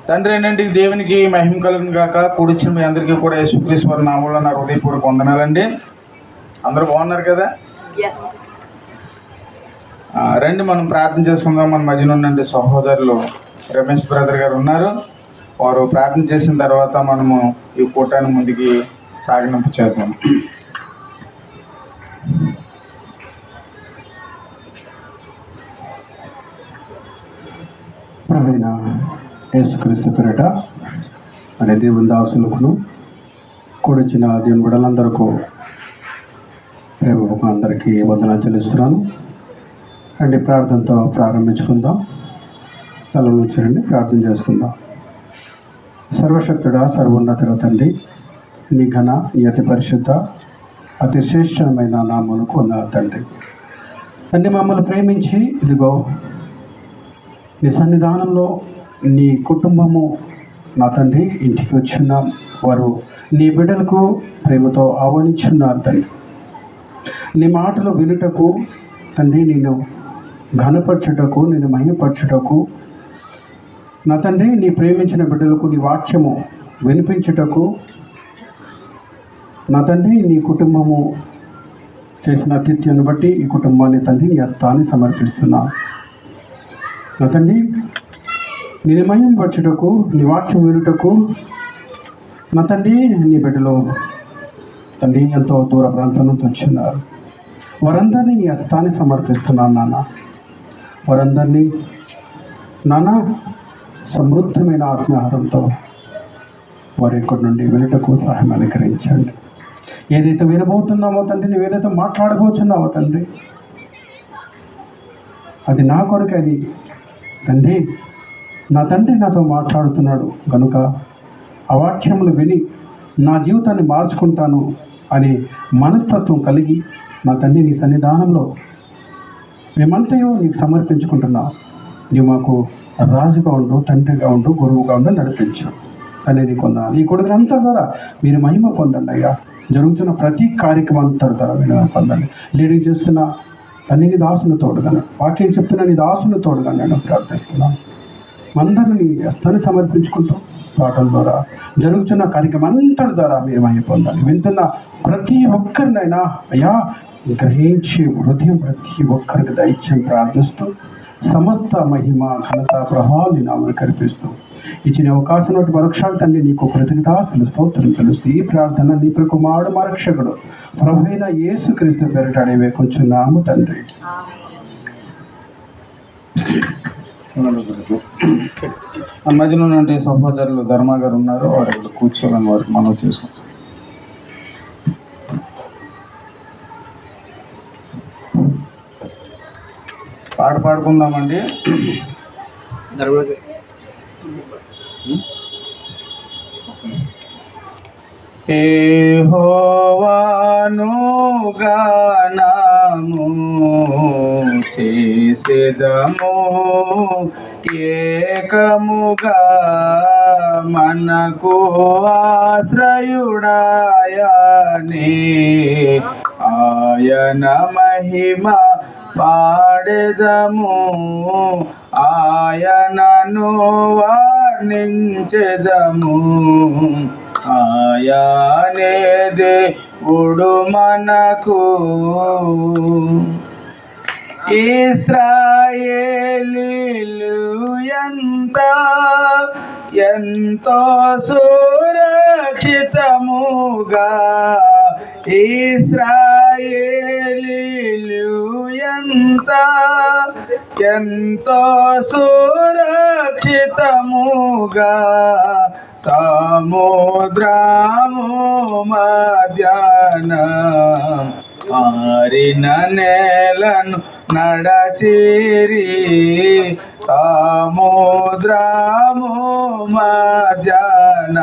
తండ్రి ఏంటంటే దేవునికి మహిమ కలుగును గాక. కూడిచిన మీ అందరికీ కూడా యేసుక్రీస్తు వారి నామములో నా హృదయపూర్వక వందనాలండి. అందరూ బాగున్నారు కదా? రండి మనం ప్రార్థన చేసుకుందాం. మన మధ్యన ఉన్నండి సహోదరులు రమేష్ బ్రదర్ గారు ఉన్నారు. వారు ప్రార్థన చేసిన తర్వాత మనము ఈ కూటాన్ని ముందుకి సాగినంపు చేద్దాం. ప్రవీణ యేసుక్రీస్తు పేరిట అనే దేవుని దాసులకు కూడొచ్చిన దేవుని బిడ్డలందరికీ ప్రేమ అందరికీ వందనాలు చెల్లిస్తున్నాను. రండి ప్రార్థనతో ప్రారంభించుకుందాం. తల ఉంచండి, ప్రార్థన చేసుకుందాం. సర్వశక్తుడా, సర్వోన్నతుడ తండ్రి, నీ ఘన, నీ అతి పరిశుద్ధ, అతి శ్రేష్టమైన నామమునకు వందనాలు తండ్రి. తండ్రి, మమ్మల్ని ప్రేమించి ఇదిగో నీ సన్నిధానంలో నీ కుటుంబము నా తండ్రి ఇంటికి వచ్చున్నాం. వారు నీ బిడ్డలకు ప్రేమతో ఆహ్వానించున్నారు తండ్రి. నీ మాటలు వినుటకు తండ్రి, నేను ఘనపరచుటకు, నేను మహిమపరచుటకు నా తండ్రి, నీ ప్రేమించిన బిడ్డలకు నీ వాక్యము వినిపించుటకు నా తండ్రి, నీ కుటుంబము చేసిన అతిథ్యాన్ని బట్టి ఈ కుటుంబాన్ని తండ్రి నీ హస్తాన్ని సమర్పిస్తున్నా. నా తండ్రి, నేను మహిమపరచుటకు, నీ వాక్యం వినుటకు నా తండ్రి, నీ బిడ్డలు తండ్రి ఎంతో దూర ప్రాంతం నుంచి వచ్చిన్నారు. వారందరినీ నీ హస్తాన్ని సమర్పిస్తున్నాను నాన్న. వారందరినీ నాన్న సమృద్ధమైన ఆత్మాహారంతో వారి ఇక్కడి నుండి వినుటకు సహాయం అనుగ్రహించండి. ఏదైతే వినబోతున్నామో తండ్రి, నువ్వు ఏదైతే మాట్లాడబోతున్నావో తండ్రి, అది నా కొరకు, అది తండ్రి నా తండ్రి నాతో మాట్లాడుతున్నాడు కనుక ఆ వాక్యములు విని నా జీవితాన్ని మార్చుకుంటాను అనే మనస్తత్వం కలిగి నా తండ్రి నీ సన్నిధానంలో మేమంతయో నీకు సమర్పించుకుంటున్నావు. నీవు మాకు రాజుగా ఉండు, తండ్రిగా ఉండు, గురువుగా ఉండు, నడిపించు అనేది కొన్నాను. ఈ కొడుకునంతా ద్వారా మీరు మహిమ పొందండి అయ్యా. జరుగుతున్న ప్రతి కార్యక్రమం అంతా ద్వారా మీరు పొందండి. లీడింగ్ చేస్తున్న తండ్రి దాసుని తోడుగాను, వాక్యం చెప్తున్న నీ దాసుని తోడుగా నేను ప్రార్థిస్తున్నాను. అందరినీ నీ హస్తాన్ని సమర్పించుకుంటూ పాటల ద్వారా జరుగుతున్న కార్యక్రమం అంతటి ద్వారా మీరు మహిమ పొందాలి. వింటున్న ప్రతి ఒక్కరినైనా అయ్యా గ్రహించి హృదయం ప్రతి ఒక్కరికి దైత్యం ప్రార్థిస్తూ సమస్త మహిమ, ఘనత, ప్రభావాన్ని నామని కల్పిస్తూ ఇచ్చిన అవకాశం ఒకటి మరొకసారి తండ్రి నీకు కృతజ్ఞతాస్తులు స్తోత్రం తెలుస్తూ ఈ ప్రార్థన నీ కుమారుడు మా రక్షకుడు ప్రభువైన యేసుక్రీస్తు పేరిట అడిగే కొంచెం నాము తండ్రి. మన మధ్యలో ఉన్నటువంటి సహోదరులు ధర్మ గారు ఉన్నారు. వారు ఇక్కడ కూర్చోవాలని వారికి మనం చేసుకుంటాం. పాట పాడుకుందామండి. యెహోవాను గానము చేసెదము ఏకముగా, మనకు ఆశ్రయుడాయనే ఆయన మహిమ పాడెదము, ఆయనను వర్ణించెదము. ఆయనే దేవుడు మనకు. ఇశ్రాయేలీయులు ఎంతో సురక్షితముగా, ఇశ్రాయేలీయులు ఎంతో సురక్షితముగా సముద్రము మధ్యాహ్న ఆరిన నేలను నడచిరి, సముద్రము మధ్యాహ్న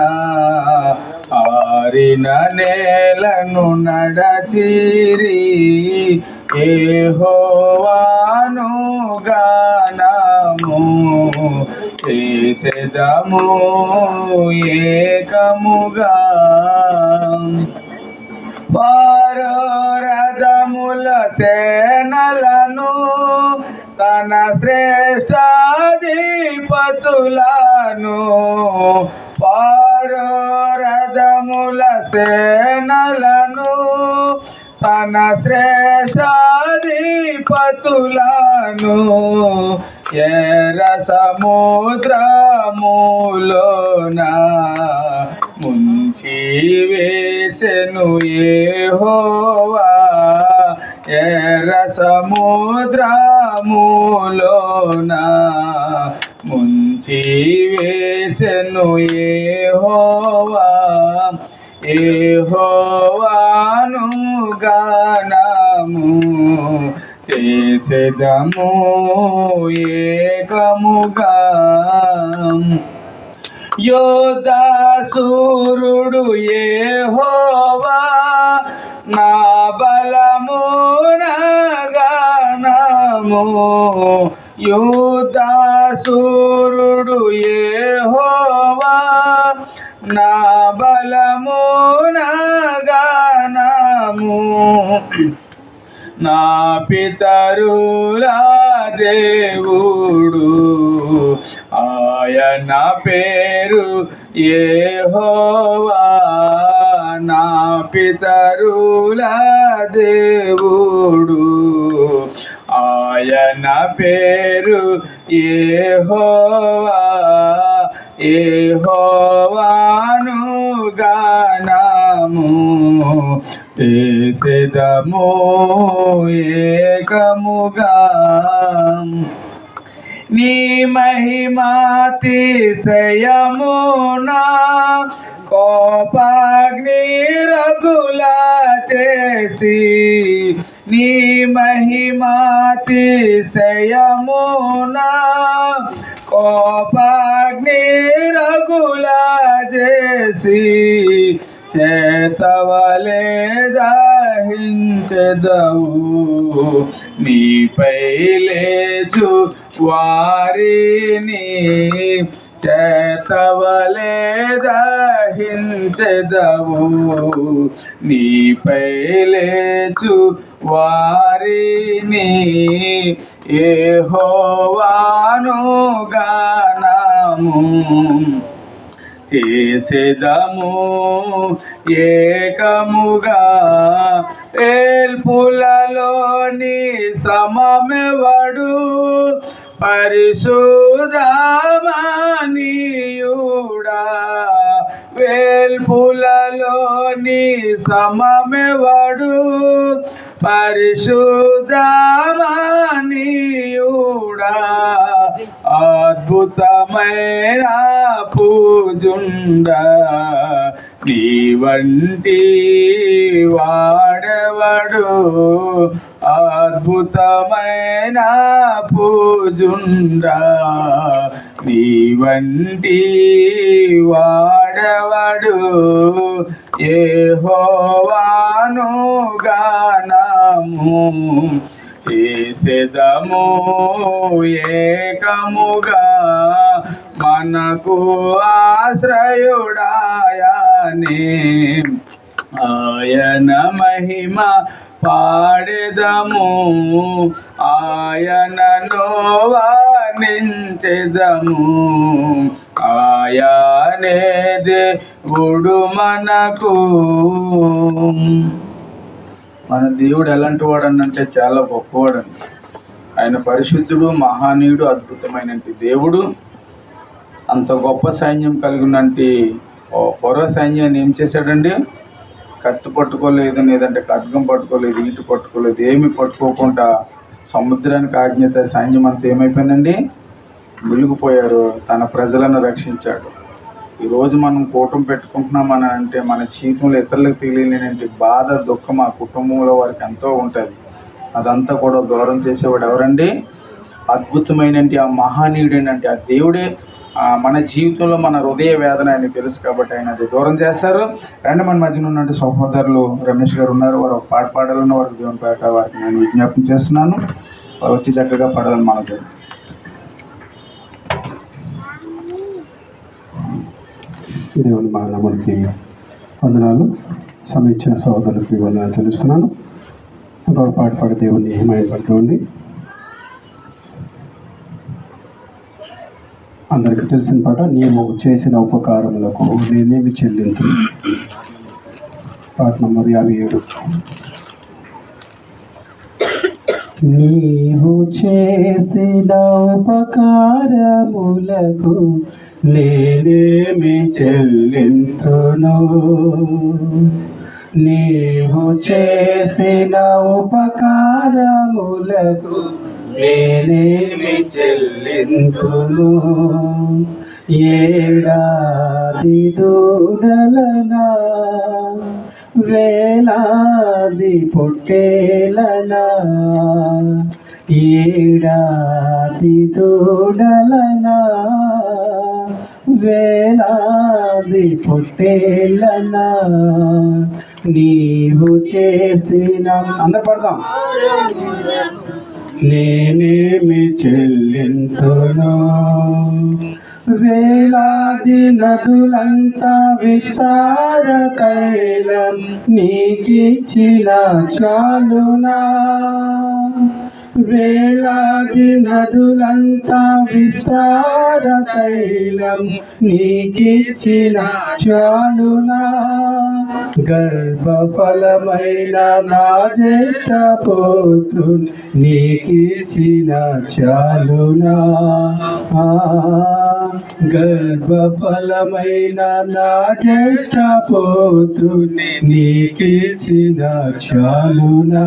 ఆరిన నేలను నడచిరి. యెహోవాను గానము చేసెదము ఏకముగా, వారు రథముల సేనలను తన శ్రేష్టాధిపతిగా పతులను పారో రథముల సేనలను తన శ్రేష్టాధిపతులను ఎర్ర సముద్రములోన ముంచి వేసెను యెహోవా. ఎర్ర సముద్రములోన ముంచి వేసెను యెహోవా. యెహోవాను గానము చేసెదము ఏకముగా. యోధాసూరుడు యెహోవా నా బలము నా గానము. యోధాసూరుడు యెహోవా నా బలము నా గానము. నా పితరుల దేవుడు ఆయన పేరు యెహోవా. నా పితరుల దేవుడు ఆయన పేరు యెహోవా. యెహోవాను గానము చేసెదము ఏకముగా. నీ మహిమాతిశయమునా కోపాగ్ని రగుల చేసి. నీ మహిమాతిశయమునా కోపాగ్ని రగుల చేసి. చేతవలే దహించెదవు నీపై లేచు వారిని. చేతవలే దహించెదవు నీపై లేచు వారిని. యెహోవాను గానము చేసెదము ఏకముగా. ఏల్పులలోని సమమెవడు పరిశుద్ధమనీయుడా. వేల్పులలోని సమమెవడు పరిశుద్ధమనీయుడా. అద్భుతమైన పూజుండ నీ వంటి వాడెవడు. అద్భుతమైన పూజుండ నీ వంటి వాడెవడు. యెహోవాను గానము చేసెదము ఏకముగా. మనకు ఆశ్రయుడాయనే ఆయన మహిమ పాడెదము. ఆయనను వర్ణించెదము. ఆయనే దేవుడు మనకు. మన దేవుడు ఎలాంటి వాడనంటే చాలా గొప్పవాడండి. ఆయన పరిశుద్ధుడు, మహానీయుడు, అద్భుతమైన దేవుడు. అంత గొప్ప సైన్యం కలిగినట్టి పొర సైన్యాన్ని ఏం చేశాడండి? కత్తి పట్టుకోలేదు, లేదంటే ఖడ్గం పట్టుకోలేదు, ఈటు పట్టుకోలేదు, ఏమి పట్టుకోకుండా సముద్రానికి ఆజ్ఞత సైన్యం అంతా ఏమైపోయిందండి? మునిగిపోయారు. తన ప్రజలను రక్షించాడు. ఈరోజు మనం కూటమి పెట్టుకుంటున్నామని అంటే మన జీవితంలో ఇతరులకు తెలియలేనంటే బాధ, దుఃఖం ఆ కుటుంబంలో వారికి ఎంతో ఉంటుంది. అదంతా కూడా దూరం చేసేవాడు ఎవరండి? అద్భుతమైన ఆ మహానీయుడేనంటే ఆ దేవుడే. మన జీవితంలో మన హృదయ వేదన ఆయనకు తెలుసు కాబట్టి ఆయన అది దూరం చేస్తారు. రండి, మన మధ్యన ఉన్నట్టు సహోదరులు రమేష్ గారు ఉన్నారు. వారు ఒక పాట పాడాలని వారికి దేవుని పేట వారికి నేను విజ్ఞాపన చేస్తున్నాను. వారు వచ్చి చక్కగా పాడాలని మనం చేస్తాం. దేవుని మానవులకి వందనాలు, సమీక్ష సహోదరులకి వందనాలు తెలుస్తున్నాను. ఒక పాట పాడి దేవుని మహిమపడుతుంది. అందరికీ తెలిసిన పాట, నీవు చేసిన ఉపకారములకు నేనేమి చెల్లించు. పాట నంబర్ 57. నీవు చేసిన ఉపకారములకు నేనేమి చెల్లింతును. నీవు చేసిన ఉపకారములకు నేనేమి చెల్లింతును. ఏడాది దూడలనా, వేలాది పొట్టేలనా, ఏడాది దూడలనా, వేలాది పొట్టేలనా, నీవు చేసిన అందరు పడదాం. నేనేమి చెల్లింతును. వేలాది నదులంతా విస్తార తైలం నీకిచ్చిన చాలునా. వేలాది నదులంతా విస్తార తైలం నీకిచ్చిన చాలునా. గర్భఫలమైన నా జ్యేష్ఠ పుత్రుని నీకిచ్చిన చాలునా. గర్భఫలమైన నా జ్యేష్ఠ పుత్రుని నీకిచ్చిన చాలునా.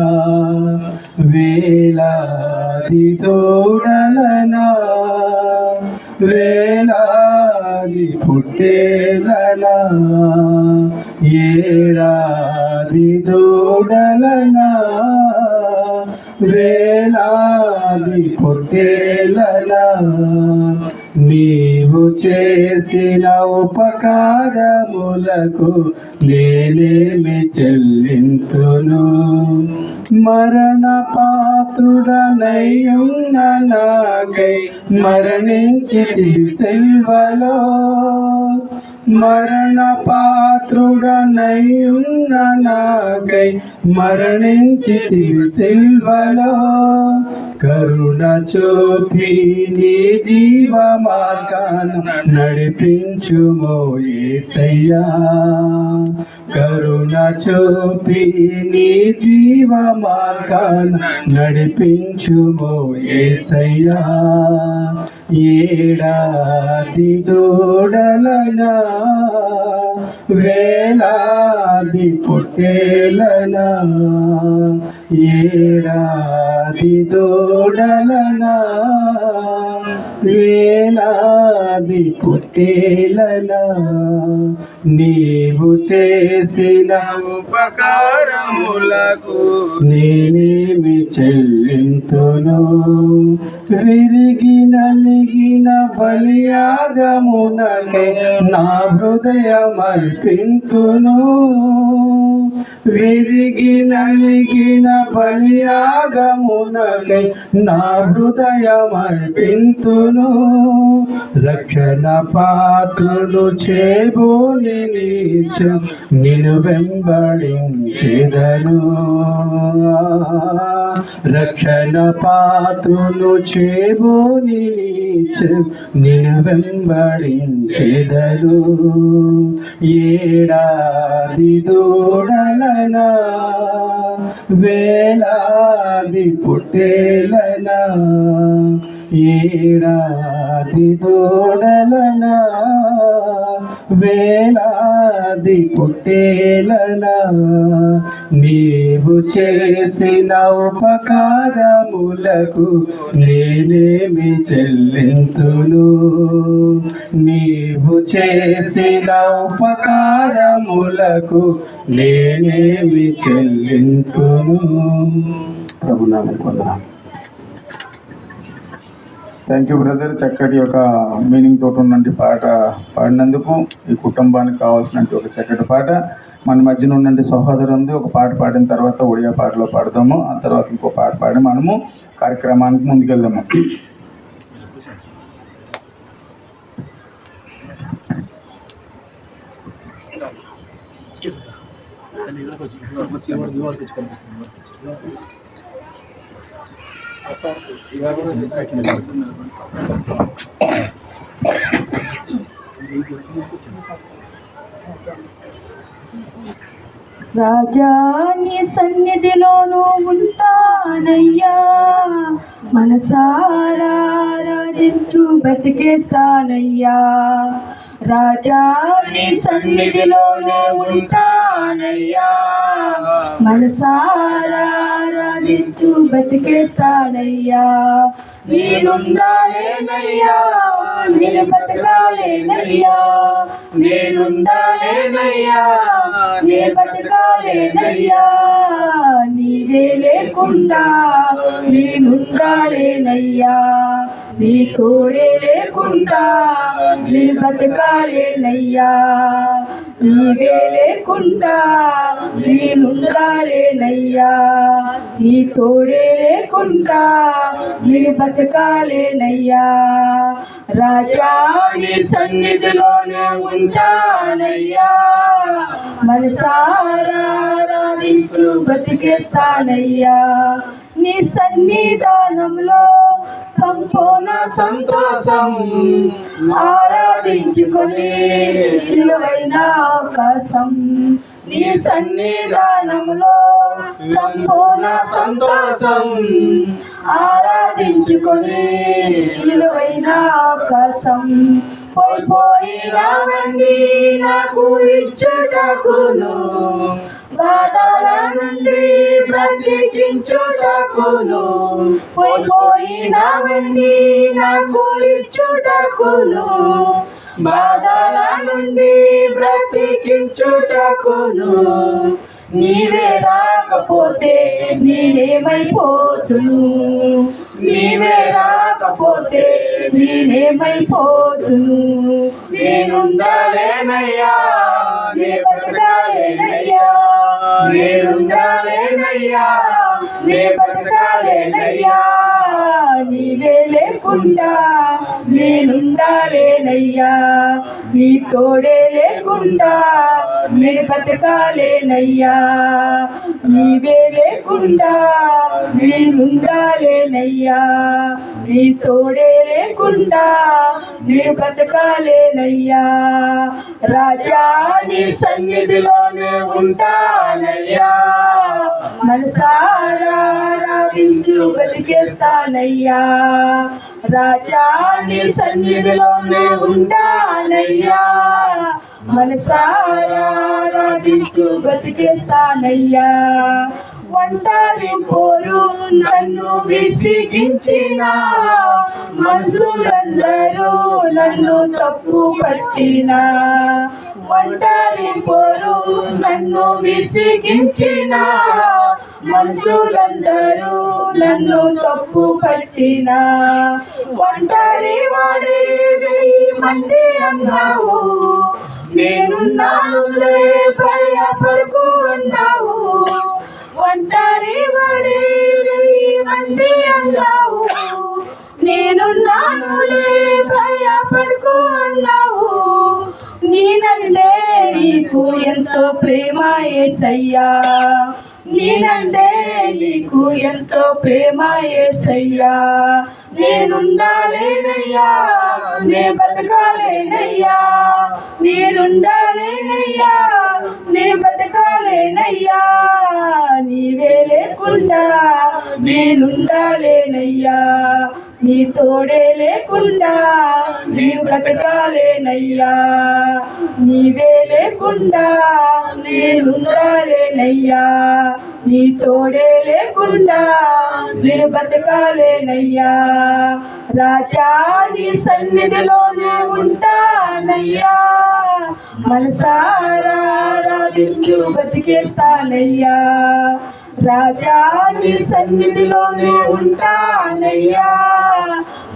వేలాది దూడలనా, వేలాది పొట్టేలనా, ఏడాది దూడలనా, వేలాది పొట్టేలనా, నీవు చేసిన ఉపకారములకు నేనేమి చెల్లింతును. మరణ పాత్రుడనయ్యున్న నాకై మరణించితివి సిల్వలో. మరణ పాత్రుడనయ్యున్న నాకై మరణించితివి సిల్వలో. కరుణ చూపి నీ జీవ మార్గాన నడిపించుమో యేసయ్యా. కరుణ చూపి నీ జీవ మార్గాన నడిపించుమో యేసయ్యా. ఏడాది దూడలనా, వేలాది పొట్టేలనా, ఏడాది దూడలనా, వేలాది పొట్టేలనా, నీవు చేసిన ఉపకారములకు నేనేమి చెల్లింతును. విరిగి నలిగిన బలియాగమునకే నా హృదయమర్పింతును. విరిగి నలిగిన బలియాగమునకే నా హృదయమర్పింతును. రక్షణ పాత్రులు చేబోని నీచం నిన్ను వెంబడించెదను. రక్షణ పాత్రులు చేబోని నీచం నిన్ను వెంబడించెదను. ఏడాది దూడలనా, వేలాది పొట్టేలనా, ఏడాది దూడలనా, వేలాది పొట్టేలనా, నీవు చేసిన ఉపకారములకు నేనేమి చెల్లింతును. నీవు చేసిన ఉపకారములకు నేనేమి చెల్లింతును. ప్రభునామం పొందనాలు. Thank you brother. చక్కటి ఒక మీనింగ్ తోటి ఉన్నటువంటి పాట పాడినందుకు, ఈ కుటుంబానికి కావాల్సిన ఒక చక్కటి పాట. మన మధ్యన ఉన్నటువంటి సహోదరు ఉంది. ఒక పాట పాడిన తర్వాత ఒడియా పాటలో పాడదాము. ఆ తర్వాత ఇంకో పాట పాడి మనము కార్యక్రమానికి ముందుకెళ్దాము. రాజా నీ సన్నిధిలోనూ ఉంటానయ్యా, మనసారా ఆరాధిస్తూ బతికేస్తానయ్యా. రాజా నీ సన్నిధిలోనే ఉంటానయ్యా, మనసారా ఆరాధిస్తూ బతికేస్తానయ్యా. నేనుండాలేనయ్యా, నేను బతకాలేనయ్యా, నేనుండాలేనయ్యా, నే బతకాలేనయ్యా. నీవే లేకుండా నేనుండాలేనయ్యా, నీ తోడే లేకుండా నే బతకాలేనయ్యా. నీవే లేకుండా నేనుండాలేనయ్యా, నీ తోడే లేకుండా నే బతకాలేనయ్యా. రాజా నీ సన్నిధిలోనే ఉంటానయ్యా, మనసారా ఆరాధిస్తూ బతికేస్తానయ్యా. నీ సన్నిధానంలో సంపూర్ణ సంతోషం, ఆరాధించుకొని విలువైన అవకాశం. నీ సన్నిధానంలో సంపూర్ణ సంతోషం, ఆరాధించుకొని విలువైన అవకాశం. పోయిపోయినవన్నీ నాకు ఇచ్చుటకును, బాధల నుండి బ్రతికించుటకును. పోయిపోయినవన్నీ నాకు ఇచ్చుటకును, బాధల నుండి బ్రతికించుటకును. నీవే రాకపోతే నేనేమైపోతును, నీవే రాకపోతే నేనేమైపోతును. నేనుండాలేనయ్యా, నే బతకాలేనయ్యా, నేనుండాలేనయ్యా, నే బతకాలేనయ్యా. నీవే లేకుండా నేనుండాలేనయ్యా, నీ తోడే లేకుండా నే బతకాలేనయ్యా. నీవే లేకుండా నేనుండాలేనయ్యా, నీ తోడే లేకుండా నే బతకాలేనయ్యా. రాజా నీ సన్నిధిలోనే ఉంటానయ్యా, మనసారా ఆరాధించు బతికేస్తానయ్యా. రాజా నీ సన్నిధిలోనే ఉంటానయ్యా, మనసారా ఆరాధిస్తూ బతికేస్తానయ్యా. ఒంటరి పోరు నన్ను విసిగించిన, మనుషులందరూ నన్ను తప్పు పట్టిన. ఒంటరి పోరు నన్ను విసిగించిన, మనుషులందరూ నన్ను తప్పు పట్టిన. ఒంటరి వాడి 1000 మంది అన్నావు, నేనున్నానులే భయపడకు అన్నావు. ఒంటరి వాడి 1000 మంది అన్నావు, నేనున్నానులే భయపడకు అన్నావు. నేనంటే నీకు ఎంతో ప్రేమ యేసయ్యా, నేనంటే నీకు ఎంతో ప్రేమ యేసయ్యా. నేనుండాలేనయ్యా, నే బతకాలేనయ్యా, నేనుండాలేనయ్యా, నే బతకాలేనయ్యా. నీవే లేకుండా నేనుండాలేనయ్యా, నీ తోడే లేకుండా నే బ్రతకాలేనయ్యా. నీవే లేకుండా నేనుండాలేనయ్యా, నీ తోడే లేకుండా నే బతకాలేనయ్యా. రాజా నీ సన్నిధిలోనే ఉంటానయ్యా, మనసారా ఆరాధిస్తూ బతికేస్తానయ్యా. రాజా నీ సన్నిధిలోనే ఉంటానయ్యా,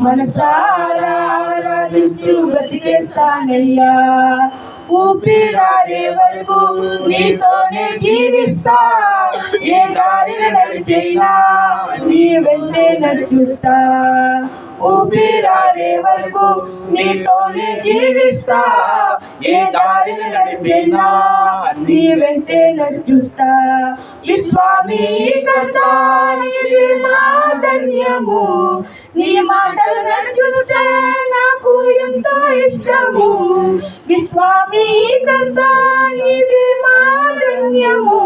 మనసారా ఆరాధిస్తూ బతికేస్తానయ్యా. ఊపిరాడే వరకు నీతోనే జీవిస్తా, ఏ దారిన నడిచైనా నీ వెంటే నడిచూస్తా. ఊపిరాడే వరకు నీతోనే జీవిస్తా, ఏ దారిన నడిచైనా నీ వెంటే నడిచూస్తా. ఈ స్వామి కర్తా నీది మా ధన్యము, నీ మాటలు నడిచూస్తే నాకు ఎంతో ఇష్టము విశ్వామీకర్త నీవే మా ధన్యము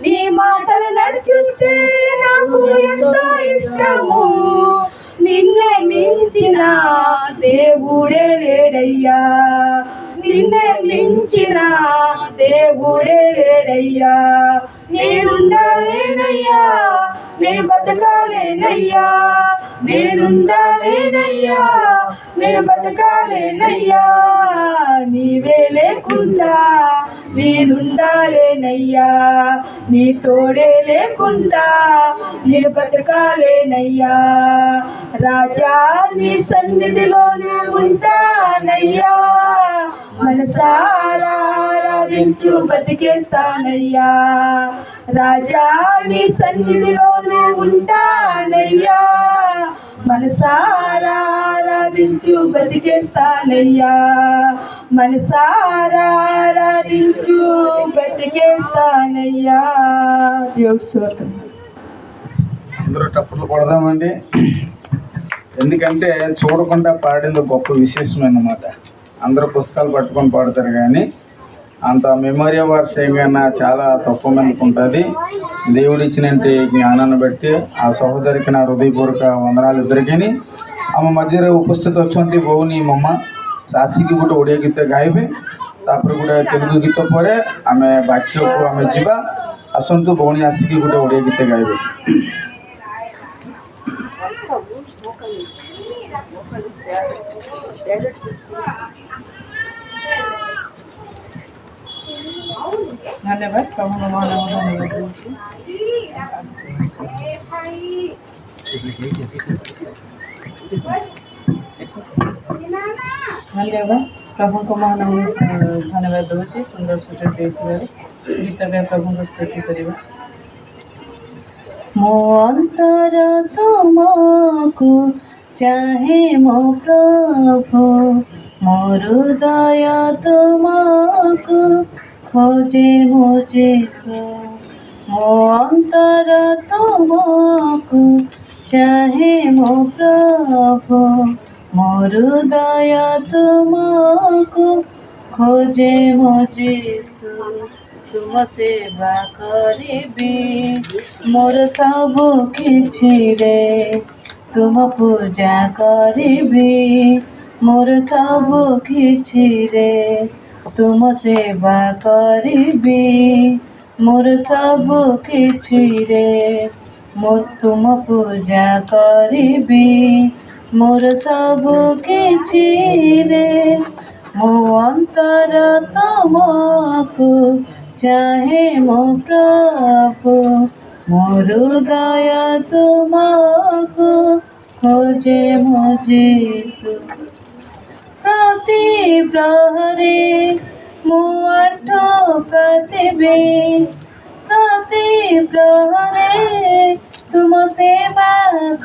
నీ మాటలు నడిచిస్తే నాకు ఎంతో ఇష్టము నిన్నే మించిన దేవుడే లేడయ్యా నిన్నే మించిన దేవుడే లేడయ్యా నేనుండాలేనయ్యా నే బతకాలేనయ్యా నేనుండాలేనయ్యా నే బతకాలేనయ్యా నీవే లేకుండా నేనుండాలేనయ్యా నీ తోడే లేకుండా నే బతకాలేనయ్యా రాజా నీ సన్నిధిలోనే ఉంటానయ్యా మనసారా ఆరాధిస్తూ బతికేస్తానయ్యా రాజా నీ సన్నిధిలోనే ఉంటానయ్యా మనసారా ఆరాధిస్తూ బతికేస్తానయ్యా మనసారా ఆరాధిస్తూ బతికేస్తానయ్యా దేవుడి స్తోత్రం. అందరూ టప్పులు కొడదామండి. ఎందుకంటే చూడకుండా పాడింది గొప్ప విశేషమైనమాట. అందరూ పుస్తకాలు పట్టుకొని పాడతారు కానీ అంత మెమొరీ వర్షంగా చాలా తక్కువ మందికి ఉంటుంది. దేవుడు ఇచ్చినట్టు జ్ఞానాన్ని బట్టి ఆ సహోదరికి నా హృదయపూర్వక వందనాలు ఇద్దరికి. ଆମ ମଝିରେ ଉପସ୍ଥିତ ଅଛନ୍ତି ଭଉଣୀ ମମା ସେ ଆସିକି ଗୋଟେ ଓଡ଼ିଆ ଗୀତ ଗାଇବେ, ତାପରେ ଗୋଟେ ତେଲୁଗୁ ଗୀତ ପରେ ଆମେ ବାକ୍ୟକୁ ଆମେ ଯିବା। ଆସନ୍ତୁ ଭଉଣୀ ଆସିକି ଗୋଟେ ଓଡ଼ିଆ ଗୀତ ଗାଇବେ। धन्यवाद प्रभु धन्यवाद प्रभु को महान धन्यवाद दूचे सुंदर सुजोग देथिबार गीत गाय प्रभु को स्तुति करिबा। मो अंतर तुमको चाहे मो प्रभु मो हृदय तुमको खोजे मुझे मो अंतर तुमको चाहे मो प्रभु मो हृदय तुमको खोजे मुझे तुम सेवा करिबी मोर सब किछि रे तुम पूजा करिबी मोर सब किछि रे तुम सेवा करिबी मोर सब किछि रे मोर तुम पूजा करिबी मोर सब किछि रे मो अंतर तुमको चाहे मो प्रभु मो हृदय तुमको खोजे मुझे प्रति प्रहरे मो आठ प्रतिबे प्रति प्रहरे तुम सेवा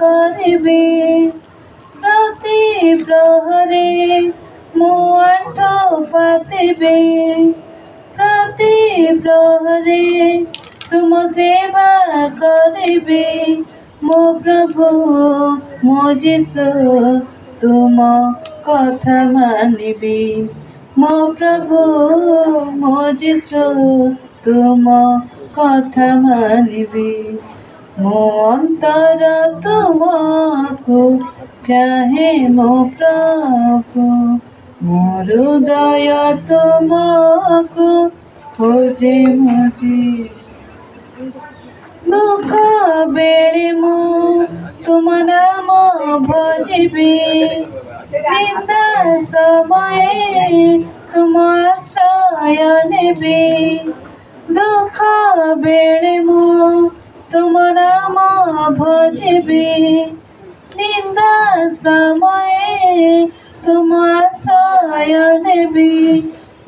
करिबे प्रति प्रहरे मो आठ प्रतिबे प्रति प्रहरे तुम सेवा करिबे मो प्रभु मो यीशु तुम कथा मानिबी मो प्रभु मो यीशु तुम कथा मानिबी मो अंतर तुमको चाहे मो प्रभु मो हृदय तुमको खोजे मुझे दुख बेले मु तुम नाम भजिबी निंदा समय तुम आश्रय नेबी दुख बेले मु तुम नाम भजिबी निंदा समय तुम आश्रय नेबी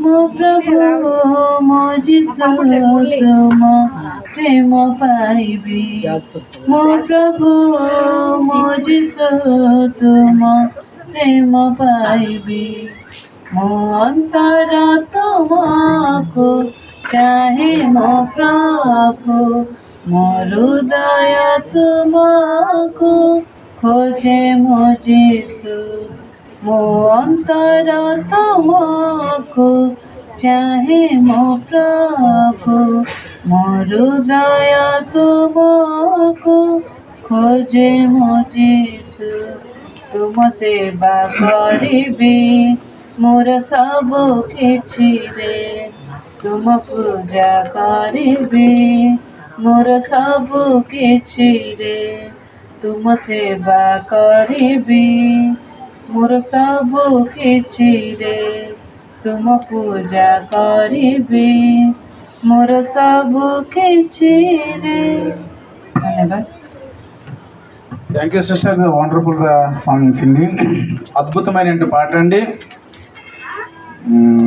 मो प्रभु मो यीशु तुम प्रेम पाइबी मो प्रभु मो यीशु तुम प्रेम पाइबी मो अंतर तुमको चाहे मो प्रभु मो हृदय तुमको खोजे मो यीशु ମୋ ଅନ୍ତରତମକୁ ଚାହେଁ ମୋ ପ୍ରଭୁ, ମୋ ହୃଦୟ ତୁମକୁ ଖୋଜେ ମୋ ଯୀଶୁ। ତୁମ ସେବା କରିବି ମୋର ସବୁ କିଛିରେ, ତୁମ ପୂଜା କରିବି ମୋର ସବୁ କିଛିରେ, ତୁମ ସେବା କରିବି ମୋର ସବୁ କିଛିରେ, ତୁମ ପୂଜା କରିବି ମୋର ସବୁ କିଛିରେ। ଧନ୍ୟବାଦ। థ్యాంక్ యూ సిస్టర్, వండర్ఫుల్గా సాంగ్ సింగింగ్. అద్భుతమైన పాట అండి.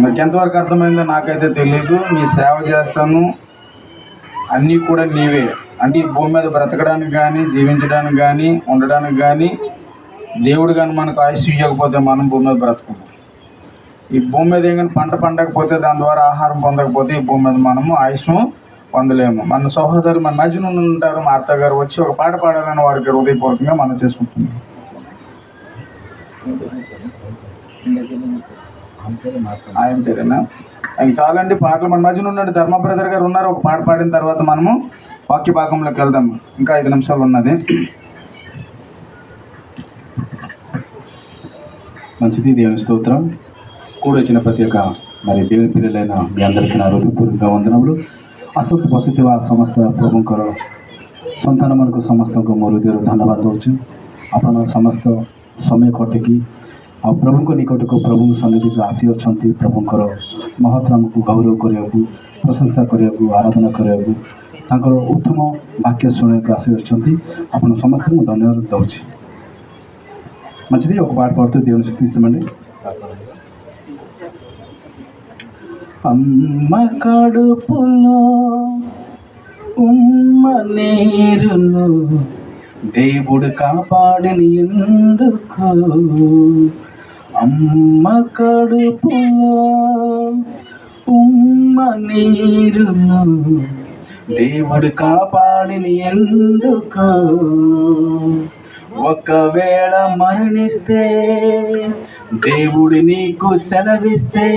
నాకు ఎంతవరకు అర్థమైందో నాకైతే తెలియదు. మీ సేవ చేస్తాను, అన్నీ కూడా నీవే. అంటే ఈ భూమి మీద బ్రతకడానికి కానీ, జీవించడానికి కానీ, ఉండడానికి కానీ దేవుడు కానీ మనకు ఆయుష్ ఇవ్వకపోతే మనం భూమి మీద బ్రతకము. ఈ భూమి మీద ఏమైనా పంట పండకపోతే, దాని ద్వారా ఆహారం పొందకపోతే ఈ భూమి మీద మనము ఆయుష్ పొందలేము. మన సహోదరు మన మధ్యన ఉంటారు, మా అత్త గారు వచ్చి ఒక పాట పాడాలని వారికి హృదయపూర్వకంగా మనం చేసుకుంటున్నాం. ఆయన పేరేనా? ఆయన చాలండి పాటలు. మన మధ్యన ఉన్నాడు ధర్మ బ్రదర్ గారు ఉన్నారు. ఒక పాట పాడిన తర్వాత మనము వాక్య భాగంలోకి వెళ్దాం. ఇంకా 5 నిమిషాలు ఉన్నది. మంచిది, దేవుని స్తోత్రం. కూడా వచ్చిన ప్రతి ఒక్క దేవుని పిల్లలైన మీ అందరికీ నా హృదయపూర్వక వందనములు. ଆସନ୍ତୁ ବସିଥିବା ସମସ୍ତ ପ୍ରଭୁଙ୍କର ସନ୍ତାନମାନଙ୍କୁ ସମସ୍ତଙ୍କୁ ମୋ ହୃଦୟରୁ ଧନ୍ୟବାଦ ଦେଉଛି। ଆପଣ ସମସ୍ତ ସମୟ କଟିକି ଆଉ ପ୍ରଭୁଙ୍କ ନିକଟକୁ, ପ୍ରଭୁଙ୍କ ସନ୍ନିଧିକୁ ଆସିଅଛନ୍ତି। ପ୍ରଭୁଙ୍କର ମହତ୍ ନାମକୁ ଗୌରବ କରିବାକୁ, ପ୍ରଶଂସା କରିବାକୁ, ଆରାଧନା କରିବାକୁ, ତାଙ୍କର ଉତ୍ତମ ବାକ୍ୟ ଶୁଣିବାକୁ ଆସିଅଛନ୍ତି। ଆପଣ ସମସ୍ତଙ୍କୁ ଧନ୍ୟବାଦ ଦେଉଛି। మంచిది, ఒక పాట పాడుతూ దేవుని స్తుతిస్తామండి. అమ్మ కడుపులో ఉమ్మ నీరులో దేవుడు కాపాడిని ఎందుకు? అమ్మ కడుపులో ఉమ్మ నీరులో దేవుడు కాపాడిని ఎందుకు? ఒకవేళ మరణిస్తే దేవుడు నీకు సెలవిస్తే,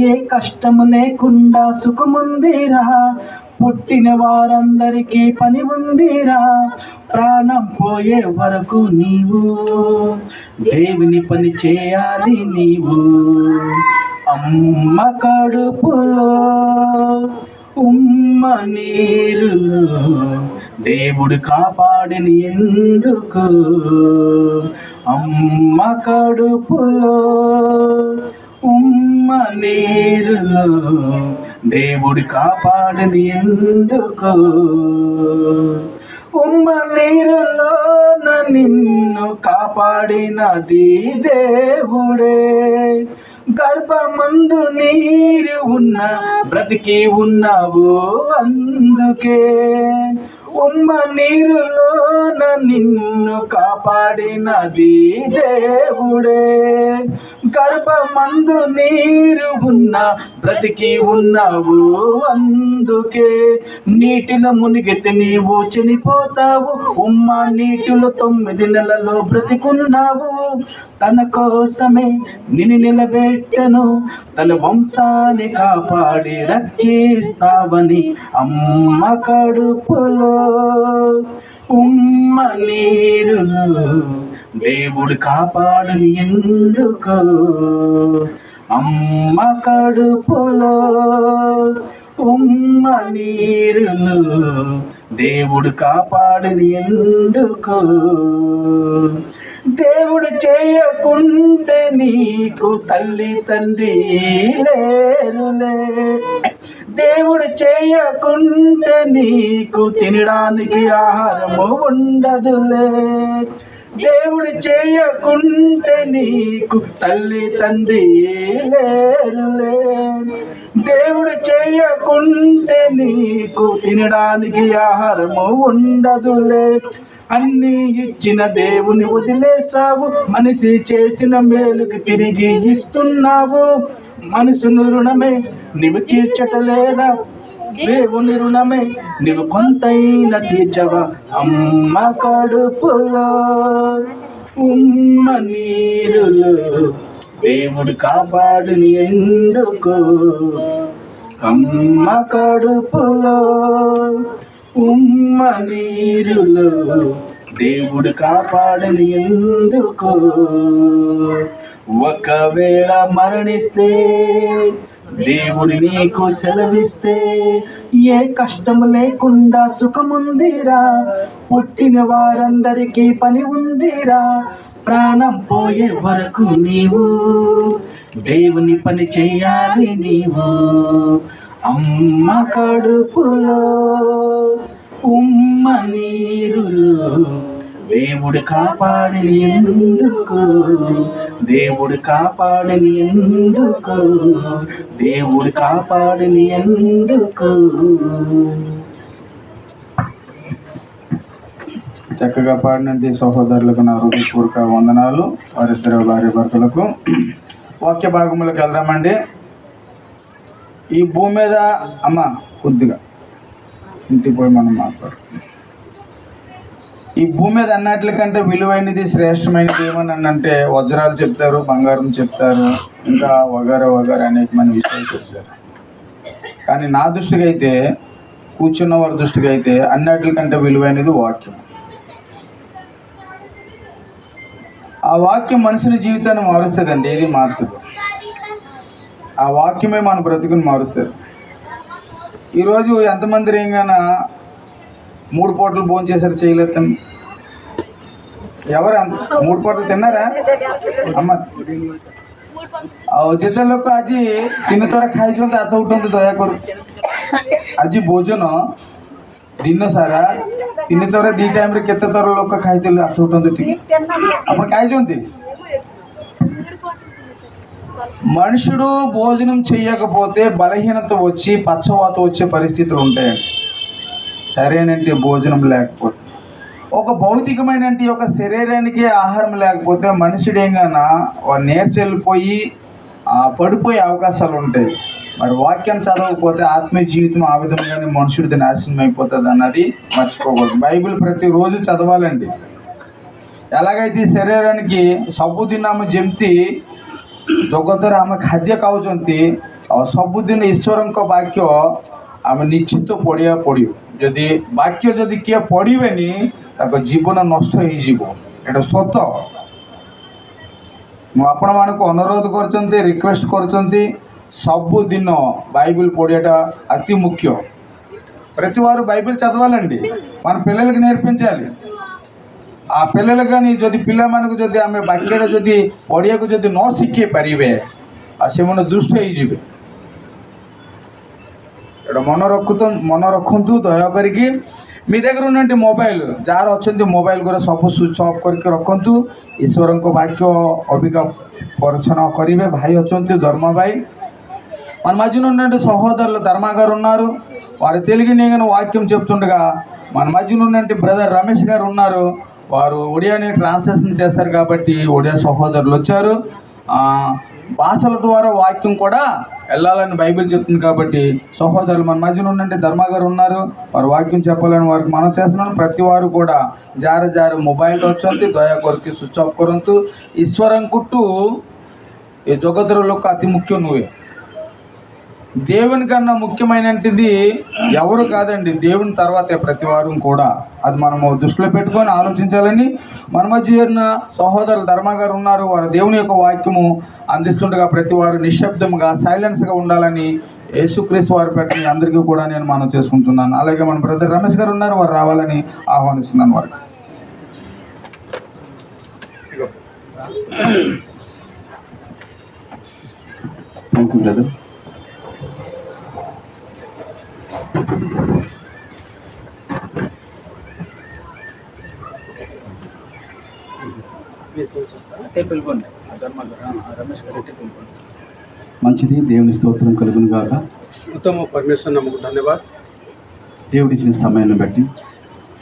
ఏ కష్టము లేకుండా సుఖముందిరా, పుట్టిన వారందరికీ పని ఉందిరా, ప్రాణం పోయే వరకు నీవు దేవుని పని చేయాలి నీవు. అమ్మ కడుపులో ఉమ్మ నీరులో దేవుడు కాపాడిని ఎందుకు? అమ్మ కడుపులో ఉమ్మ నీరులో దేవుడు కాపాడిని ఎందుకు? ఉమ్మ నీరులో నిన్ను కాపాడినది దేవుడే. గర్భమందు నీరు ఉన్న బ్రతికి ఉన్నావు అందుకే. ఉమ్మ నీరులో నిన్ను కాపాడినది దేవుడే. గర్భమందు నీరు ఉన్న బ్రతికి ఉన్నావు అందుకే. నీటిలో మునిగితే నీవు చనిపోతావు, ఉమ్మ నీటిలో 9 నెలలు బ్రతికున్నావు. తన కోసమే నిన్ను నిలబెట్టను, తన వంశాన్ని కాపాడి రక్షిస్తావని. అమ్మ కడుపులో ఉమ్మ నీరులో దేవుడు కాపాడని ఎందుకు? అమ్మ కడుపులో ఉమ్మ నీరులో దేవుడు కాపాడని ఎందుకు? దేవుడు చేయకుంటే నీకు తల్లి తండ్రి లేరులే. దేవుడు చేయకుంటే నీకు తినడానికి ఆహారము ఉండదులే. దేవుడు చేయకుంటే నీకు తల్లి తండ్రి లేరులే. దేవుడు చేయకుంటే నీకు తినడానికి ఆహారము ఉండదులే. అన్నీ ఇచ్చిన దేవుని వదిలేసావు, మనిషి చేసిన మేలుకి తిరిగి ఇస్తున్నావు. మనుషుని రుణమే నీవు తీర్చటలేదా? దేవుని రుణమే నీవు కొంతైనా తీర్చవా? అమ్మ కడుపులో ఉమ్మ నీరులు దేవుడు కాపాడుని ఎందుకు అమ్మ కడుపులో ఉమ్మ నీరులు దేవుడు కాపాడని ఎందుకు ఒకవేళ మరణిస్తే దేవుడు నీకు సెలవిస్తే ఏ కష్టం లేకుండా సుఖముందిరా పుట్టిన వారందరికీ పని ఉందిరా ప్రాణం పోయే వరకు నీవు దేవుని పని చెయ్యాలి నీవు అమ్మ కడుపులో ఉమ్మ నీరులు దేవుడు కాపాడని ఎందుకు దేవుడు కాపాడని ఎందుకు దేవుడు కాపాడని ఎందుకు. చక్కగా పాడినది సహోదరులకు నా హృదయపూర్వక వందనాలు. వారిద్దరు భార్య భర్తలకు. వాక్య భాగములకు వెళ్దామండి. ఈ భూమి మీద అమ్మ కొద్దిగా ఇంటికి పోయి మనం మాట్లాడుతున్నాం. ఈ భూమి మీద అన్నిటికంటే విలువైనది శ్రేష్టమైనది ఏమని అంటే వజ్రాలు చెప్తారు, బంగారం చెప్తారు, ఇంకా వగర అనేకమైన విషయాలు చెప్తారు. కానీ నా దృష్టికి అయితే, కూర్చున్న వారి దృష్టికి అయితే అన్నిటికంటే విలువైనది వాక్యం. ఆ వాక్యం మనుషుని జీవితాన్ని మారుస్తుందండి, ఏది మార్చదు. ఆ వాక్యమే మన బ్రతుకుని మారుస్తుంది. ఈరోజు ఎంతమంది రేగానా 3 పూటలు భోజనం చేశారు చేయలేదండి? ఎవరు 3 పూటలు తిన్నారా అమ్మ? ଯେତେ ଲୋକ ଆଜି 3 ଥର ଖାଇଛନ୍ତି ହାତ ଉଠନ୍ତୁ ଦୟାକରି। ଆଜି ଭୋଜନ ଦିନ ସାରା 3 ଥର 2 ଟାଇମ୍ରେ କେତେ ଥର ଲୋକ ଖାଇଥିଲେ ହାତ ଉଠନ୍ତୁ ଟିକେ। ଆପଣ ଖାଇଛନ୍ତି? మనుషుడు భోజనం చేయకపోతే బలహీనత వచ్చి పచ్చవాత వచ్చే పరిస్థితులు ఉంటాయండి. సరైనటువంటి భోజనం లేకపోతే, ఒక భౌతికమైన ఒక శరీరానికి ఆహారం లేకపోతే మనుషుడు ఏంగానా నేర్చెళ్ళిపోయి పడిపోయే అవకాశాలు ఉంటాయి. మరి వాక్యం చదవకపోతే ఆత్మీయ జీవితం ఆ విధంగానే మనుషుడిది నాశనం అయిపోతుంది అన్నది మర్చిపోకూడదు. బైబిల్ ప్రతిరోజు చదవాలండి. ఎలాగైతే ఈ శరీరానికి ସବୁଦିନ ଆମେ ଯେମିତି ଜଗତରେ ଆମେ ଖାଦ୍ୟ ଖାଉଛନ୍ତି ଆଉ ସବୁଦିନ ଈଶ୍ୱରଙ୍କ ବାକ୍ୟ ଆମେ ନିଶ୍ଚିତ ପଢ଼ିବାକୁ ପଡ଼ିବ। ଯଦି ବାକ୍ୟ ଯଦି କିଏ ପଢ଼ିବେନି ତାଙ୍କ ଜୀବନ ନଷ୍ଟ ହେଇଯିବ, ଏଇଟା ସତ। ମୁଁ ଆପଣମାନଙ୍କୁ ଅନୁରୋଧ କରୁଛନ୍ତି, ରିକ୍ୱେଷ୍ଟ କରୁଛନ୍ତି, ସବୁଦିନ బైబిల్ పଢ଼ియట అతి ముఖ్యం. ప్రతి వారు బైబిల్ చదవాలండి, మన పిల్లలకి నేర్పించాలి. ఆ పిల్లలు కానీ ଯଦି ପିଲାମାନଙ୍କୁ ଯଦି ଆମେ ବାକ୍ୟଟା ଯଦି ପଢ଼ିବାକୁ ଯଦି ନ ଶିଖେଇ ପାରିବେ ଆଉ ସେମାନେ ଦୁଷ୍ଟ ହେଇଯିବେ। ଏଇଟା ମନ ରଖନ୍ତୁ ଦୟା କରିକି। మీ దగ్గర ఉన్నటువంటి మొబైల్ ଯାହାର ଅଛନ୍ତି ମୋବାଇଲ ଗୁରା ସବୁ ସୁଇଚ୍ ଅଫ୍ କରିକି ରଖନ୍ତୁ। ଈଶ୍ୱରଙ୍କ ବାକ୍ୟ ଅବିକା పరిచయం କରିବେ। ଭାଇ ଅଛନ୍ତି ధర్మ భాయ్, మన మధ్యన ఉన్నటువంటి సహోదరులు ధర్మ గారు ఉన్నారు. వారు తెలుగు నేను వాక్యం చెప్తుండగా మన మధ్యన ఉన్నటువంటి బ్రదర్ రమేష్ గారు ఉన్నారు. వారు ఒడియాని ట్రాన్స్లేషన్ చేస్తారు కాబట్టి ఒడియా సహోదరులు వచ్చారు. భాషల ద్వారా వాక్యం కూడా వెళ్ళాలని బైబిల్ చెప్తుంది కాబట్టి సహోదరులు మన మధ్యన ఉన్నటువంటి ధర్మ గారు ఉన్నారు. వారు వాక్యం చెప్పాలని వారికి మనం చేస్తున్నాను. ప్రతి వారు కూడా ଯାର ମୋବାଇଲ ଅଛନ୍ତି ଦୟାକରି ସୁଇଚ୍ ଅଫ୍ କରନ୍ତୁ। ଈଶ୍ୱରଙ୍କଠୁ ଏ ଜଗତର ଲୋକ అతి ముఖ్యం నువ్వే। దేవుని కన్నా ముఖ్యమైనది ఎవరు కాదండి, దేవుని తర్వాతే ప్రతి వారు కూడా. అది మనము దృష్టిలో పెట్టుకొని ఆలోచించాలని. మన మధ్య చేరిన సహోదరులు ధర్మ గారు ఉన్నారు. వారు దేవుని యొక్క వాక్యము అందిస్తుండగా ప్రతి వారు నిశ్శబ్దంగా సైలెన్స్గా ఉండాలని యేసుక్రీస్తు వారి పెట్టి అందరికీ కూడా నేను మనం చేసుకుంటున్నాను. అలాగే మన బ్రదర్ రమేష్ గారు ఉన్నారు, వారు రావాలని ఆహ్వానిస్తున్నాను వారికి. Thank you brother. మంచిది, దేవుని స్తోత్రం కలుగును గాక. ఉత్తమ పరమేశ్వర నమకు ధన్యవాद। దేవుడిచ్చిన సమయాన్ని బట్టి,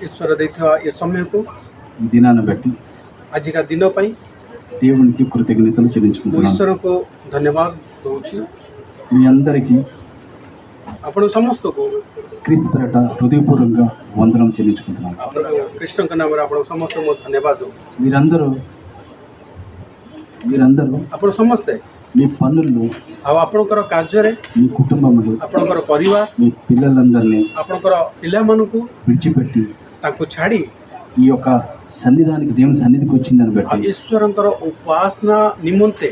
ଈଶ୍ୱର ଦେଇଥିବା ଏ ସମୟକୁ, ఈ దినాన్ని బట్టి, ଆଜିକା ଦିନ ପାଇଁ దేవునికి కృతజ్ఞతలు చెల్లించుకుంటున్నాను। ଈଶ୍ୱରଙ୍କୁ ଧନ୍ୟବାଦ ଦେଉଛି। మీ అందరికీ ଆପଣ ସମସ୍ତଙ୍କୁ క్రీస్తు పేరట హృదయపూర్వకంగా వందనం చెల్లించుకుంటున్నాను। କୃଷ୍ଣଙ୍କ ନାମରେ ଆପଣ ସମସ୍ତଙ୍କୁ ଧନ୍ୟବାଦ ଦେଉ। మీరందరూ మీరందరూ ଆପଣ ସମସ୍ତେ మీ పనుల్లో, ଆଉ ଆପଣଙ୍କର କାର୍ଯ୍ୟରେ, మీ కుటుంబములు, ଆପଣଙ୍କର ପରିବାର, మీ పిల్లలందరినీ ଆପଣଙ୍କର ପିଲାମାନଙ୍କୁ విడిచిపెట్టి ତାଙ୍କୁ ଛାଡ଼ି ఈ యొక్క సన్నిధానికి, దేవుని సన్నిధికి వచ్చిందని ଆଉ బట్టి ଈଶ୍ୱରଙ୍କର ଉପାସନା ନିମନ୍ତେ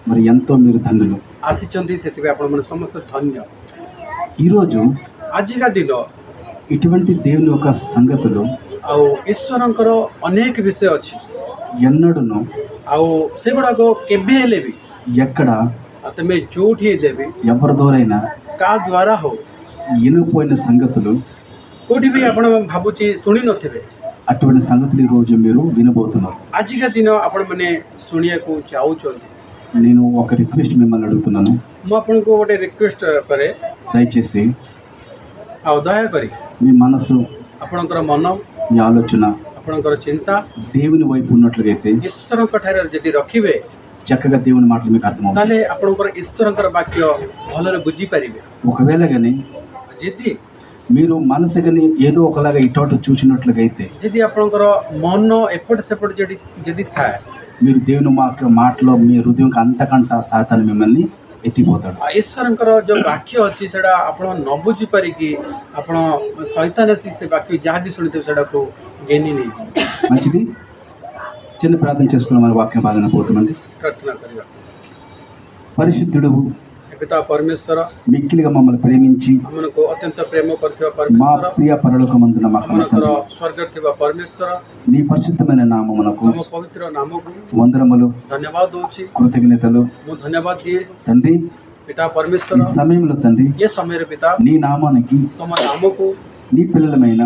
మరి ఎంతో మీరు ధన్యులు. ଆସିଛନ୍ତି, ସେଥିପାଇଁ ଆପଣମାନେ ସମସ୍ତେ ଧନ୍ୟ। ఈరోజు ଆଜିକା ଦିନ ఇటువంటి దేవుని యొక్క సంగతులు ଆଉ ଈଶ୍ୱରଙ୍କର ଅନେକ ବିଷୟ ଅଛି, ఎన్నడూను ଆଉ ସେଗୁଡ଼ାକ କେବେ ହେଲେ ବି ఎక్కడ ଆଉ ତୁମେ ଯେଉଁଠି ହେଲେ ବି ఎవరి ద్వారైనా କାହା ଦ୍ୱାରା ହଉ వినిపోయిన సంగతులు, କେଉଁଠି ବି ଆପଣ ଭାବୁଛି ଶୁଣି ନଥିବେ, అటువంటి సంగతులు ఈరోజు మీరు వినబోతున్నారు. ଆଜିକା ଦିନ ଆପଣମାନେ ଶୁଣିବାକୁ ଯାଉଛନ୍ତି। నేను ఒక రిక్వెస్ట్ మిమ్మల్ని అడుగుతున్నాను. ମୁଁ ଆପଣଙ୍କୁ ଗୋଟେ ରିକ୍ୱେଷ୍ଟ କରେ, దయచేసి ଆଉ ଦୟାକରି మీ మనసు, ଆପଣଙ୍କର ମନ, మీ ఆలోచన ଆପଣଙ୍କର ଚିନ୍ତା దేవుని వైపు ఉన్నట్లయితే ଈଶ୍ୱରଙ୍କ ଠାରେ ଯଦି ରଖିବେ, చక్కగా దేవుని మాటలు మీకు అర్థమవుతాయి. ତାହେଲେ ଆପଣଙ୍କର ଈଶ୍ୱରଙ୍କର ବାକ୍ୟ ଭଲରେ ବୁଝିପାରିବେ। ఒకవేళ కానీ ଯଦି మీరు మనసు కానీ ఏదో ఒకలాగా ఇటు చూసినట్లుగా అయితే ଯଦି ଆପଣଙ୍କର ମନ ଏପଟ ସେପଟ ଯଦି ଥାଏ, మీరు దేవుని మాటలో మీ హృదయంకి అంతకంట సాతాను మిమ్మల్ని ఎత్తిపోతాడు. ଆଉ ଈଶ୍ୱରଙ୍କର ଯେଉଁ ବାକ୍ୟ ଅଛି ସେଇଟା ଆପଣ ନ ବୁଝିପାରିକି ଆପଣ ଶୈତାନ ଆସି ସେ ବାକ୍ୟ ଯାହା ବି ଶୁଣିଥିବେ ସେଇଟାକୁ ଘେନି ନେଇଯିବେ। మంచిది, చిన్న ప్రార్థన చేసుకున్న మన వాక్యం బాగానే పోతుందండి. ପ୍ରାର୍ଥନା କରିବା। పరిశుద్ధుడు ପିତା ପରମେଶ୍ୱର, మిక్కిలిగా మమ్మల్ని ప్రేమించి ଆମମାନଙ୍କୁ ଅତ୍ୟନ୍ତ ପ୍ରେମ କରିଥିବା మా ପରମେଶ୍ୱର, ప్రియ పరలోకమందున మా ଆମମାନଙ୍କର ସ୍ୱର୍ଗରେ ଥିବା ପରମେଶ୍ୱର, నీ పరిశుద్ధమైన నామమునకు ଆମ ପବିତ୍ର ନାମକୁ వందనములు, ଧନ୍ୟବାଦ ଦେଉଛି। కృతజ్ఞతలు ମୁଁ ଧନ୍ୟବାଦ ଦିଏ తండ్రి. ପିତା ఈ ପରମେଶ୍ୱର, సమయంలో తండ్రి ଏ ସମୟରେ ପିତା నీ నామానికి, ତମ ନାମକୁ, నీ పిల్లలమైన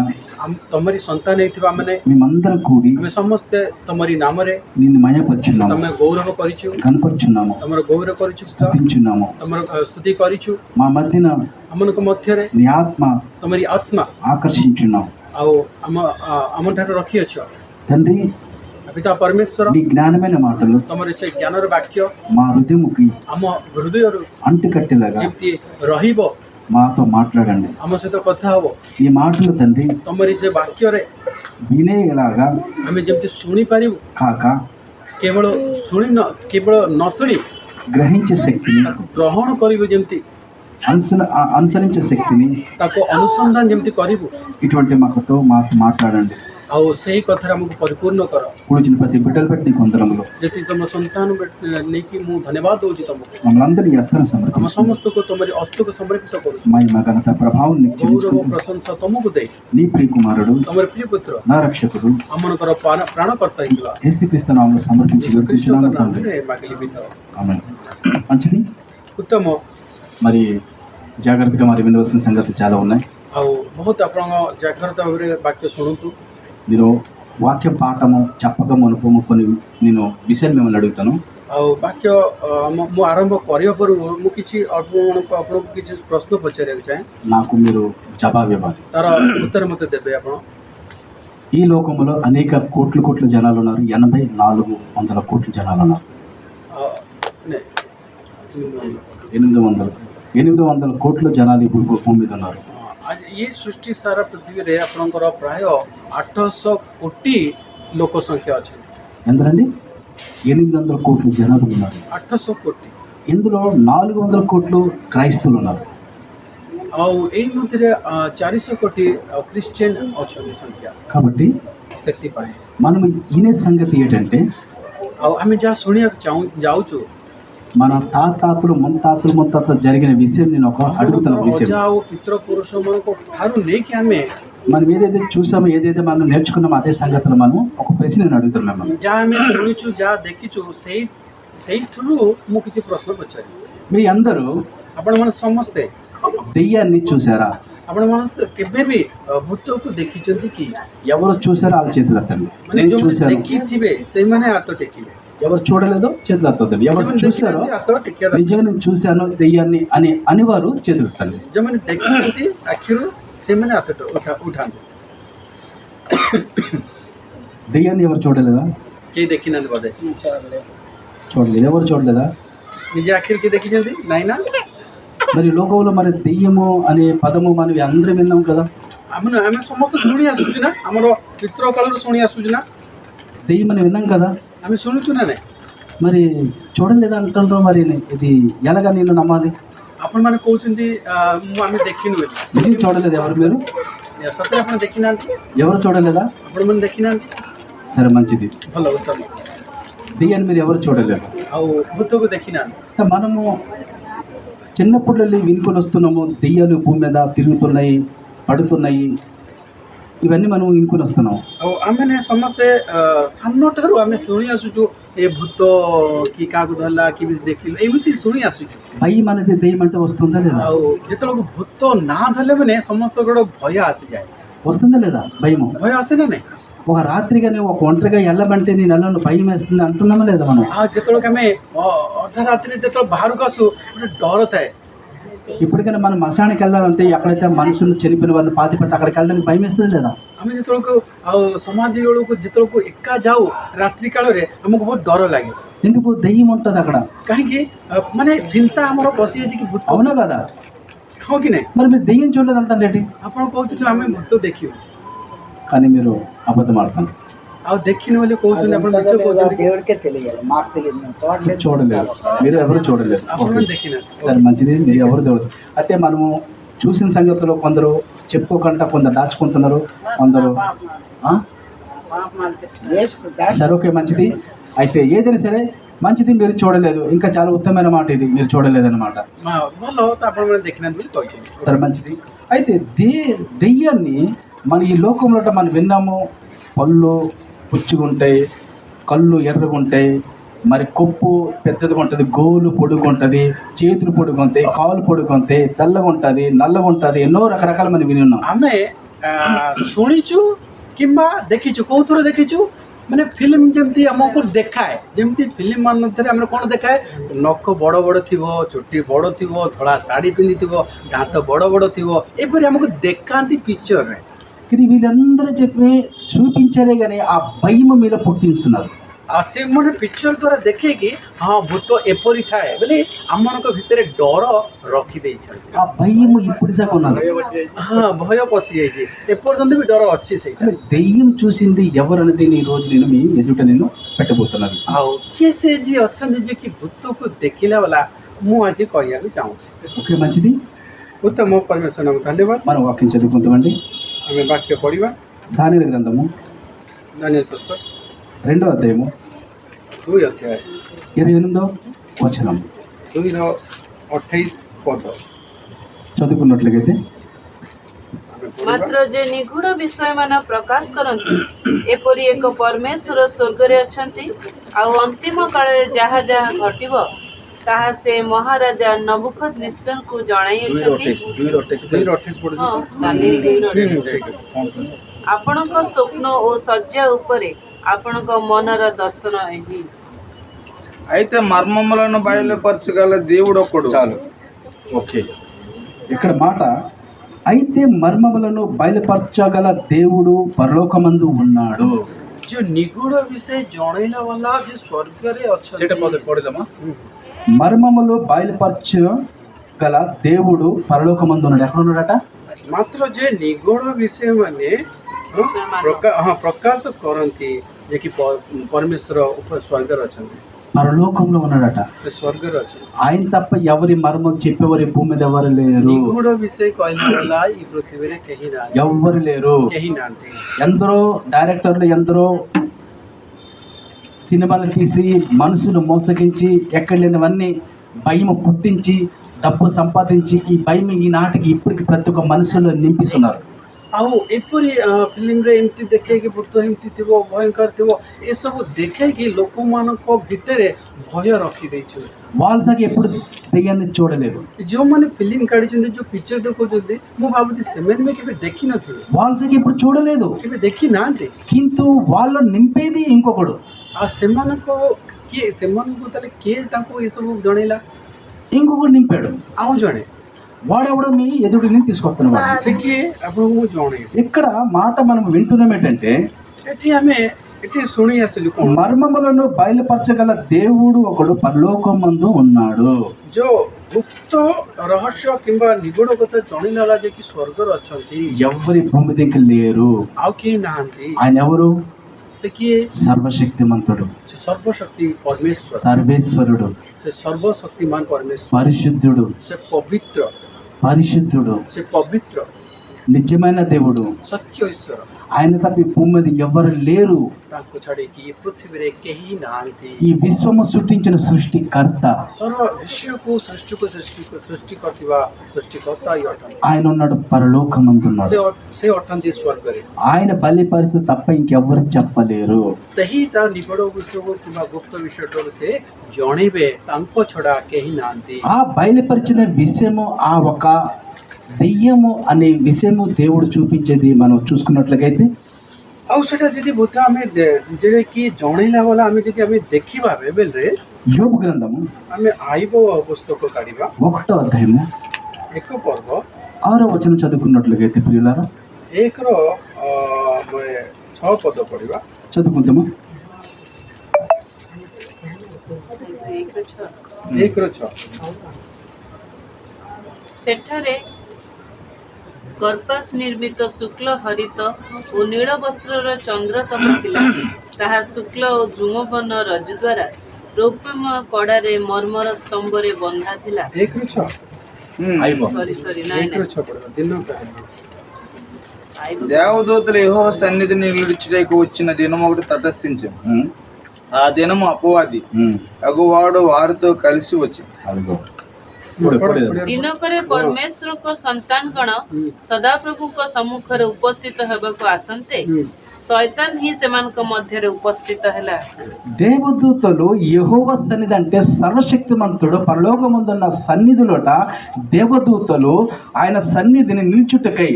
ତମରି ସନ୍ତାନ ହେଇଥିବା ଆମେ మేమందరం కూడి ଆମେ ସମସ୍ତେ ତମରି ନାମରେ నిన్ను మయపరుచున్నాము, ତମେ గౌరବ କରିଛୁ, కనపరుచున్నాము, ତମର ଗୌରବ କରିଛୁ ପିତା, స్తుతించున్నాము. ତମର ସ୍ତୁତି କରିଛୁ। మా మధ్యన ଆମମାନଙ୍କ ମଧ୍ୟରେ నీ ఆత్మ ତମରି ଆତ୍ମା ఆకర్షించున్నావు ଆଉ ଆମଠାରେ ରଖିଅଛ తండ్రి. ପିତା ପରମେଶ୍ୱର। నీ జ్ఞానమైన మాటలు ତମର ସେ ଜ୍ଞାନର ବାକ୍ୟ మా హృదయముకి ଆମ ହୃଦୟରୁ అంటుకట్టేలాగా ଯେମିତି ରହିବ, మాతో మాట్లాడండి. ଆମ ସହିତ କଥା ହବ। ఈ మాటలు తండ్రి ତମରି ସେ ବାକ୍ୟରେ వినేలాగా ଆମେ ଯେମିତି ଶୁଣିପାରିବୁ, కాక କେବଳ ନ ଶୁଣି గ్రహించే శక్తిని, ତାକୁ ଗ୍ରହଣ କରିବୁ, ଯେମିତି అనుసరించే శక్తిని, ତାକୁ ଅନୁସନ୍ଧାନ ଯେମିତି କରିବୁ, ఇటువంటి మాతో మాట్లాడండి. ଆଉ ସେହି କଥାରେ ଆମକୁ ପରିପୂର୍ଣ୍ଣ କର। కూర్చుని ప్రతి బిడ్డలు పెట్టి నీకు వందనములు. ଯେତିକି ତମ ସନ୍ତାନ ନେଇକି ମୁଁ ଧନ୍ୟବାଦ ଦେଉଛି ତମକୁ। మమ్మల్ని అందరినీ చేస్తాను ଆମ సమర్పించు. ସମସ୍ତଙ୍କୁ ତମରି ହସ୍ତକୁ ସମର୍ପିତ କରୁଛୁ। మహిమ ఘనత ప్రభావం నీకు ଗୌରବ చెల్లించుకుంటూ ପ୍ରଶଂସା ତମକୁ ଦେଇ నీ ప్రియ కుమారుడు, ତମର ପ୍ରିୟ ପୁତ୍ର, నా రక్షకుడు ଆମମାନଙ୍କର ପ୍ରାଣକର୍ତ୍ତା ହେଇଥିବା యేసుక్రీస్తు నామములో సమర్పించి ଯୀଶୁ ଖ୍ରୀଷ୍ଟଙ୍କ వేడుకుంటున్నాను తండ్రి. ନାମରେ ମାଗିଲି ବିତ। ఆమేన్. మంచిది. ଉତ୍ତମ। మరి జాగ్రత్తగా మరి వినవలసిన సంగతులు చాలా ఉన్నాయి. ଆଉ ବହୁତ ଆପଣଙ୍କ ଜାଗ୍ରତ ଭାବରେ ବାକ୍ୟ ଶୁଣନ୍ତୁ। నేను వాక్యం పాఠము చెప్పక మునుపు కొన్ని నేను విషయాలు మిమ్మల్ని అడుగుతాను. ଆଉ ବାକ୍ୟ ମୁଁ ଆରମ୍ଭ କରିବା ପୂର୍ବରୁ ମୁଁ କିଛି ଆପଣଙ୍କୁ କିଛି ପ୍ରଶ୍ନ ପଚାରିବାକୁ ଚାହେଁ। నాకు మీరు జవాబు ఇవ్వాలి. ତାର ଉତ୍ତର ମୋତେ ଦେବେ ଆପଣ। ఈ లోకంలో అనేక కోట్ల జనాలు ఉన్నారు. 8400 కోట్ల జనాలు ఉన్నారు. 800 కోట్ల జనాలు ఇప్పుడు భూమి మీద ఉన్నారు. ये सृष्टि सारा पृथ्वी रे आपनकर प्राय 800 कोटी लोक संख्या अछि। ఎందరండి? 800 కోట్ల జనాలు ఉన్నారు. 800 कोटी। ఇందులో 400 కోట్లు క్రైస్తవులు ఉన్నారు. ଆଉ ଏଇ ମଧ୍ୟରେ 400 କୋଟି ଖ୍ରୀଷ୍ଟିଆନ ଅଛନ୍ତି ସଂଖ୍ୟା। కాబట్టి ସେଥିପାଇଁ మనం ఈనే సంగతి ఏంటంటే, ଆଉ ଆମେ ଯାହା ଶୁଣିବାକୁ ଯାଉଛୁ, మన తాతాతలు ముత్తాతలు జరిగిన విషయం నేను ఒక అడుగుతున్న విషయం. ଅଜା ଆଉ ପିତୃପୁରୁଷମାନଙ୍କ ଠାରୁ ନେଇକି ଆମେ మనం ఏదైతే చూసామో, ఏదైతే మనం నేర్చుకున్నామో అదే సంగతులు మనం ఒక ప్రశ్న నేను అడుగుతున్నాను. ଯାହା ଆମେ ଶୁଣିଛୁ, ଯାହା ଦେଖିଛୁ, ସେଇଥିରୁ ମୁଁ କିଛି ପ୍ରଶ୍ନ ପଚାରିବି। మీ అందరూ ଆପଣମାନେ ସମସ୍ତେ దెయ్యాన్ని చూసారా? ଆପଣମାନେ କେବେ ବି ଭୂତକୁ ଦେଖିଛନ୍ତି କି? ఎవరు చూసారో వాళ్ళ చేతులు ఎత్తండి. ମାନେ నేను ଯୋଉମାନେ చూశాను. ଦେଖିଥିବେ ସେଇମାନେ ହାତ టେକିବେ। ఎవరు చూడలేదో చేతులు ఎత్తొద్దండి. ఎవరు చూసారో ହାତ ଟେକିବା। నిజంగా నేను చూశాను దెయ్యాన్ని అనివారు చేతులు ఎత్తండి. ଯେଉଁମାନେ ଦେଖିଛନ୍ତି ଆଖିରୁ ସେମାନେ ହାତ ଉଠାନ୍ତୁ। దెయ్యాన్ని ఎవరు చూడలేదా? କେହି ଦେଖିନାହାନ୍ତି ବୋଧେ? చూడలేదు. ఎవరు చూడలేదా? ନିଜ ଆଖିରେ କିଏ ଦେଖିଛନ୍ତି? ନାଇଁ ନା? మరి లోకంలో మరి దెయ్యము అనే పదము మనం అందరం విన్నాం కదా. ଆମେ ସମସ୍ତେ ଶୁଣି ଆସୁଛୁ ନା, ଆମର ପିତୃ କାଳରୁ ଶୁଣି ଆସୁଛୁ ନା, దెయ్యం అని విన్నాం కదా. ଆମେ ଶୁଣୁଛୁ ନା ନାଇଁ? మరి చూడలేదా అంటుండ్రు, మరి ఇది ఎలాగా నేను నమ్మాలి? ଆପଣମାନେ କହୁଛନ୍ତି ମୁଁ ଆମେ ଦେଖିନୁ ବୋଲି। నిజం చూడలేదు ఎవరు మీరు? ସତରେ ଆପଣ ଦେଖିନାହାନ୍ତି? ఎవరు చూడలేదా? ଆପଣମାନେ ଦେଖିନାହାନ୍ତି? సరే మంచిది. ଭଲ ଉତ୍ତମ। దెయ్యాన్ని మీరు ఎవరు చూడలేదు. ଆଉ ଭୂତକୁ ଦେଖିନାହାନ୍ତି। మనము చిన్నప్పుడు వెళ్ళి వినుకొని వస్తున్నాము, దెయ్యాలు భూమి మీద తిరుగుతున్నాయి, పడుతున్నాయి, ఇవన్నీ మనం వినుకొని వస్తున్నాం. ଆଉ ଆମେମାନେ ସମସ୍ତେ ସାନଠାରୁ ଆମେ ଶୁଣି ଆସୁଛୁ ଏ ଭୂତ କି କାହାକୁ ଧରିଲା କି ଦେଖିଲୁ ଏମିତି ଶୁଣି ଆସୁଛୁ। భయం అనేది దెయ్యం అంటే వస్తుందా లేదా? ଆଉ ଯେତେବେଳକୁ ଭୂତ ନାଁ ଧରିଲେ ମାନେ ସମସ୍ତଙ୍କର ଭୟ ଆସିଯାଏ। వస్తుందా లేదా భయము? ଭୟ ଆସେ ନା ନାହିଁ? ఒక రాత్రిగానే ఒక ఒంటరిగా వెళ్ళమంటే నేను వెళ్ళను, భయం వేస్తుంది అంటున్నామా లేదా మనం? ଆଉ ଯେତେବେଳକୁ ଆମେ ଅର୍ଦ୍ଧରାତ୍ରିରେ ଯେତେବେଳେ ବାହାରକୁ ଆସୁ ଗୋଟେ ଡର ଥାଏ। ఇప్పటికైనా మనం మశానికి వెళ్ళాలంటే ఎక్కడైతే మనుషులు చనిపోయిన వారిని పాతి పెట్టి అక్కడికి వెళ్ళడానికి భయం వేస్తుంది లేదా? ଆମେ ଯେତେବେଳକୁ ଆଉ ସମାଧି ବେଳକୁ ଯେତେବେଳକୁ ଏକା ଯାଉ ରାତ୍ରି କାଳରେ ଆମକୁ ବହୁତ ଡର ଲାଗେ। ఎందుకు? దెయ్యం ఉంటుంది అక్కడ. କାହିଁକି ମାନେ ଚିନ୍ତା ଆମର ପଶିଯାଇଛି କି ଭୂତ, అవునా కదా? ହଁ କି ନାହିଁ? మరి మీరు దెయ్యం చూడలేదు అంతండి, ଆପଣ କହୁଛନ୍ତି ଆମେ ଭୂତ ଦେଖିବୁ కానీ మీరు అబద్ధం ఆడుతున్నారు. ଆଉ ଦେଖିନୁ ବୋଲି କହୁଛନ୍ତି, ଆପଣ ମିଛ କହୁଛନ୍ତି। దేవుడికే తెలియాలి, మాకు తెలియదు, మేము చూడలేదు. చూడలేదు, మీరు ఎవరు చూడలేదు. ଆପଣ ఓకే. ଦେଖିనారు। సరే మంచిది, మీరు ఎవరు చూడదు. అయితే మనము చూసిన సంగతులు కొందరు చెప్పుకోకుండా కొందరు దాచుకుంటున్నారు, కొందరు సరే ఓకే మంచిది. అయితే ఏదైనా సరే మంచిది, మీరు చూడలేదు, ఇంకా చాలా ఉత్తమమైన మాట ఇది, మీరు చూడలేదు అనమాట. ଭଲ ତ ଆପଣମାନେ ଦେଖିନାହାନ୍ତି ବୋଲି କହିଛନ୍ତି। సరే మంచిది. అయితే దెయ్యాన్ని మన ఈ లోకంలో మనం విన్నాము, పళ్ళు పుచ్చుకుంటాయి, కళ్ళు ఎర్రగుంటాయి, మరి కొప్పు పెద్దదిగా ఉంటుంది, గోలు పొడుగుంటుంది, చేతులు పొడుగుంటాయి, కాలు పొడుగుంటాయి, తెల్లగా ఉంటుంది, నల్లగా ఉంటుంది, ఎన్నో రకరకాల మనం విని ఉన్నాం. ଆମେ ଶୁଣିଛୁ କିମ୍ବା ଦେଖିଛୁ। କୋଉଥିରେ ଦେଖିଛୁ? ମାନେ ଫିଲ୍ମ ଯେମିତି ଆମକୁ ଦେଖାଏ, ଯେମିତି ଫିଲ୍ମ ମାନଙ୍କରେ ଆମର କ'ଣ ଦେଖାଏ? ନଖ ବଡ଼ ବଡ଼ ଥିବ, ଚୁଟି ବଡ଼ ଥିବ, ଧଳା ଶାଢ଼ୀ ପିନ୍ଧିଥିବ, ଦାନ୍ତ ବଡ଼ ବଡ଼ ଥିବ, ଏପରି ଆମକୁ ଦେଖାନ୍ତି ପିକ୍ଚରରେ। కానీ వీళ్ళందరూ చెప్పి చూపించారే కానీ ఆ భయం మీలో పుట్టిస్తున్నారు. ଆଉ ସେମାନେ ପିକ୍ଚର ଦ୍ୱାରା ଦେଖେଇକି ହଁ ଭୂତ ଏପରି ଥାଏ ବୋଲି ଆମମାନଙ୍କ ଭିତରେ ଡର ରଖିଦେଇଛନ୍ତି। ఆ భయం ఇప్పుడు దాకా ఉన్నది. ହଁ ଭୟ ପଶିଯାଇଛି, ଏପର୍ଯ୍ୟନ୍ତ ବି ଡର ଅଛି ସେଇଟା। కానీ దెయ్యం చూసింది ఎవరనేది ఈ రోజు నేను మీ ఎదుట నేను పెట్టబోతున్నాను. ଆଉ କିଏ ସେ ଯିଏ ଅଛନ୍ତି ଯେ କି ଭୂତକୁ ଦେଖିଲା ବାଲା ମୁଁ ଆଜି କହିବାକୁ ଚାହୁଁଛି। ఓకే మంచిది. ଉତ୍ତମ ପରମେଶ୍ୱରଙ୍କୁ ଧନ୍ୟବାଦ। మనం వాక్యం చదువుకుంటామండి. ଆମେ ବାକ୍ୟ ପଢ଼ିବା। దానియేలు గ్రంథము ଦାନିଏଲ ପୁସ୍ତକ 2వ అధ్యాయము 2 ଅଧ୍ୟାୟ 28వ వచనం 2:28 ପଦ చదువుకున్నట్లయితే, ଆମେ ପଢ଼ିବା। ମାତ୍ର ଯେ ନିଗୁଢ଼ ବିଷୟମାନ ପ୍ରକାଶ କରନ୍ତି, ଏପରି ଏକ ପରମେଶ୍ୱର ସ୍ୱର୍ଗରେ ଅଛନ୍ତି, ଆଉ ଅନ୍ତିମ କାଳରେ ଯାହା ଯାହା ଘଟିବ ତାହା ସେ ମହାରାଜା ନବୁକଦନେସ୍ସରଙ୍କୁ ଜଣାଇଅଛନ୍ତି। 2:28 ପଢ଼ୁଛୁ। ହଁ, ଦାନିଏଲ 2:28। ଠିକ୍ ଅଛି, କ'ଣ ଶୁଣିବ? ଆପଣଙ୍କ ସ୍ୱପ୍ନ ଓ ଶଯ୍ୟା ଉପରେ ଆପଣଙ୍କ ମନର ଦର୍ଶନ ଏହି। అయితే మర్మములను బయలుపరచగల దేవుడు ఒకడు. చాలు. ఓకే, ఇక్కడ మాట అయితే మర్మములను బయలుపరచగల దేవుడు పరలోకమందు ఉన్నాడు. जो निगूढ़ विषय जणैला वाला जो स्वर्ग रे अछन ସେଟା ପଢ଼ିଦେମା। మర్మములు బయలుపరచగల దేవుడు పరలోకమందు ఉన్నాడు. ఎక్కడ ఉన్నాడట? मात्र जे निगूढ़ विषय माने प्रकाश करंती जे कि परमेश्वर ऊपर स्वर्ग रे अछन, పరలోకంలో ఉన్నాడట. स्वर्ग रे अछन। ఆయన తప్ప ఎవరి మర్మం చెప్పేవారి భూమి మీద ఎవరు లేరు. निगूढ़ विषय कहला वाला ई पृथ्वी रे कहीं ना ఎవ్వరు లేరు. कहीं नांती। ఎందరో డైరెక్టర్లు, ఎందరో సినిమాలు తీసి మనసును మోసగించి ఎక్కడ లేనివన్నీ భయం పుట్టించి డబ్బు సంపాదించి ఈ భయం ఈనాటికి ఇప్పటికి ప్రతి ఒక్క మనసులో నింపిస్తున్నారు. ଆଉ ଏପରି ଫିଲ୍ମରେ ଏମିତି ଦେଖେଇକି ଭୂତ ଏମିତି ଥିବ, ଭୟଙ୍କର ଥିବ, ଏସବୁ ଦେଖେଇକି ଲୋକମାନଙ୍କ ଭିତରେ ଭୟ ରଖିଦେଇଛନ୍ତି। వాళ్ళ సాగి ఎప్పుడు దెయ్యాన్ని చూడలేదు. ଯେଉଁମାନେ ଫିଲ୍ମ କାଢ଼ିଛନ୍ତି, ଯେଉଁ ପିକ୍ଚର ଦେଖାଉଛନ୍ତି, ମୁଁ ଭାବୁଛି ସେମାନେ ବି କେବେ ଦେଖିନଥିବେ, వాళ్ళ సాగి ఎప్పుడు చూడలేదు. କେବେ ଦେଖି ନାହାନ୍ତି। କିନ୍ତୁ వాళ్ళు నింపేది ఇంకొకడు. ଆଉ ସେମାନଙ୍କୁ ତାହେଲେ କିଏ ତାଙ୍କୁ ଏସବୁ ଜଣେଇଲା? ఇంకొకడు నింపాడు. ଆଉ ଜଣେ వాడెవడో మీ ఎదుటిని తీసుకొస్తున్నాడు. ସେ କିଏ ଆପଣଙ୍କୁ ମୁଁ ଜଣେଇବି। ఇక్కడ మాట మనం వింటున్నాం ఏంటంటే, ଏଠି ଶୁଣି ଆସିଲୁ କ'ଣ? మర్మములను బయలుపరచగల దేవుడు ఒకడు పరలోకమందు ఉన్నాడు. ଯୋଉ ଗୁପ୍ତ ରହସ୍ୟ କିମ୍ବା ନିଗୂଢ଼ କଥା ଜଣେଇଲା ବାଲା ଯିଏକି ସ୍ୱର୍ଗରେ ଅଛନ୍ତି, ఎవరి భూమి దగ్గర లేరు. ଆଉ କେହି ନାହାନ୍ତି। ఆయన ఎవరు? से किए సర్వశక్తిమంతుడు, से सर्वशक्ति परमेश्वर, సర్వేశ్వరుడు, से सर्वशक्तिमान परमेश्वर, పరిశుద్ధుడు, से पवित्र, పరిశుద్ధుడు, से पवित्र, నిజమైన దేవుడు. सत्य ईश्वर ఆయన తప్ప ఈ భూమి మీద ఎవరు లేరు. ताको छाड़ी कि पृथ्वी रे केही नांती ఈ విశ్వము సృష్టించిన సృష్టికర్త सर्व विश्व को सृष्टि करथिबा सृष्टिकर्ता यो अटन ఆయన ఉన్నాడు, పరలోకమందున్నాడు. से अटन्ती स्वर्ग रे ఆయన బలిపరిస్తే తప్ప ఇంకెవ్వరు చెప్పలేరు. सही ता निबड़ विषय को किबा गुप्त विषय से जणेबे तांको छडा केही नांती ఆ బయలుపరిచిన విషయము, ఆ ఒక దెయ్యము అనే విషయము దేవుడు చూపించేది మనం చూసుకున్నట్లయితే ଆଉ ସେଟା ଯଦି ବୋଧେ ଆମେ ଯେଟା କି ଜଣେଇଲା ବାଲା ଆମେ ଯଦି ଆମେ ଦେଖିବା ବେଲେ యోబు గ్రంథము ଆମେ ଆଇବ ପୁସ୍ତକ କାଢିବା 1వ అధ్యాయము ଏକ ପର୍ବ 6వ వచనం చదువుకున్నట్లయితే ప్రియులారా 1ର 6 ପଦ ପଢିବା చదువుకుందాము. 1ର 6 ସେଠାରେ କର୍ପାସ ନିର୍ମିତ ଶୁକ୍ଳ ହରିତ ଓ ନୀଳ ବସ୍ତ୍ରର ଚନ୍ଦ୍ରତମ ଥିଲା। ତାହା ଶୁକ୍ଳ ଓ ଧୂମବର୍ଣ୍ଣ ରଜ ଦ୍ୱାରା ରୌପ୍ୟମୟ କଡ଼ାରେ ମର୍ମର ସ୍ତମ୍ଭରେ ବନ୍ଧା ଥିଲା। 1ର 6 ଆଇବ ସରି ନାଇଁ 1ର 6 ପଢିବା ଦିନ ଆଇବ। దేవదూతలు యెహోవా సన్నిధిని నిలుచుటకు వచ్చిన దినం ఒకటి తటస్థించింది. ఆ దినము అపవాది అగువాడు వారితో కలిసి వచ్చింది. ଦିନକରେ ପରମେଶ୍ୱରଙ୍କ ସନ୍ତାନ ଗଣ ସଦାପ୍ରଭୁଙ୍କ ସମ୍ମୁଖରେ ଉପସ୍ଥିତ ହେବାକୁ ଆସନ୍ତେ ଶୈତାନ ହିଁ ସେମାନଙ୍କ ମଧ୍ୟରେ ଉପସ୍ଥିତ ହେଲା। దేవదూతలు యెహోవా సన్నిధి అంటే సర్వశక్తిమంతుడు పరలోకమందున్న సన్నిధిలోట దేవదూతలు ఆయన సన్నిధిని నిల్చుటకై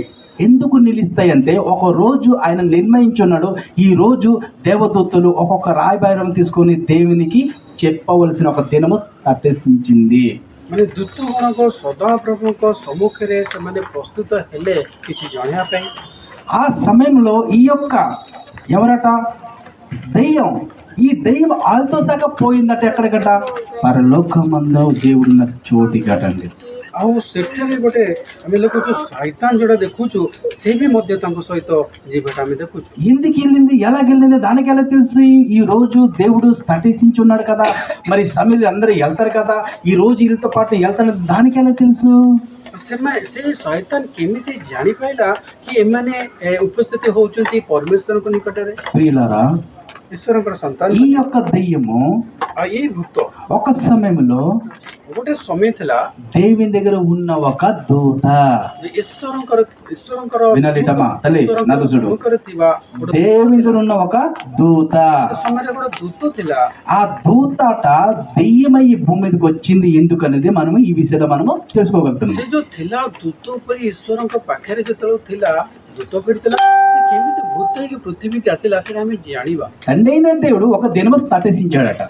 ఎందుకు నిలుస్తాయంటే ఒక రోజు ఆయన నిర్ణయించున్నాడు. ఈ రోజు దేవదూతలు ఒక్కొక్క రాయబారం తీసుకొని దేవునికి చెప్పవలసిన ఒక దినము తటస్థించింది. ମାନେ ଦୂତ ଗଣକ ସଦାପ୍ରଭୁଙ୍କ ସମ୍ମୁଖରେ ସେମାନେ ପ୍ରସ୍ତୁତ ହେଲେ କିଛି ଜଣାଇବା ପାଇଁ। ఆ సమయంలో ఈ యొక్క ఎవరట దెయ్యం, ఈ దెయ్యం వాళ్ళతో సహా పోయిందట ఎక్కడికట పరలోకమందు దేవుడున్న చోటికటండి. ଆଉ ସେଠାରେ ଗୋଟେ ଆମେ ଦେଖୁଛୁ ଶୈତାନ ଯୋଉଟା ଦେଖୁଛୁ ସେ ବି ମଧ୍ୟ ତାଙ୍କ ସହିତ ଯିବାଟା ଆମେ ଦେଖୁଛୁ। ఎందుకు వెళ్ళింది, ఎలాగెళ్ళింది, దానికి ఎలా తెలుసు? ఈ రోజు దేవుడు స్థాపించున్నాడు కదా, మరి సమయంలో అందరూ వెళ్తారు కదా, ఈ రోజు వీళ్ళతో పాటు వెళ్తాను, దానికి ఎలా తెలుసు? ସେମାନେ ସେ ଶୈତାନ କେମିତି ଜାଣିପାରିଲା କି ଏମାନେ ଉପସ୍ଥିତ ହଉଛନ୍ତି ପରମେଶ୍ୱରଙ୍କ ନିକଟରେ, ప్రియులారా, ଈଶ୍ୱରଙ୍କର ସନ୍ତାନ। ఈ యొక్క దెయ్యము ଆଉ ଏଇ ଭୂତ ఒక సమయంలో ଗୋଟେ ସମୟ ଥିଲା దేవుని దగ్గర ఉన్న ఒక దూత, ଈଶ୍ୱରଙ୍କର వినాలిటమా తల్లి నాకు చూడు, ସମ୍ମୁଖରେ ଥିବା ଗୋଟେ దేవుని దగ్గర ఉన్న ఒక దూత, ସମୟରେ ଗୋଟେ ଦୂତ ଥିଲା। ఆ దూతట దెయ్యమై ఈ భూమి మీదకి వచ్చింది ఎందుకనేది మనము ఈ విషయంలో మనము తెలుసుకోగలుగుతున్నాం. ସେ ଯୋଉ ଥିଲା ଦୂତ ଉପରେ ଈଶ୍ୱରଙ୍କ ପାଖରେ ଯେତେବେଳେ ଥିଲା ଦୂତ ପରି ଥିଲା, ସେ କେମିତି ଭୂତ ହେଇକି ପୃଥିବୀకి ଆସିଲା ସେଇଟା ଆମେ ଜାଣିବା। తండ్రి అయిన దేవుడు ఒక దినము తటసించాడట.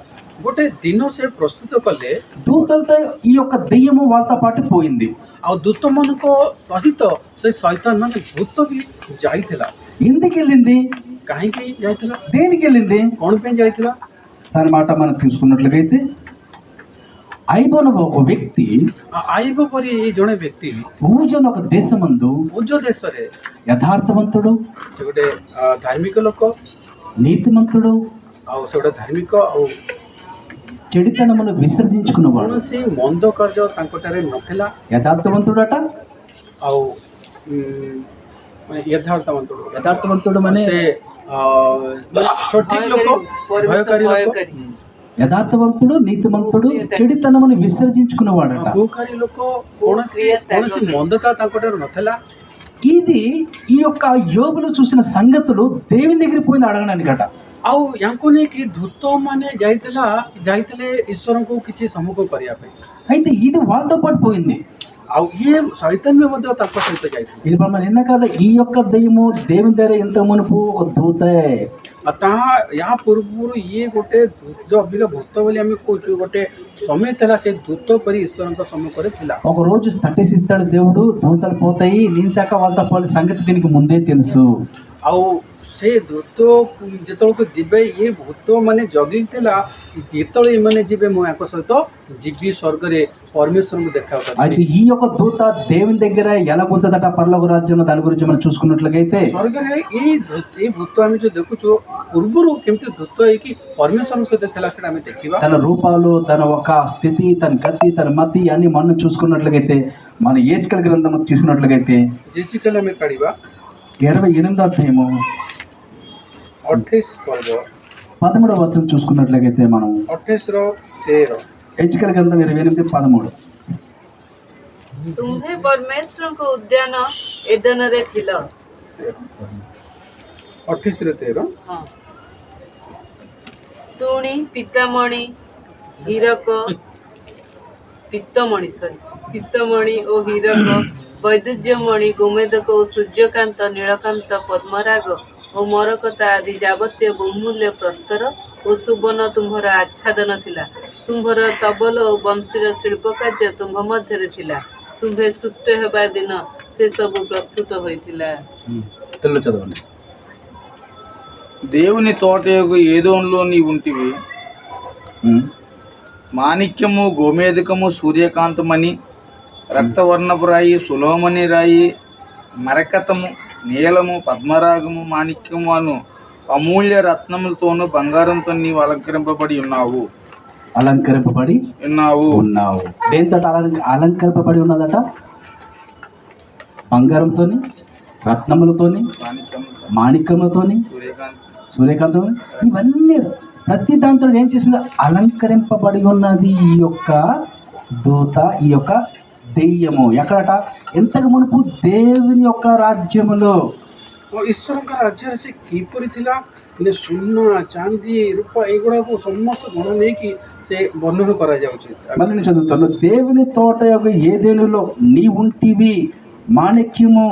ଗୋଟେ ଦିନ ସେ ପ୍ରସ୍ତୁତ କଲେ దూతలతో ఈ యొక్క దెయ్యము వాళ్ళతో పాటు పోయింది. ଆଉ ଦୂତମାନଙ୍କ ସହିତ ସେ ଶୈତାନ ମାନେ ଭୂତ ବି ଯାଇଥିଲା। ఎందుకు వెళ్ళింది, କାହିଁକି ଯାଇଥିଲା, దేనికి వెళ్ళింది, କ'ଣ ପାଇଁ ଯାଇଥିଲା? దాని మాట మనం తీసుకున్నట్లయితే ఐబోన ఒక వ్యక్తి ଆଇବ ପରି ଜଣେ ବ୍ୟକ୍ତି ఊజన ఒక దేశమందు ଉଜ ଦେଶରେ యథార్థవంతుడు, ସେ ଗୋଟେ ଧାର୍ମିକ ଲୋକ, నీతిమంతుడు, ଆଉ ସେ ଗୋଟେ ଧାର୍ମିକ ଆଉ చెడుతనమును విసర్జించుకున్నవాడు. କୌଣସି ମନ୍ଦ କାର୍ଯ୍ୟ ତାଙ୍କଠାରେ ନଥିଲା। యథార్థవంతుడట, ଆଉ ମାନେ యథార్థవంతుడు యథార్థవంతుడు ମାନେ ସେ ସଠିକ ଲୋକ, ଭୟକାରୀ ଲୋକ, యథార్థవంతుడు, నీతిమంతుడు, చెడుతనమును విసర్జించుకున్నవాడట. ଭୟକାରୀ ଲୋକ, କୌଣସି ମନ୍ଦତା ତାଙ୍କଠାରେ ନଥିଲା। ఇది ఈ యొక్క యోబులు చూసిన సంగతులు దేవుని దగ్గర పోయింది అడగడానికట. ଆଉ ୟାଙ୍କୁ ନେଇକି ଦୂତ ମାନେ ଯାଇଥିଲେ ଈଶ୍ୱରଙ୍କୁ କିଛି ସମ୍ମୁଖ କରିବା ପାଇଁ। అయితే ఇది వాళ్ళతో పాటు పోయింది. ଆଉ ଇଏ ଶୈତାନ ବି ମଧ୍ୟ ତାଙ୍କ ସହିତ ଯାଇଥିଲେ। ఇది మనం నిన్న కదా, ఈ యొక్క దెయ్యము దేవుని దగ్గర ఎంత మునుపు ఒక దూతే, ଆଉ ତାହା ୟା ପୂର୍ବରୁ ଇଏ ଗୋଟେ ଯୋଉ ଅବିକା ଭୂତ ବୋଲି ଆମେ କହୁଛୁ, ଗୋଟେ ସମୟ ଥିଲା ସେ ଦୂତ ପରି ଈଶ୍ୱରଙ୍କ ସମ୍ମୁଖରେ ଥିଲା। ఒక రోజు తటసిస్తాడు దేవుడు, దూతలు పోతాయి, నీ శాఖ వాళ్ళతో పోలే సంగతి దీనికి ముందే తెలుసు. ଆଉ ସେ ଦୂତ ଯେତେବେଳକୁ ଯିବେ ଇଏ ଭୂତ ମାନେ ଜଗିଥିଲା ଯେତେବେଳେ ଏମାନେ ଯିବେ ମୁଁ ୟାଙ୍କ ସହିତ ଯିବି ସ୍ୱର୍ଗରେ పరమేశ్వరునికి ଦେଖା అయితే ఈ యొక్క దూత దేవుని దగ్గర ఎలా పోతుందట పరలోక రాజ్యంలో, దాని గురించి మనం చూసుకున్నట్లయితే ସ୍ୱର୍ଗରେ ଏଇ ଭୂତ ଆମେ ଯୋଉ ଦେଖୁଛୁ ପୂର୍ବରୁ କେମିତି ଦୂତ ହେଇକି ପରମେଶ୍ୱରଙ୍କ ସହିତ ଥିଲା ସେଟା ଆମେ ଦେଖିବା। తన రూపాలు, తన ఒక స్థితి, తన గతి, తన మతి అన్ని మనం చూసుకున్నట్లయితే, మన ఏజ్కల్ గ్రంథం చూసినట్లయితే ଯେଜିକାଲି ଆମେ କାଢ଼ିବା 28వ అధ్యాయము 28 ପର୍ବ 13వ వచనం చూసుకున్నట్లయితే మనం 28 ର 13 ఏజ్కల్ గ్రంథం 28:13 ତୁମ୍ଭେ ପରମେଶ୍ୱରଙ୍କ ଉଦ୍ୟାନ ଏଦନରେ ଥିଲ। 28 ର 13 ହଁ। ତୁଣି ପିତାମଣି ହୀରକ ପିତ୍ତମଣି ଓ ହୀରକ ବୈଦୁର୍ଯ୍ୟମଣି ଗୋମେଦକ ଓ ସୂର୍ଯ୍ୟକାନ୍ତ ନୀଳକାନ୍ତ ପଦ୍ମରାଗ ଓ ମରକତା ଆଦି ଯାବତୀୟ ବହୁମୂଲ୍ୟ ପ୍ରସ୍ତର ଓ ସୁବର୍ଣ୍ଣ ତୁମ୍ଭର ଆଚ୍ଛାଦନ ଥିଲା। ତୁମ୍ଭର ତବଲ ଓ ବଂଶୀର ଶିଳ୍ପକାର୍ଯ୍ୟ ତୁମ୍ଭ ମଧ୍ୟରେ ଥିଲା। ତୁମ୍ଭେ ସୃଷ୍ଟ ହେବା ଦିନ ସେସବୁ ପ୍ରସ୍ତୁତ ହୋଇଥିଲା। తెలుగు చదవండి. దేవుని తోట యొక్క ఏదోన్లో నీ ఉంటివి. మాణిక్యము, గోమేధికము, సూర్యకాంతమణి, రక్తవర్ణపు రాయి, సులోమణి రాయి, మరకతము, నీలము, పద్మరాగము, మాణిక్యము అను అమూల్య రత్నములతోనూ బంగారంతో నీవు అలంకరింపబడి ఉన్నావు. ఉన్నావు. దేంతో అలంకరింపబడి ఉన్నదట? బంగారంతో, రత్నములతో, మాణిక్యములతో, సూర్యకాంతం, ఇవన్నీ ప్రతి దాంతో ఏం చేసిందో అలంకరింపబడి ఉన్నది ఈ యొక్క దూత, ఈ యొక్క దెయ్యము. ఎక్కడట? ఎంతకు మునుపు దేవుని యొక్క రాజ్యములో. ଈଶ୍ୱରଙ୍କ ରାଜ୍ୟରେ ସେ କିପରି ଥିଲା? ସୁନା, ଚାନ୍ଦି, ରୂପା ଏଗୁଡ଼ାକୁ ସମସ୍ତ ଗୁଣ ନେଇକି ସେ ବର୍ଣ୍ଣନ କରାଯାଉଛି। మళ్ళీ నేను చదువుతాను. దేవుని తోట యొక్క ఏదెనులో నీ ఉంటివి. మాణిక్యము,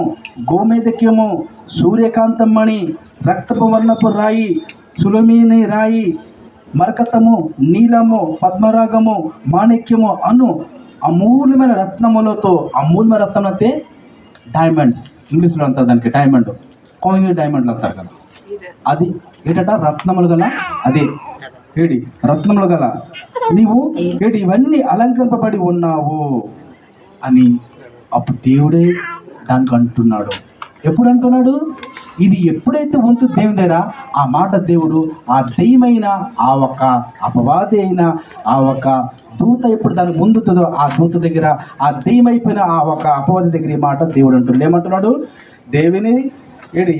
గోమేధిక్యము, సూర్యకాంతమణి, రక్తపు వర్ణపు రాయి, సులోమిని రాయి, మరకతము, నీలము, పద్మరాగము, మాణిక్యము అను అమూల్యమైన రత్నములతో. అమూల్యమైన రత్నం అంటే డైమండ్స్, ఇంగ్లీష్లో అంటారు దానికి డైమండ్, కోహినూర్ డైమండ్లు అంటారు కదా. అది ఏంటట? రత్నములు గల, అదే ఏడి రత్నములు గల నీవు ఏడి ఇవన్నీ అలంకరింపబడి ఉన్నావు అని అప్పుడు దేవుడే దానికి అంటున్నాడు. ఎప్పుడు అంటున్నాడు? ఇది ఎప్పుడైతే వంతు దేవుని దగ్గర ఆ మాట దేవుడు ఆ దెయ్యమైన ఆ ఒక్క అపవాది అయిన ఆ ఒక్క దూత ఎప్పుడు దాన్ని ముందుతుందో ఆ దూత దగ్గర ఆ దెయ్యమైపోయిన ఆ ఒక అపవాది దగ్గర ఈ మాట దేవుడు అంటున్నాడు. ఏమంటున్నాడు? దేవుని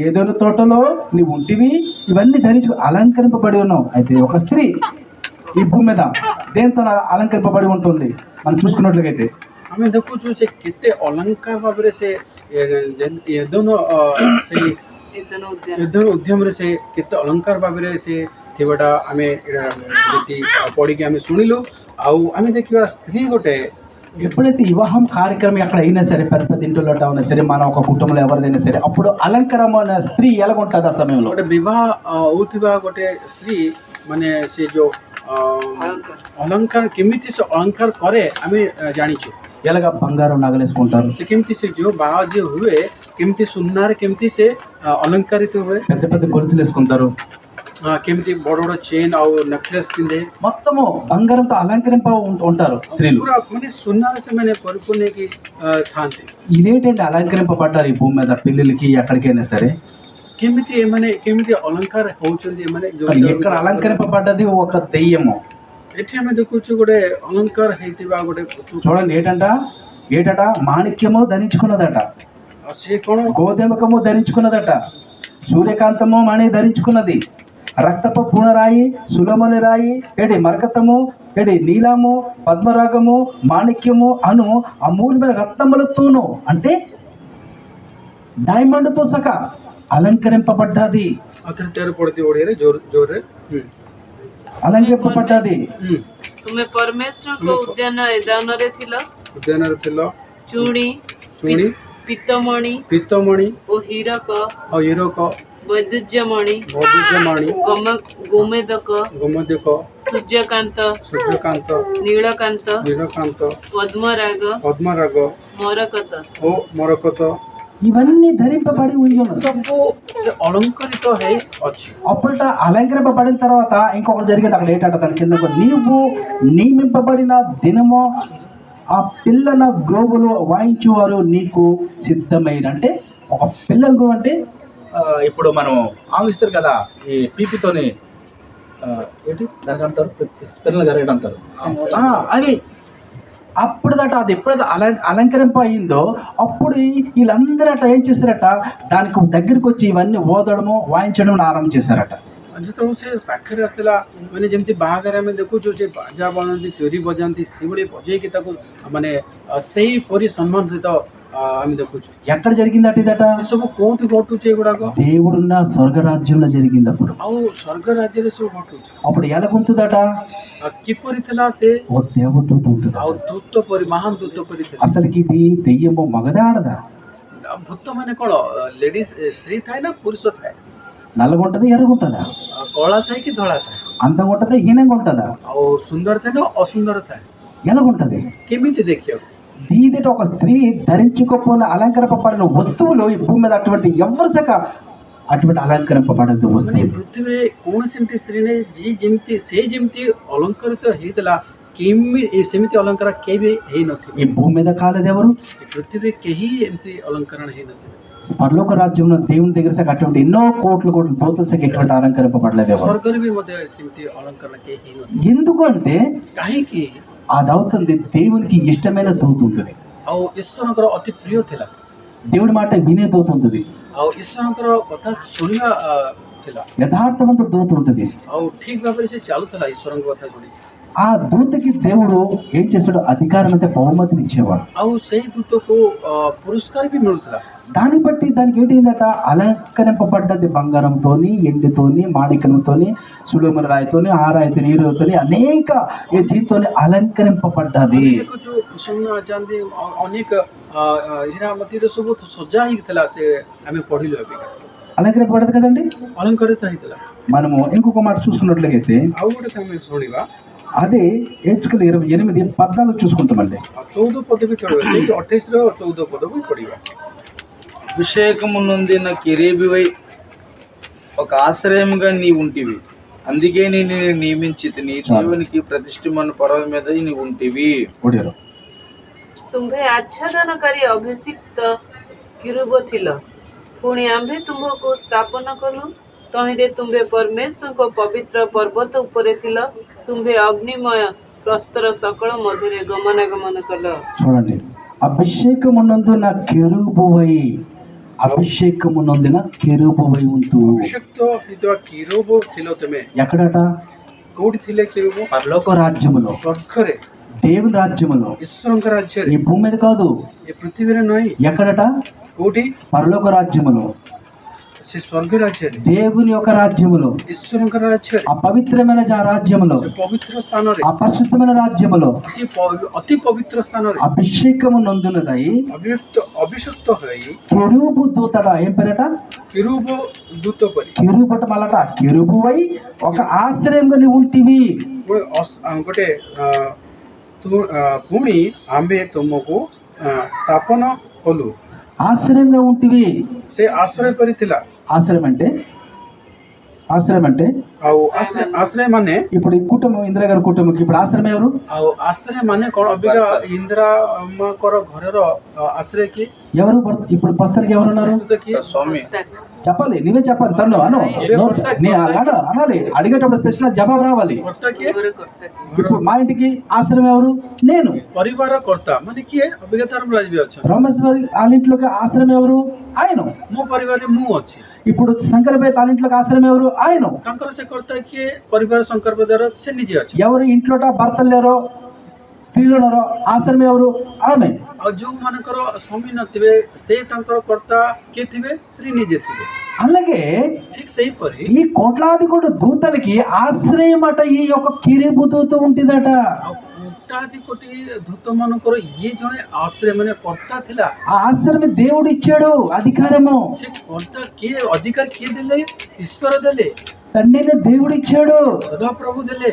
ఏదైనా తోటలో నీవు ఉంటివి, ఇవన్నీ ధరించి అలంకరింపబడి ఉన్నావు. అయితే ఒక స్త్రీ ఈ భూమి మీద దేంతో అలంకరింపబడి ఉంటుంది మనం చూసుకున్నట్లయితే ଆମେ ଦେଖୁଛୁ ସେ କେତେ ଅଲଙ୍କାର ଭାବରେ ସେ ଏଦନ ଉଦ୍ୟମରେ ସେ କେତେ ଅଲଙ୍କାର ଭାବରେ ସେ ଥିବାଟା ଆମେ ପଢ଼ିକି ଆମେ ଶୁଣିଲୁ। ଆଉ ଆମେ ଦେଖିବା ସ୍ତ୍ରୀ ଗୋଟେ ఎప్పుడైతే వివాహం కార్యక్రమం ఎక్కడ అయినా సరే, పెద్ద పెద్ద ఇంట్లో అయినా సరే, మన ఒక కుటుంబంలో ఎవరిదైనా సరే, అప్పుడు అలంకరమైన స్త్రీ ఎలాగుంటుంది ఆ సమయంలో? ଗୋଟେ ବିବାହ ହଉଥିବା ଗୋଟେ ସ୍ତ୍ରୀ ମାନେ ସେ ଯୋଉ ଅଲଙ୍କାର କେମିତି ସେ ଅଲଙ୍କାର କରେ ଆମେ ଜାଣିଛୁ। ఎలాగ బంగారం నగలేసుకుంటారు, ସେ କେମିତି ସେ ଯୋଉ ବାହା ଯିଏ ହୁଏ କେମିତି ସୁନାରେ କେମିତି ସେ ଅଲଙ୍କାରିତ ହୁଏ, పెద్ద పెద్ద గొలుసులు వేసుకుంటారు, କେମିତି ବଡ଼ ବଡ଼ ଚେନ୍ ଆଉ ନେକଲେସ୍ ପିନ୍ଧେ, మొత్తము బంగారంతో అలంకరింప ఉంటారు స్త్రీలు. ପୁରା ମାନେ ସୁନାରେ ସେମାନେ ପରିପୂର୍ଣ୍ଣ ହେଇକି ଥାଆନ୍ତି। ఇదేంటంటే అలంకరింపబడ్డారు ఈ భూమి మీద పెళ్ళిళ్ళకి ఎక్కడికైనా సరే. କେମିତି ଏମାନେ କେମିତି ଅଲଙ୍କାର ହଉଛନ୍ତି ଏମାନେ ఎక్కడ అలంకరింపబడ్డది ఒక దెయ్యము. ଏଠି ଆମେ ଦେଖୁଛୁ ଗୋଟେ ଅଲଙ୍କାର ହେଇଥିବା ଗୋଟେ చూడండి ఏటట మాణిక్యము ధరించుకున్నదట, ସେ କ'ଣ గోధుమకము ధరించుకున్నదట, సూర్యకాంతము మణి ధరించుకున్నది, రక్తపు పూణరాయి, సులోమని రాయి, మరకతము, నీలము, పద్మరాగము, మాణిక్యము అను అమూల్యమైన రత్నములతోనూ అంటే డైమండ్తో సహా అలంకరింపబడ్డది. అలంకరింపబడ్డది. ତୁମେ ପରମେଶ୍ୱରଙ୍କ ଉଦ୍ୟାନ ଏଦାନରେ ଥିଲ। ଚୁଡ଼ି, ପିତ୍ତମଣି ଓ ହୀରକ, ବୈଦୁର୍ଯ୍ୟମଣି, ଗୋମେଦକ, ସୂର୍ଯ୍ୟକାନ୍ତ, ନୀଳକାନ୍ତ, ପଦ୍ମରାଗ, ମରକତ, ఇవన్నీ ధరింపబడి ఉన్నారు. ସବୁ ସେ ଅଳଙ୍କରିତ ହେଇ ଅଛି। అప్పుడట అలంకరింపబడిన తర్వాత ఇంకొకటి జరిగింది అక్కడ ఏంటంట దాని కింద నీవు నియమింపబడిన దినము ఆ పిల్లల గ్రోవులు వాయించేవారు నీకు సిద్ధమైన అంటే ఒక పిల్లల గ్రోవ్ అంటే ఇప్పుడు మనం ఆవిస్తారు కదా ఈ పీపీతోని ఏంటి దానికి అంటారు పిల్లల గరేడు అంటారు అవి అప్పుడుదట అది ఎప్పుడైతే అలంకరింప అయిందో అప్పుడు వీళ్ళందరట ఏం చేశారట దానికి దగ్గరికి వచ్చి ఇవన్నీ ఓదడము వాయించడం ఆరంభం చేశారట। ଯେତେବେଳେ ସେ ପାଖରେ ଆସିଥିଲା ମାନେ ଯେମିତି ବାହାଘରେ ଆମେ ଦେଖୁଛୁ ଯେ ବାଜା ବଜାନ୍ତି ଚୋରି ବଜାନ୍ତି ସେଇଭଳି ବଜେଇକି ତାକୁ ମାନେ ସେହିପରି ସମ୍ମାନ ସହିତ ଆମେ ଦେଖୁଛୁ। ఎక్కడ జరిగిందట ఇదట ଏସବୁ କୋଉଠି ଘଟୁଛି ଏଗୁଡାକ దేవుడున్న స్వర్గరాజ్యంలో జరిగింది అప్పుడు। ଆଉ ସ୍ୱର୍ଗ ରାଜ୍ୟରେ ସବୁ ଘଟୁଛି। అప్పుడు ఎలాగుంటుందట କିପରି ଥିଲା ସେ ఓ దేవదూత ఉంటుంది। ଆଉ ଦୂତ ପରି ମହାନ ଦୂତ ପରି ଥିଲା। అసలుకి ఇది దెయ్యమో మగదా ఆడదా? ଭୂତ ମାନେ କଣ ଲେଡିଜ ସ୍ତ୍ରୀ ଥାଏ ନା ପୁରୁଷ ଥାଏ? నల్లగుంటదా ఎర్రగుంటదా? କଳା ଥାଏ କି ଧଳା ଥାଏ? అందంగా ఉంటుందా హీనంగా ఉంటుందా? ଆଉ ସୁନ୍ଦର ଥାଏ ନା ଅସୁନ୍ଦର ଥାଏ? ఎలాగుంటది? କେମିତି ଦେଖିବାକୁ? దీనిట ఒక స్త్రీ ధరించుకోపోయిన అలంకరింపబడిన వస్తువులు ఈ భూమి మీద అటువంటి ఎవరు సక అటువంటి అలంకరింపబడదు ମାନେ వస్తువు। ପୃଥିବୀରେ କୌଣସି ଏମିତି ସ୍ତ୍ରୀ ନାହିଁ ଯିଏ ଯେମିତି ସେ ଯେମିତି ଅଳଙ୍କରିତ ହେଇଥିଲା ସେମିତି ଅଳଙ୍କାର କେହି ହେଇନଥିବ। ఈ భూమి మీద కాలేదు ఎవరు? ପୃଥିବୀରେ କେହି ଏମିତି ଅଳଙ୍କରଣ ହେଇନଥିବ। పరలోక రాజ్యంలో దేవుని దగ్గర సక అటువంటి ఎన్నో కోట్ల దూతల సక ఎటువంటి అలంకరింపబడలేదు ఎవరు। ସ୍ୱର୍ଗରେ ବି ମଧ୍ୟ ସେମିତି ଅଳଙ୍କରଣ କେହି ହେଇନଥିବ। ఎందుకంటే କାହିଁକି? అది అవుతుంది దేవునికి ఇష్టమైన దూత ఉంటుంది। ଆଉ ଈଶ୍ୱରଙ୍କର ଅତି ପ୍ରିୟ ଥିଲା। దేవుడి మాట వినే దూత ఉంటుంది। ଆଉ ଈଶ୍ୱରଙ୍କର କଥା ଶୁଣିବା ଥିଲା। యథార్థవంత దూత ఉంటుంది। ଆଉ ଠିକ ଭାବରେ ସେ ଚାଲୁଥିଲା ଈଶ୍ୱରଙ୍କ କଥା ଶୁଣି। ఆ దూతకి దేవుడు ఏం చేశాడు అధికారం అయితే బహుమతిని ఇచ్చేవాడు। ଆଉ ସେଇ ଦୂତକୁ ପୁରସ୍କାର ବି ମିଳୁଥିଲା। దాన్ని బట్టి దానికి ఏంటిందట అలంకరింపబడ్డది బంగారంతోని ఎండితోని మాణిక్యంతోని సులోమన రాయితోని ఆ రాయితోని ఈ రాయితోని అనేక దీంతోని అలంకరింపబడ్డది। ଦେଖୁଛୁ ସୁନା ଚାନ୍ଦି ଅନେକ ହୀରା ମୋତିରେ ସବୁ ସଜା ହେଇଥିଲା। ସେ ଆମେ ପଢିଲୁ ଏବେ అలంకరింపబడ్డది కదండి। ଅଳଙ୍କରିତ ହେଇଥିଲା। మనము ఇంకొక మాట చూసుకున్నట్లయితే ଆଉ ଗୋଟେ ଆମେ ଶୁଣିବା అదే హెచ్కేల్ 28:14 చూసుకుంటామండి। 14 ପଦ ବି ପଢିବା ସେଇ 28 ର 14 ପଦ ବି పడిବା। అభిషేకము నొందిన కెరూబివై ఒక ఆశ్రయముగా నీ ఉంటివి, అందుకే నేను నియమించితి, నీ దేవునికి ప్రతిష్ఠితమైన పర్వతం మీద నీ ఉంటివి। ఓడియారు ତୁମ୍ଭେ ଆଚ୍ଛାଦନକାରୀ ଅଭିଷିକ୍ତ କିରୁବ ଥିଲ, ପୁଣି ଆମ୍ଭେ ତୁମ୍ଭକୁ ସ୍ଥାପନ କଲୁ। ତହିଁରେ ତୁମ୍ଭେ ପରମେଶ୍ୱରଙ୍କ ପବିତ୍ର ପର୍ବତ ଉପରେ ଥିଲ। ତୁମ୍ଭେ ଅଗ୍ନିମୟ ପ୍ରସ୍ତର ସକଳ ମଧ୍ୟରେ ଗମନାଗମନ କଲ। చూడండి అభిషేకమునందున కెరూబువై అభిషేకమునందున కెరూబువై ఉంటూ ଅଭିଷିକ୍ତ ହେଇଥିବା କିରୁବ ଥିଲ ତୁମେ। ఎక్కడట? କୋଉଠି ଥିଲେ କିରୁବ? పరలోక రాజ్యములో ସ୍ୱର୍ଗରେ దేవుని రాజ్యములో। ଈଶ୍ୱରଙ୍କ ରାଜ୍ୟରେ, ఈ భూమి మీద కాదు। ଏ ପୃଥିବୀରେ ନାହିଁ। ఎక్కడట? କୋଉଠି? పరలోక రాజ్యములో ସେ ସ୍ୱର୍ଗ ରାଜ୍ୟରେ, దేవుని యొక్క రాజ్యములో, ଈଶ୍ୱରଙ୍କ ରାଜ୍ୟରେ, ఆ పవిత్రమైన రాజ్యములో, ସେ ପବିତ୍ର ସ୍ଥାନରେ, ఆ పరిశుద్ధమైన రాజ్యములో ଅତି ପବିତ୍ର ସ୍ଥାନରେ అభిషేకము నొందునదై ଅଭିଷିକ୍ତ ହୋଇ కెరూబు దూతడ ఏం పేరట? କିରୁବ ଦୂତ ପରି కెరూబట మళ్ళట కెరూబువై ఒక ఆశ్రయంగా నీవు ఉంటివి। ଗୋଟେ ପୁଣି ଆମ୍ଭେ ତୁମକୁ ସ୍ଥାପନ କଲୁ। ఆశ్రయంగా ఉంటివి। ସେ ଆଶ୍ରୟ କରିଥିଲା। ఆశ్రయం అంటే ଆଉ ଆଶ୍ରୟ ମାନେ ఇప్పుడు ఈ కుటుంబం ఇందిరాగారి కుటుంబంకి ఇప్పుడు ఆశ్రయం ఎవరు? ଆଉ ଆଶ୍ରୟ ମାନେ କ'ଣ? ଅବିକା ଇନ୍ଦିରାଙ୍କର ଘରର ଆଶ୍ରୟ କିଏ? ఎవరు ఇప్పుడు ప్రస్తుతానికి ఎవరు ఉన్నారు? କିଏ? స్వామి చెప్పాలి, నువ్వే చెప్పాలి, తను అను అనాలి, అడిగేటప్పుడు ప్రశ్న జవాబు రావాలి। କର୍ତ୍ତା କିଏ? ఇప్పుడు మా ఇంటికి ఆశ్రయం ఎవరు? నేను। ପରିବାର କର୍ତ୍ତା ମାନେ କିଏ? ଅବିକା ଧର୍ମରାଜ ବି ଅଛନ୍ତି। రమేశ్వరి వాళ్ళ ఇంట్లోకి ఆశ్రయం ఎవరు? ఆయన। ମୋ ପରିବାରରେ ମୁଁ ଅଛି। ఇప్పుడు శంకరపై వాళ్ళ ఇంట్లోకి ఆశ్రయం ఎవరు? ఆయన। ତାଙ୍କର ସେ କର୍ତ୍ତା କିଏ? ପରିବାର ଶଙ୍କର ବଜାର ସେ ନିଜେ ଅଛି। ఎవరు ఇంట్లోట భర్తలు లేరో ସ୍ତ୍ରୀ ఉన్నారో ఆశ్రయం ఎవరు? ఆమె। ଆଉ ଯୋଉମାନଙ୍କର ସ୍ୱାମୀ ନଥିବେ ସେ ତାଙ୍କର କର୍ତ୍ତା କିଏ ଥିବେ? ସ୍ତ୍ରୀ ନିଜେ ଥିବେ। అలాగే ଠିକ ସେହିପରି ఈ కోట్లాది కోటి దూతలకి ఆశ్రయం అట ఈ యొక్క కెరూబు దూత ఉంటుందట। ଆଉ କୋଟାది କୋଟି ଦୂତ ମାନଙ୍କର ଇଏ ଜଣେ ଆଶ୍ରୟ ମାନେ କର୍ତ୍ତା ଥିଲା। ఆ ఆశ్రయం దేవుడు ఇచ్చాడు అధికారము। ସେ କର୍ତ୍ତା କିଏ? ଅଧିକାର କିଏ ଦେଲେ? ଈଶ୍ୱର ଦେଲେ, తండ్రిని దేవుడు ఇచ్చాడు। ସଦାପ୍ରଭୁ ଦେଲେ।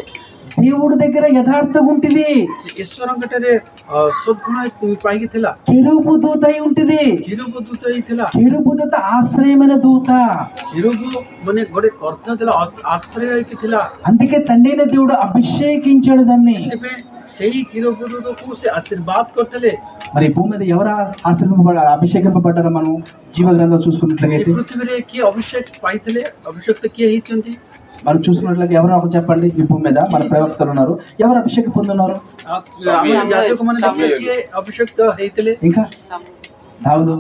దేవుడి దగ్గర యథార్థం ఉంటుంది. ଈଶ୍ୱରଙ୍କଠାରେ ସଦ୍ଗୁଣ ପାଇକି ଥିଲା, కెరూబు దూత అయి ఉంటుంది. କିରୁବ ଦୂତ ହେଇଥିଲା। కెరూబు దూత ఆశ్రయమైన దూత. କିରୁବ ମାନେ ଗୋଟେ କର୍ତ୍ତା ଥିଲା, ଆଶ୍ରୟ ହେଇକି ଥିଲା। అందుకే తండ్రైన దేవుడు అభిషేకించాడు దాన్ని. ସେଥିପାଇଁ ସେଇ କିରୁବ ଦୂତକୁ ସେ ଆଶୀର୍ବାଦ କରିଥିଲେ। మరి భూమి మీద ఎవరు అభిషేకింపబడ్డారో మనం జీవ గ్రంథం చూసుకున్నట్లయితే ଏ ପୃଥିବୀରେ କିଏ ଅଭିଷେକ ପାଇଥିଲେ, ଅଭିଷେକ୍ତ କିଏ ହେଇଛନ୍ତି? మనం చూసుకున్నట్లయితే ఎవరో ఒక చెప్పండి, ఈ భూమి మీద మన ప్రవక్తలు ఉన్నారు, ఎవరు అభిషేకం పొందున్నారు? ଆମର ଯାଜକମାନେ କିଏ ଅଭିଷେକ୍ତ ହେଇଥିଲେ? ఇంకా దావీదు,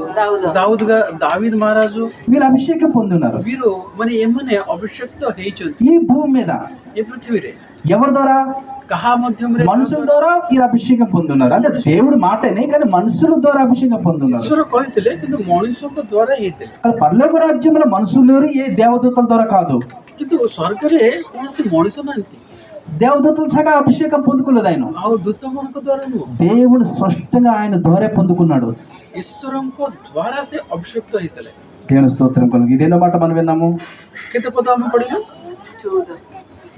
ଦାୱିଦ ମହାରାଜ, వీళ్ళు అభిషేకం పొందున్నారు. వీరు ମାନେ ଏମାନେ ଅଭିଷେକ୍ତ ହେଇଛନ୍ତି ఈ భూమి మీద ଏ పృథివୀରେ। ఎవరి ద్వారా? କାହା ମଧ୍ୟମରେ? మనుషుల ద్వారా వీళ్ళు అభిషేకం పొందున్నారు. అంటే దేవుడు మాటనే, కానీ మనుషుల ద్వారా అభిషేకం పొందున్నారు. ଈଶ୍ୱର କହିଥିଲେ କିନ୍ତୁ ମଣିଷଙ୍କ ଦ୍ୱାରା ହେଇଥିଲେ। మరి పరలోక రాజ్యంలో మనుషులు లేరు, ఏ దేవదూతల ద్వారా కాదు. କିନ୍ତୁ ସ୍ୱର୍ଗରେ କୌଣସି ମଣିଷ ନାହାନ୍ତି, దేవదూతలు సగా అభిషేకం పొందుకోలేదు ఆయన. ଆଉ ଦୂତମାନଙ୍କ ଦ୍ୱାରା ନୁହଁ, దేవుడు స్పష్టంగా ఆయన ద్వారా పొందుకున్నాడు. ଈଶ୍ୱରଙ୍କ ଦ୍ୱାରା ସେ ଅଭିଷେକ୍ତ ହେଇଥିଲେ। దేవుని స్తోత్రం కలుగు. ఇదేనో మాట మనం విన్నాము. କେତେ ପଦ ଆମେ ପଢିଲୁ? 14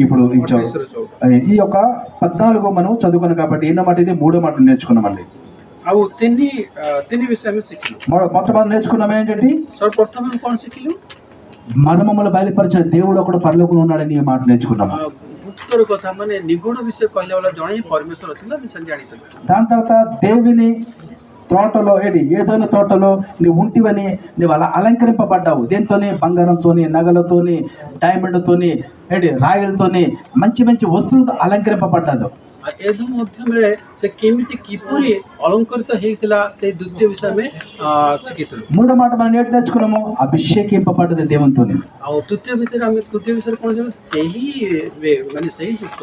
ఇప్పుడు ఈ చదువు- 14 ఈ యొక్క 14 మనం చదువుకున్నాం కాబట్టి ఏదో మాట ఇది 3వ మాట నేర్చుకున్నామండి. ଆଉ ତିନି ବିଷୟ ଆମେ ଶିଖିଲୁ। మొట్టమొదటి నేర్చుకున్నాం ఏంటంటే ସର୍ବପ୍ରଥମେ ଆମେ କ'ଣ ଶିଖିଲୁ? మర్మములు బయలుపరిచిన దేవుడు ఒకడు పరలోకంలో ఉన్నాడని ఈ మాట నేర్చుకున్నాము. ଗୁପ୍ତର କଥା ମାନେ ନିଗୁଡ ବିଷୟ କହିଲା ବେଳେ ଜଣେ ହିଁ ପରମେଶ୍ୱର ଅଛନ୍ତି, ଆମେ ସେମିତି ଜାଣିଥିଲୁ। దాని తర్వాత దేవుని తోటలో ఏదైనా తోటలో నువ్వు ఉంటివని నువ్వు అలా అలంకరింపబడ్డావు. దేంతోని? బంగారంతోని, నగలతోని, డైమండ్తోని, రాయలతోని, మంచి మంచి వస్తువులతో అలంకరింపబడ్డాడు. ଏଦ ମଧ୍ୟରେ ସେ କିପରି ଅଳଙ୍କରିତ ହେଇଥିଲା ସେଇ ଦ୍ୱିତୀୟ ବିଷୟ ଆମେ ଶିଖିଥିଲୁ। 3వ మాట మనం నేర్చుకున్నాము, అభిషేకింపబడ్డది దేవునితోని. ଆଉ ତୃତୀୟ ବିଷୟରେ କ'ଣ ଜାଣିଲୁ? ସେହି ଯୁକ୍ତ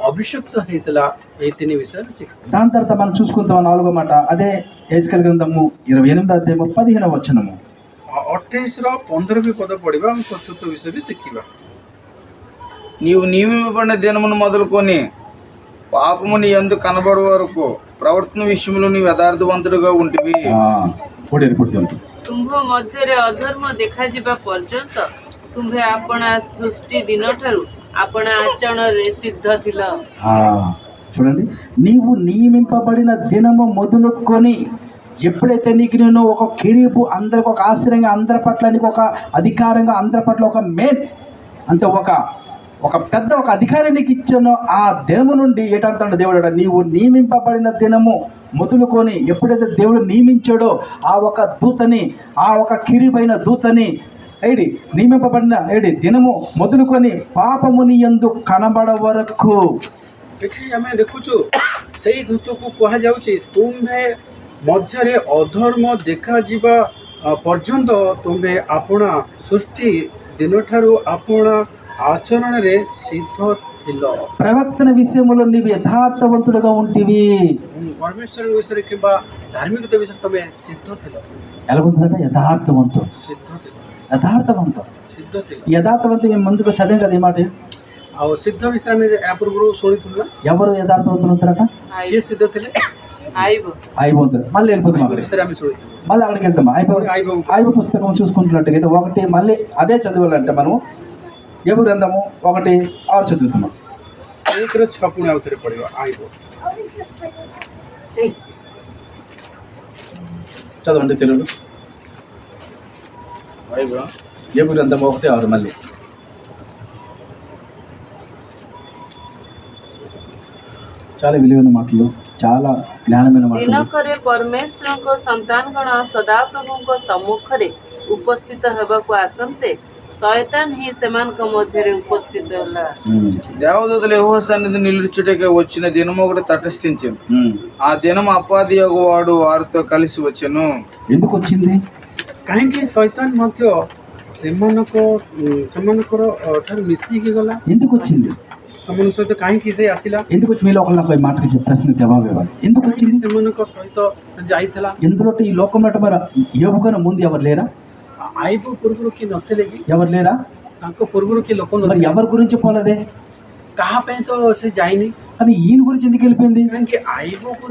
ଅଭିଷେକ୍ତ ହେଇଥିଲା। ଏଇ ତିନି ବିଷୟରେ ଶିଖିଥିଲୁ। దాని తర్వాత మనం చూసుకుంటాం 4వ మాట, అదే హెజ్కేలు గ్రంథము 28వ అధ్యాయము 15వ వచనము. 28ର 15 పଦ పଢିବା, ଆମେ ଚତୁର୍ଥ ବିଷୟ ବି ଶିଖିବା। నీవు నియమింపబడిన దినమును మొదలుకొని పాపము నీ యందు కనబడే వరకు ప్రవర్తన విషయంలో నీవు యథార్థవంతుడుగా ఉంటివి। ତୁମ୍ଭ ମଧ୍ୟରେ ଅଧର୍ମ ଦେଖାଯିବା ପର୍ଯ୍ୟନ୍ତ ତୁମ୍ଭେ ଆପଣା ସୃଷ୍ଟି ଦିନଠାରୁ ଆପଣା ଆଚରଣରେ ସିଦ୍ଧ ଥିଲ। చూడండి, నీవు నియమింపబడిన దినము మొదలుకొని ఎప్పుడైతే నీకు నేను ఒక కిరీపు, అందరికి ఒక ఆశ్రయంగా, అందరి పట్ల నీకు ఒక అధికారంగా, అందరి పట్ల ఒక అంటే ఒక పెద్ద అధికారం నీకు ఇచ్చానో ఆ దినము నుండి ఏంటంటాడు దేవుడు, నీవు నియమింపబడిన దినము మొదలుకొని ఎప్పుడైతే దేవుడు నియమించాడో ఆ ఒక దూతని, ఆ ఒక కిరీపైన దూతని నియమింపబడిన దినము మొదలుకొని పాపముని యందు కనబడ వరకు। ଏଠି ଆମେ ଦେଖୁଛୁ ସେଇ ଦୂତକୁ କୁହାଯାଉଛି ତୁମ୍ଭେ ମଧ୍ୟରେ ଅଧର୍ମ ଦେଖାଯିବା ପର୍ଯ୍ୟନ୍ତ ତୁମ୍ଭେ ଆପଣା ସୃଷ୍ଟି ଦିନଠାରୁ ଆପଣା ఆచరణରେ సిద్ధ ଥିଲ। ప్రవక్తన విషయంలో నీవు యథార్థవంతుడుగా ఉంటివి। పరమేశ్వర విషୟରେ କିମ୍ବା ଧାର୍ମିକତା ବିଷୟରେ ତମେ ସିଦ୍ଧ ଥିଲ। ఎలా ఉంటుందంటే యథార్థవంతం, ସିଦ୍ଧ ଥିଲ, యథార్థవంతం, ସିଦ୍ଧ ଥିଲ। యథార్థవంతం మేము ముందుకు చదివాం కదా ఈ మాట। ଆଉ ସିଦ୍ଧ ବିଷୟରେ ଆମେ ୟା ପୂର୍ବରୁ ଶୁଣିଥିଲୁ ନା? ఎవరు యథార్థవంతులు అవుతారట? କିଏ సిద్ధ ଥିଲେ? అయిపోతుంది. మళ్ళీ వెళ్ళిపోతాం, విషୟରେ ଆମେ ଶୁଣିଥିଲୁ। మళ్ళీ అక్కడికి వెళ్తాం. ఐబు పుస్తకం చూసుకుంటున్నట్టుగా ఒకటి మళ్ళీ అదే చదవాలంటే మనం ఏబు గ్రంథము 1:6 చదువుతున్నాం। 1:6 ପୁଣି ଆଉ ଥରେ ପଢିବା। చదవండి తెలుగు. ఏబు గ్రంథం 1:6 మళ్ళీ. చాలా విలువైన మాటలు, చాలా జ్ఞానమైన మాటలు। ଦିନକରେ ପରମେଶ୍ୱରଙ୍କ ସନ୍ତାନଗଣ ସଦାପ୍ରଭୁଙ୍କ ସମ୍ମୁଖରେ ଉପସ୍ଥିତ ହେବାକୁ ଆସନ୍ତେ ଶୟତାନ ହିଁ ସେମାନଙ୍କ ମଧ୍ୟରେ ଉପସ୍ଥିତ ହେଲା। దేవదూతలు యెహోవా సన్నిధి నిలుచుటకే వచ్చిన దినము ఒకటి తటస్థించింది। ఆ దినం అపాది వాడు వారితో కలిసి వచ్చెను। ఎందుకు వచ్చింది? କାହିଁକି ଶୈତାନ ମଧ୍ୟ ସେମାନଙ୍କର ଠାରୁ ମିଶିକି ଗଲା? ఎందుకు వచ్చింది? ସେମାନଙ୍କ ସହିତ କାହିଁକି ସେ ଆସିଲା? ఎందుకు వచ్చి మీలో ఒకళ్ళ పోయి మాటకి ప్రశ్న జవాబు ఇవ్వాలి. ఎందుకు వచ్చింది? ସେମାନଙ୍କ ସହିତ ଯାଇଥିଲା। ఎందులో ఈ లోకంలో మరి యోగుకన్నా ముందు ఎవరు లేరా? ଆଇବ ପୂର୍ବରୁ କିଏ ନଥିଲେ କି? ఎవరు లేరా? ତାଙ୍କ ପୂର୍ବରୁ କିଏ ଲୋକ మరి ନଥିଲେ? ఎవరి గురించి పోలేదే? କାହା ପାଇଁ ତ ସେ ଯାଇନି? కానీ ఈయన గురించి ఎందుకు వెళ్ళిపోయింది? କାହିଁକି ଆଇବକୁ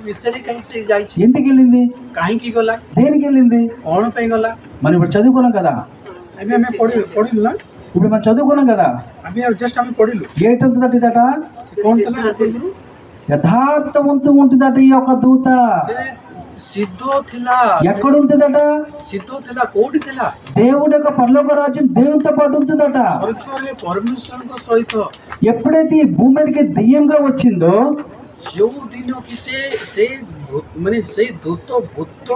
ବିଷୟରେ କାହିଁକି ସେ ଯାଇଛି? ఎందుకు వెళ్ళింది? କାହିଁକି ଗଲା? దేనికి వెళ్ళింది? କ'ଣ ପାଇଁ ଗଲା? మనం ఇప్పుడు చదువుకున్నాం కదా, ଏବେ ଆମେ ପଢିଲୁ ନା? ఇప్పుడు మనం చదువుకున్నాం కదా, జస్ట్ ఆమె పడిలు ఏంటంటుందట ఇదట, କଣ ଥିଲା ପୂର୍ବରୁ? యథార్థవంతం ఉంటుందట ఈ యొక్క దూత. ସେ ସିଦ୍ଧ ଥିଲା, ఎక్కడుంటుందట? ସିଦ୍ଧ ଥିଲା, କୋଉଠି ଥିଲା? దేవుడి యొక్క పరలోక రాజ్యం దేవునితో పాటు ఉంటుందట. ପରୀକ୍ଷାରେ ପରମେଶ୍ୱରଙ୍କ ସହିତ ఎప్పుడైతే ఈ భూమి మీదకి దెయ్యంగా వచ్చిందో, ଯୋଉ ଦିନ କି ସେ ମାନେ ସେଇ ଦୂତ ଭୂତ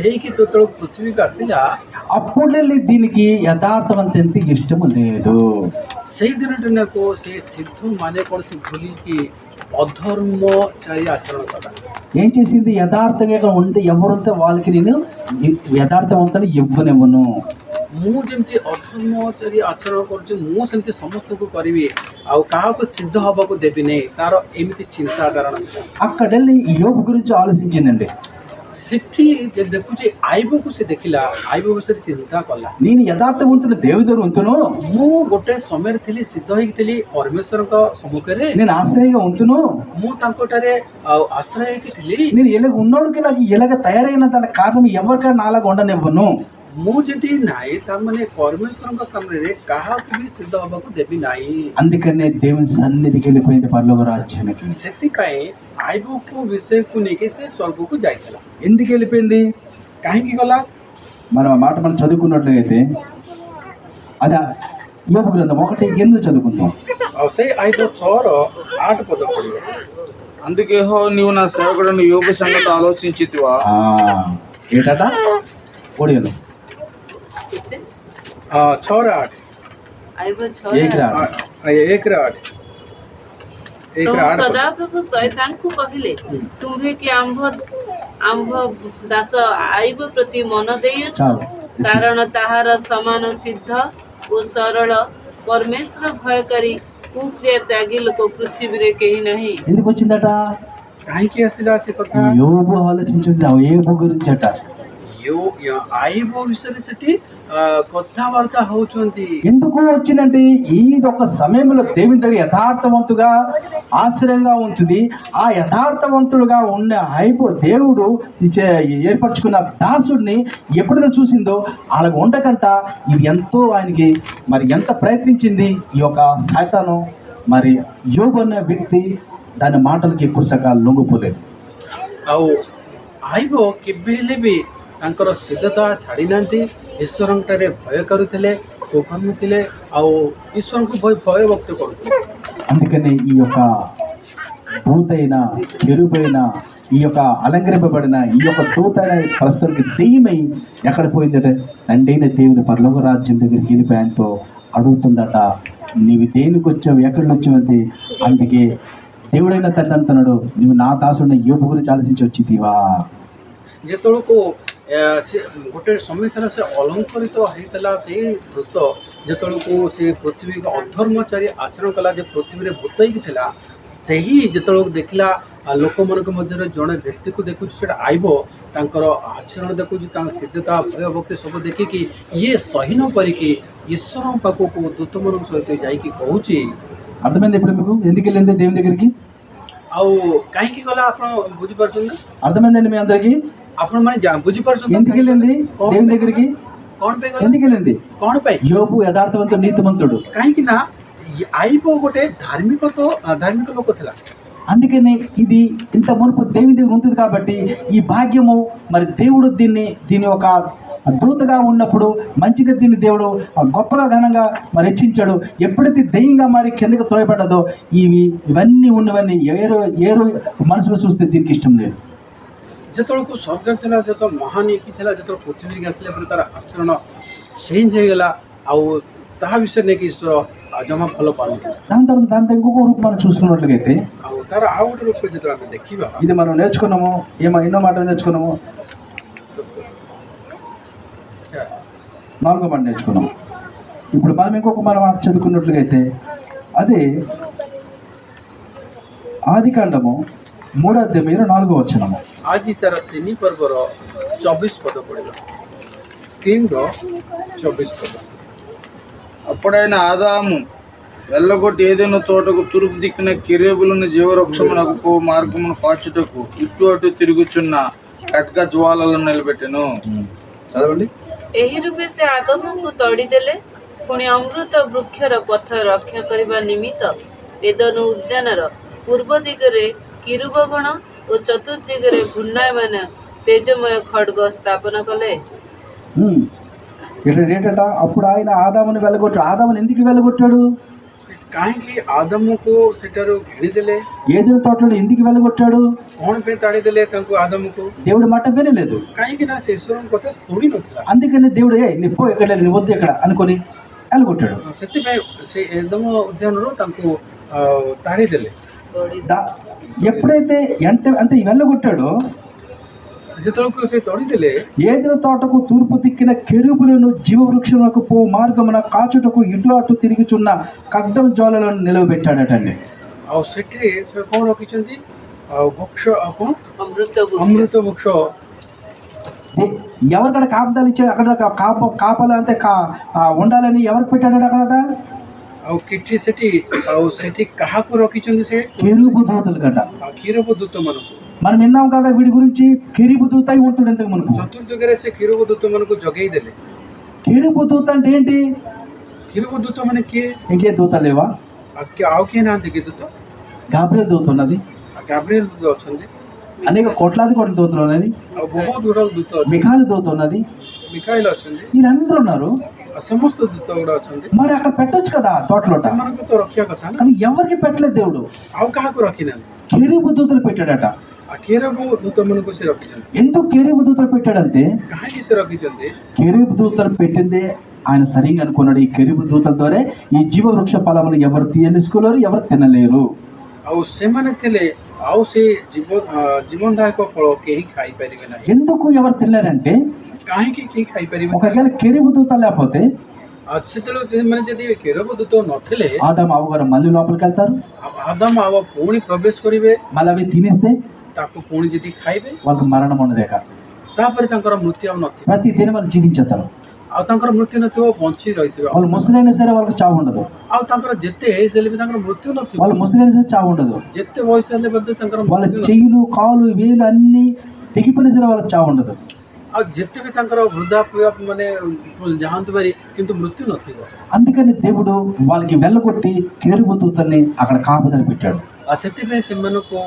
ହେଇକି ଯେତେବେଳେ ପୃଥିବୀକୁ ଆସିଲା, అప్పుడు దీనికి యథార్థవంతం ఇష్టము లేదు. ସେଇ ଦିନଟାକୁ ସେ ସିଦ୍ଧ ମାନେ କ'ଣ ସେ ଭୁଲିକି ଅଧର୍ମଚାରୀ ଆଚରଣ କଲା. ఏం చేసింది? యథార్థంగా ఉంటే ఎవరుంటే వాళ్ళకి నేను యథార్థవంతుని ఇవ్వనివ్వను. ମୁଁ ଯେମିତି ଅଧର୍ମଚାରୀ ଆଚରଣ କରୁଛି, ମୁଁ ସେମିତି ସମସ୍ତଙ୍କୁ କରିବି, ଆଉ କାହାକୁ ସିଦ୍ଧ ହବାକୁ ଦେବି ନାହିଁ. ତାର ଏମିତି ଚିନ୍ତାଧାରଣ. అక్కడ వెళ్ళి యోబు గురించి ఆలోచించిందండి. ସେଠି ଯେ ଦେଖୁଛି ଆଇବକୁ ସେ ଦେଖିଲା, ଆଇବ ବିଷୟରେ ଚିନ୍ତା କଲା. నేను యథార్థవంతుడు దేవుడు ఉంటును, ମୁଁ ଗୋଟେ ସମୟରେ ଥିଲି, ସିଦ୍ଧ ହେଇକି ଥିଲି ପରମେଶ୍ୱରଙ୍କ ସମ୍ମୁଖରେ, నేను ఆశ్రయంగా ఉంటును, ମୁଁ ତାଙ୍କଠାରେ ଆଉ ଆଶ୍ରୟ ହେଇକି ଥିଲି. నేను ఇలాగ ఉన్నోడికి నాకు ఇలాగ తయారైన దానికి కారణం ఎవరికైనా నాలాగా ఉండనివ్వను. ମୁଁ ଯଦି ନାହିଁ ତାମାନେ ପରମେଶ୍ୱରଙ୍କ ସାମ୍ନାରେ କାହାକୁ ବି ସିଦ୍ଧ ହବାକୁ ଦେବି ନାହିଁ. అందుకనే దేవుని సన్నిధికి వెళ్ళిపోయింది పరలోక రాజ్యానికి. ସେଥିପାଇଁ ଆଇବକୁ విషయକୁ ନେଇକି ସେ ସ୍ୱର୍ଗକୁ ଯାଇଥିଲା. ఎందుకు వెళ్ళిపోయింది? କାହିଁକି ଗଲା? మనం ఆ మాట మనం చదువుకున్నట్లయితే అదా యోబు గ్రంథం 1:8 చదువుకుందాం. ଆଉ ସେଇ ଆଇବ 6:8 ପଦ ପଡ଼ିବ. అందుకే యెహోవా నీవు నా సేవకుడైన యోబు సంగతి ఆలోచించితివా? ఏటట ఓడియను 6:8 ଆଇବ ఏక్ రా. 1:8 ତ ସଦାପ୍ରଭୁ ଶୈତାନକୁ କହିଲେ, ତୁମ୍ଭେ କି ଆମ୍ଭ ଦାସ ଆଇବ ପ୍ରତି ମନ ଦେଇଅଛ, చాలు. କାରଣ ତାହାର ସମାନ ସିଦ୍ଧ ଓ ସରଳ ପରମେଶ୍ୱର ଭୟକାରୀ କୁକ୍ରିୟା ତ୍ୟାଗୀ ଲୋକ ପୃଥିବୀରେ କେହି ନାହିଁ. ఎందుకు వచ్చిందట? କାହିଁକି ଆସିଲା ସେ କଥା? యోబు ఆలోచించింది యోబు గురించి అట. ଆଇବ ବିଷୟରେ ସେଠି କଥାବାର୍ତ୍ତା ହଉଛନ୍ତି. ఎందుకు వచ్చిందంటే ఈ ఒక సమయంలో దేవుని దగ్గర యథార్థవంతుగా ఆశ్రయంగా ఉంటుంది. ఆ యథార్థవంతుడుగా ఉన్న దేవుడు ఏర్పరచుకున్న దాసుడిని ఎప్పుడైతే చూసిందో అలాగ ఉండకంట ఇది ఎంతో ఆయనకి మరి ఎంత ప్రయత్నించింది ఈ యొక్క సైతాను. మరి యోబు అనే వ్యక్తి దాని మాటలకి ఎప్పుడు సకాలం లొంగిపోలేదు. ଆଉ ଆଇବ କେବେ ହେଲେ ବି ତାଙ୍କର ସିଦ୍ଧତା ଛାଡ଼ି ନାହାନ୍ତି. ଈଶ୍ୱରଙ୍କଠାରେ ଭୟ କରୁଥିଲେ, କୋପନ ଥିଲେ, ଆଉ ଈଶ୍ୱରଙ୍କୁ ଭୟଭକ୍ତି କରୁଥିଲେ. అందుకని ఈ యొక్క దూతైన కెరూబైన ఈ యొక్క అలంకరింపబడిన ఈ యొక్క దూతైన ప్రస్తుతానికి దెయ్యమై ఎక్కడ పోయిందట? తండ్రి అయిన దేవుని పరలోక రాజ్యం దగ్గరికి వెళ్ళిపోయి ఆయనతో అడుగుతుందట, నీవు దేనికి వచ్చావు, ఎక్కడికి వచ్చావంటే అందుకే దేవుడైన తండ్రి అంటున్నాడు, నువ్వు నా దాసుడిని యోబు గురించి ఆలోచించి వచ్చితివా? ଯେତେବେଳକୁ ସେ ଗୋଟେ ସମୟ ଥିଲା, ସେ ଅଳଙ୍କରିତ ହେଇଥିଲା ସେଇ ଦୂତ. ଯେତେବେଳକୁ ସେ ପୃଥିବୀକୁ ଅଧର୍ମଚାରୀ ଆଚରଣ କଲା, ଯେ ପୃଥିବୀରେ ଭୂତ ହେଇକି ଥିଲା, ସେହି ଯେତେବେଳକୁ ଦେଖିଲା ଲୋକମାନଙ୍କ ମଧ୍ୟରେ ଜଣେ ବ୍ୟକ୍ତିକୁ ଦେଖୁଛି, ସେଇଟା ଆଇବ, ତାଙ୍କର ଆଚରଣ ଦେଖୁଛି, ତାଙ୍କ ସିଦ୍ଧତା ଭୟଭକ୍ତି ସବୁ ଦେଖିକି ଇଏ ସହି ନ କରିକି ଈଶ୍ୱରଙ୍କ ପାଖକୁ ଦୂତମାନଙ୍କ ସହିତ ଯାଇକି କହୁଛି. అర్థమైంది ఇప్పుడు మీకు ఎందుకు వెళ్ళింది దేవుని దగ్గరికి? ଆଉ କାହିଁକି ଗଲା ଆପଣ ବୁଝିପାରୁଛନ୍ତି? అర్థమైందండి మీ అందరికీ? ଆପଣମାନେ ବୁଝିପାରୁଛନ୍ତି ఎందుకు వెళ్ళింది దేవుని దగ్గరికి? କ'ଣ ପାଇଁ ଗଲା? ఎందుకు వెళ్ళింది? କ'ଣ ପାଇଁ? యోబు యథార్థవంతుడు నీతిమంతుడు. କାହିଁକି ନା ଆଇବ ଗୋଟେ ଧାର୍ମିକ ଲୋକ ଥିଲା. అందుకని ఇది ఇంత మునుపు దేవుని దగ్గర ఉంటుంది కాబట్టి ఈ భాగ్యము మరి దేవుడు దీన్ని ఒక దూతగా ఉన్నప్పుడు మంచిగా దీన్ని దేవుడు గొప్పగా ఘనంగా మరి హెచ్చించాడు. ఎప్పుడైతే దెయ్యంగా మరి కిందకి త్రోయబడ్డదో ఇవన్నీ ఉన్నవన్నీ ఏరు మనసులో చూస్తే దీనికి ఇష్టం లేదు. ଯେତେବେଳକୁ ସ୍ୱର୍ଗ ଥିଲା, ଯେତେବେଳେ ମହାନ ହେଇକି ଥିଲା, ଯେତେବେଳେ ପୃଥିବୀକି ଆସିଲା ପରେ ତାର ଆଚରଣ ଚେଞ୍ଜ ହେଇଗଲା, ଆଉ ତାହା ବିଷୟରେ ନେଇକି ଈଶ୍ୱର ଜମା ଭଲ ପାଉନଥିଲା. దాని తర్వాత ఇంకొక రూపం మనం చూసుకున్నట్లయితే ଆଉ ତାର ଆଉ ଗୋଟେ ରୂପ ଯେତେବେଳେ ଆମେ ଦେଖିବା, ఇది మనం నేర్చుకున్నాము. ఎన్నో మాటలు నేర్చుకున్నాము. 4వ మాట నేర్చుకున్నాము. ఇప్పుడు మనం ఇంకొక మాట చదువుకున్నట్లయితే అదే ఆదికాండము 3:4 ଆଜି ତାର 3 ପର୍ବର 24 ପଦ ପଡ଼ିବ. 3:24 పద. అప్పుడైన ఆదాము వెళ్ళగొట్టి ఏదైనా తోటకు తూర్పు దిక్కున కెరూబులను జీవవృక్షమునకు పో మార్గమును కాచుటకు ఇటు అటు తిరుగుచున్న ఖడ్గ జ్వాలలను నిలబెట్టెను. చదవండి. ଏହି ରୂପେ ସେ ଆଦମକୁ ତଡ଼ିଦେଲେ ପୁଣି ଅମୃତ ବୃକ୍ଷର ପଥ ରକ୍ଷା କରିବା ନିମିତ୍ତ ଏଦନ ଉଦ୍ୟାନର ପୂର୍ବ ଦିଗରେ କିରୁବଗଣ ଓ ଚତୁର୍ଦିଗରେ ଘୂର୍ଣ୍ଣାୟମାନ తేజమయ ఖడ్గ స్థాపన కలే. ఇక్కడ ఏంటట అప్పుడు ఆయన ఆదాముని వెళ్ళగొట్టాడు. ఆదాముని ఎందుకు వెళ్ళగొట్టాడు? କାହିଁକି ଆଦମକୁ ସେଠାରୁ ଘେରିଦେଲେ? ఏదైనా తోటలో ఎందుకు వెళ్ళగొట్టాడు? କ'ଣ ପାଇଁ ତାଡ଼ିଦେଲେ ତାଙ୍କୁ ଆଦମକୁ? దేవుడి మాట వినలేదు. କାହିଁକି ନା ସେ ଈଶ୍ୱରଙ୍କ କଥା ଶୁଣି ନଥିଲା. అందుకని దేవుడు నీ పో ఎక్కడ నీ వద్దు ఎక్కడ అనుకొని వెళ్ళగొట్టాడు. ସେଥିପାଇଁ ସେ ଏଦମ ଉଦ୍ୟାନରୁ ତାଙ୍କୁ ତାଡ଼ିଦେଲେ. ఎప్పుడైతే అంటే వెళ్ళగొట్టాడో ଯେତେବେଳକୁ ସେ ତଡ଼ିଦେଲେ, ఏదైనా తోటకు తూర్పు దిక్కిన కెరూబులను జీవవృక్షములకు పో మార్గమున కాచుటకు ఇటు అటు తిరుగుచున్న ఖడ్గం జ్వాలలను నిలవబెట్టాడటండి. ଆଉ ସେଠି ସେ କ'ଣ ରଖିଛନ୍ତି? ଆଉ ବୃକ୍ଷ କ'ଣ? ଅମୃତ ବୃକ୍ଷ. ఎవరికడ కాపుదాలు ఇచ్చాడు? అక్కడ కాపలు అంతే ఉండాలని ఎవరికి పెట్టాడు అక్కడ? ଆଉ କିଠି ସେଠି କାହାକୁ ରଖିଛନ୍ତି? ସେ కెరూబు దూతలు గట. కిరూబ దూతମାନଙ୍କୁ. మనం విన్నాం కదా వీడి గురించి. కెరూబు దూత అయి ఉంటాడు ఎంతకు మనకు. ଚତୁର୍ଦିଗରେ ସେ కిరూబ దూతମାନଙ୍କୁ జగేଇ ଦେଲେ. కెరూబు దూత అంటే ఏంటి? కిరూబ దూత ମାନେ କିଏ? ఇంకే దూత లేవా? ଆଉ କିଏ నాంది କି దూత? గాబ్రియల్ దూత ఉన్నది. గాబ్రియల్ దూత ଅଛନ୍ତି. అనేక కోట్లాది కోట్ల దూతలు ఉన్నది. ଆଉ ବହୁତ ଗୁଡ଼ାକ ଦୂତ ଅଛନ୍ତି. మిఖాయిల్ దూత ఉన్నది. మిఖాయిల్ ଅଛନ୍ତି. వీళ్ళందరూ ఉన్నారు. ସମସ୍ତ ଦୂତ ଗୁଡ଼ା ଅଛନ୍ତି. మరి అక్కడ పెట్టొచ్చు కదా తోటలో. ସେମାନଙ୍କୁ ତ ରଖିବା କଥା ନା. కానీ ఎవరికి పెట్టలేదు దేవుడు. ଆଉ కాହାକୁ ରଖିନାହାନ୍ତି. కెరూబు దూతలు పెట్టాడట. ఆ కిరూబ దూతମାନଙ୍କୁ ସେ ରଖିଛନ୍ତି. ఎందుకు కెరూబు దూతలు పెట్టాడంటే କାହିଁକି ସେ ରଖିଛନ୍ତି? కెరూబు దూతలు పెట్టిందే ఆయన సరిగా అనుకున్నాడు. ఈ కెరూబు దూతల ద్వారా ఈ జీవవృక్ష ఫలములు ఎవరు తీయలేసుకోలేరు, ఎవరు తినలేరు. ଆଉ ସେମାନେ ଥିଲେ ଆଉ ସେ ଜୀବନଦାୟକ ଫଳ କେହି ଖାଇପାରିବେ ନାହିଁ. ఎందుకు ఎవరు తినలేరంటే କାହିଁକି କେହି ଖାଇପାରିବେ? ఒకవేళ కెరూబు దూత లేకపోతే ଆଉ ସେତେବେଳେ ମାନେ ଯଦି కిరూబ దూత ନଥିଲେ, ఆదాము అవ్వగారు మళ్ళీ లోపలికి వెళ్తారు. ఆదాମ ଆଉ ପୁଣି ପ୍ରବେଶ କରିବେ. మళ్ళీ అవి తినేస్తే ତାକୁ ପୁଣି ଯଦି ଖାଇବେ, వాళ్ళకి మరణం ఉండదేక. ତାପରେ ତାଙ୍କର మృତ୍ୟు ଆଉ ନଥିବ. ప్రతి దినం వాళ్ళు జీవించేస్తారు. ଆଉ ତାଙ୍କର మృତ୍ୟు నଥିବ, ବଞ୍ଚି ରହିଥିବ. వాళ్ళు ముసలైనా సరే వాళ్ళకి చావు ఉండదు. ଆଉ ତାଙ୍କର ଯେତେ ఏజ్ ହେଲେ ବି ତାଙ୍କର మృత్యు నଥିବ. వాళ్ళు ముసలైనా సరే చావు ఉండదు. ଯେତେ ବୟସ ହେଲେ ମଧ୍ୟ ତାଙ୍କର వాళ్ళ మృత్యు నଥିବ. చెయ్యిలు కాలు వేలు అన్ని తెగిపోయినా సరే వాళ్ళకి చావు ఉండదు. ଆଉ ଯେତେ ବି ତାଙ୍କର వృద్ధాప్య ମାନେ ଯାଆନ୍ତୁ ପାରି, କିନ୍ତୁ మృత్యు నଥିବ. అందుకని దేవుడు వాళ్ళకి వెళ్ళగొట్టి కెరూబు దూతల్ని అక్కడ కాపుదల పెట్టాడు. ଆଉ ସେଥିପାଇଁ ସେମାନଙ୍କୁ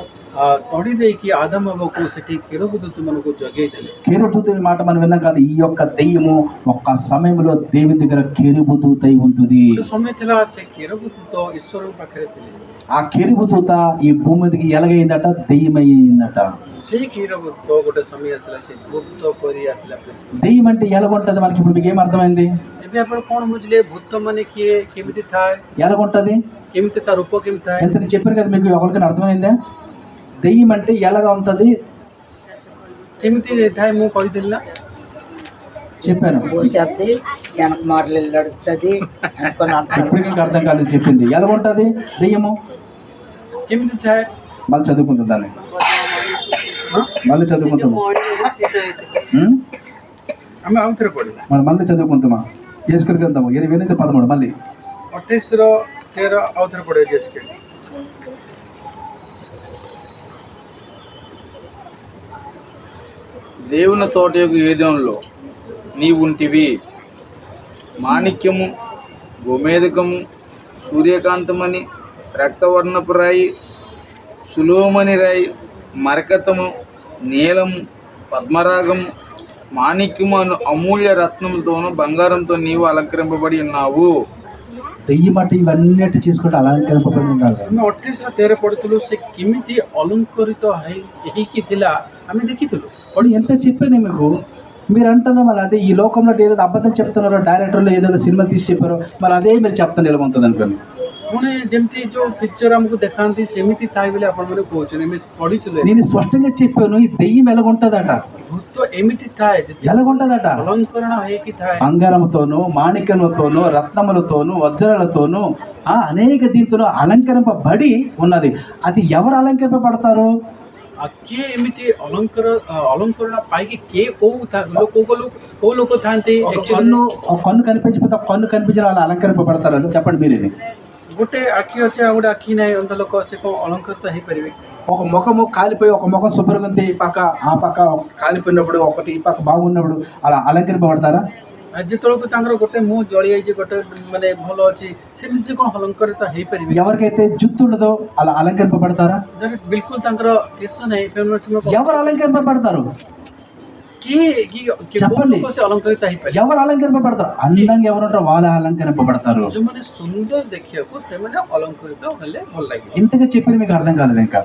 ତଡ଼ି ଦେଇକି ଆଦାମ ହବାକୁ ସେଠି కిరూబ దూతମାନଙ୍କୁ జగేଇ ଦେଲେ. కెరూబు దూత మాట మనం విన్నాం కదా. ఈ యొక్క దెయ్యము ఒక్క సమయంలో దేవుని దగ్గర కెరూబు దూత అయి ఉంటుంది. ଗୋଟେ ସମୟ ଥିଲା ସେ కిరూబ దూత ଈଶ୍ୱରଙ୍କ ପାଖରେ ଥିଲେ. ఆ కెరూబు దూత ఈ భూమి మీదకి ఎలాగైందట? దెయ్యమయ్యిందట. ସେଇ కిరూబ దూత ଗୋଟେ ସମୟ ଆସିଲା, ସେ ଭୂତ ପରି ଆସିଲା ପୃଥିବୀ. దెయ్యం అంటే ఎలాగుంటది? మనకి ఇప్పుడు మీకు ఏం అర్థమైంది? ଏବେ ଆପଣ କ'ଣ ବୁଝିଲେ? ଭୂତ ମାନେ କିଏ, କେମିତି ଥାଏ, ఎలాగుంటది? କେମିତି ତା రూପ କେମିତି ଥାଏ? ఎంత చెప్పారు కదా మీకు, ఎవరికైనా అర్థమైందా? దెయ్యం అంటే ఎలాగా ఉంటుంది କେମିତି ଥାଏ ମୁଁ କହିଥିଲି ନା, చెప్పాను. పోసేద్ది వెనక మార్లు నడుస్తుంది అనుకుని అంటారు. ఇప్పటికీ ఇంకా అర్థం కాలేదు చెప్పింది. ఎలాగుంటుంది దెయ్యము? କେମିତି ଥାଏ? మళ్ళీ చదువుకుంటుంది దాన్ని. మళ్ళీ చదువుకుంటాము. ଆମେ ଆଉ ଥରେ ପଢ଼ିବା. మనం మళ్ళీ చదువుకుంటామా? చేసుకుని వెళ్దాము. 8:13 మళ్ళీ 28:13 ଆଉ ଥରେ ପଢ଼ିବା. చేసుకెళ్ళి దేవుని తోట యొక్క ఏదోన్లో నీవుంటివి. మాణిక్యము, గోమేదకము, సూర్యకాంతమని, రక్తవర్ణపు రాయి, సులోమని రాయి, మరకతము, నీలము, పద్మరాగము, మాణిక్యము అను అమూల్య రత్నములతోనూ బంగారంతో నీవు అలంకరింపబడి ఉన్నావు. దెయ్యం అంటే ఇవన్నీ చేసుకుంటే అలంకరింపబడి ఉండాలి. ଆମେ 28:13 ପଢ଼ିଥିଲୁ. ସେ କେମିତି ଅଳଙ୍କରିତ ହେଇକି ଥିଲା ଆମେ ଦେଖିଥିଲୁ. వాడు ఎంత చెప్పాను మీకు. మీరు అంటున్నారు మళ్ళీ అదే ఈ లోకంలో ఏదో అబద్ధం చెప్తున్నారో, డైరెక్టర్లు ఏదో సినిమా తీసి చెప్పారో, మళ్ళీ అదే మీరు చెప్తాను ఎలా ఉంటుంది అనుకోండి. ପୁଣି ଯେମିତି ଯେଉଁ ପିକ୍ଚର ଆମକୁ ଦେଖାନ୍ତି ସେମିତି ଥାଏ ବୋଲି ଆପଣମାନେ କହୁଛନ୍ତି. ଆମେ ପଢ଼ିଥିଲୁ. నేను స్పష్టంగా చెప్పాను ఈ దెయ్యం ఎలాగుంటుందట. ଭୂତ ଏମିତି ଥାଏ, ఎలాగుంటుందట? ଅଳଙ୍କରଣ ହେଇକି ଥାଏ. బంగారముతోనూ, మాణిక్యముతోనూ, రత్నములతోనూ, వజ్రాలతోనూ అనేక దీంతో అలంకరింపబడి ఉన్నది. అది ఎవరు అలంకరింపబడతారు? କିଏ ଏମିତି ଅଳଙ୍କରଣ ପାଇକି କିଏ କୋଉ ଲୋକ ଥାନ୍ତି? ఒక కన్ను కనిపించకపోతే ఒక కన్ను కనిపించిన వాళ్ళు అలంకరింపబడతారు. చెప్పండి మీరేమి. ଗୋଟେ ଆଖି ଅଛି ଆଉ ଗୋଟେ ଆଖି ନାହିଁ, ଅନ୍ଧ ଲୋକ ସେ କ'ଣ ଅଳଙ୍କୃତ ହେଇପାରିବେ? ఒక ముఖము కాలిపోయి ఒక ముఖం శుభ్రంగా ఉంది, ఈ పక్క ఆ పక్క కాలిపోయినప్పుడు ఒకటి ఈ పక్క బాగున్నప్పుడు అలా అలంకరింపబడతారా? ଯେତେବେଳକୁ ତାଙ୍କର ଗୋଟେ ମୁହଁ ଜଳି ଯାଇଛି ଗୋଟେ ମାନେ ଭଲ ଅଛି ସେମିତି ସେ କ'ଣ ଅଲଙ୍କରିତ ହେଇପାରିବେ? ఎవరికైతే జుత్తు ఉండదో అలా అలంకరింపబడతారా? ବିଲକୁଲ ତାଙ୍କର କେଶ ନାହିଁ ఎవరు అలంకరింపబడతారు? କିଏ చెప్పండి. ସେ ଅଲଙ୍କରିତ ହେଇପାରିବେ? ఎవరు అలంకరింపబడతారు? అందంగా ఎవరు ఉంటారో వాళ్ళు అలంకరింపబడతారు. ଯୋଉମାନେ ସୁନ୍ଦର ଦେଖିବାକୁ ସେମାନେ ଅଲଙ୍କରିତ ହେଲେ ଭଲ ଲାଗିବ। ఇంతగా చెప్పిన మీకు అర్థం కాలేదు ఇంకా.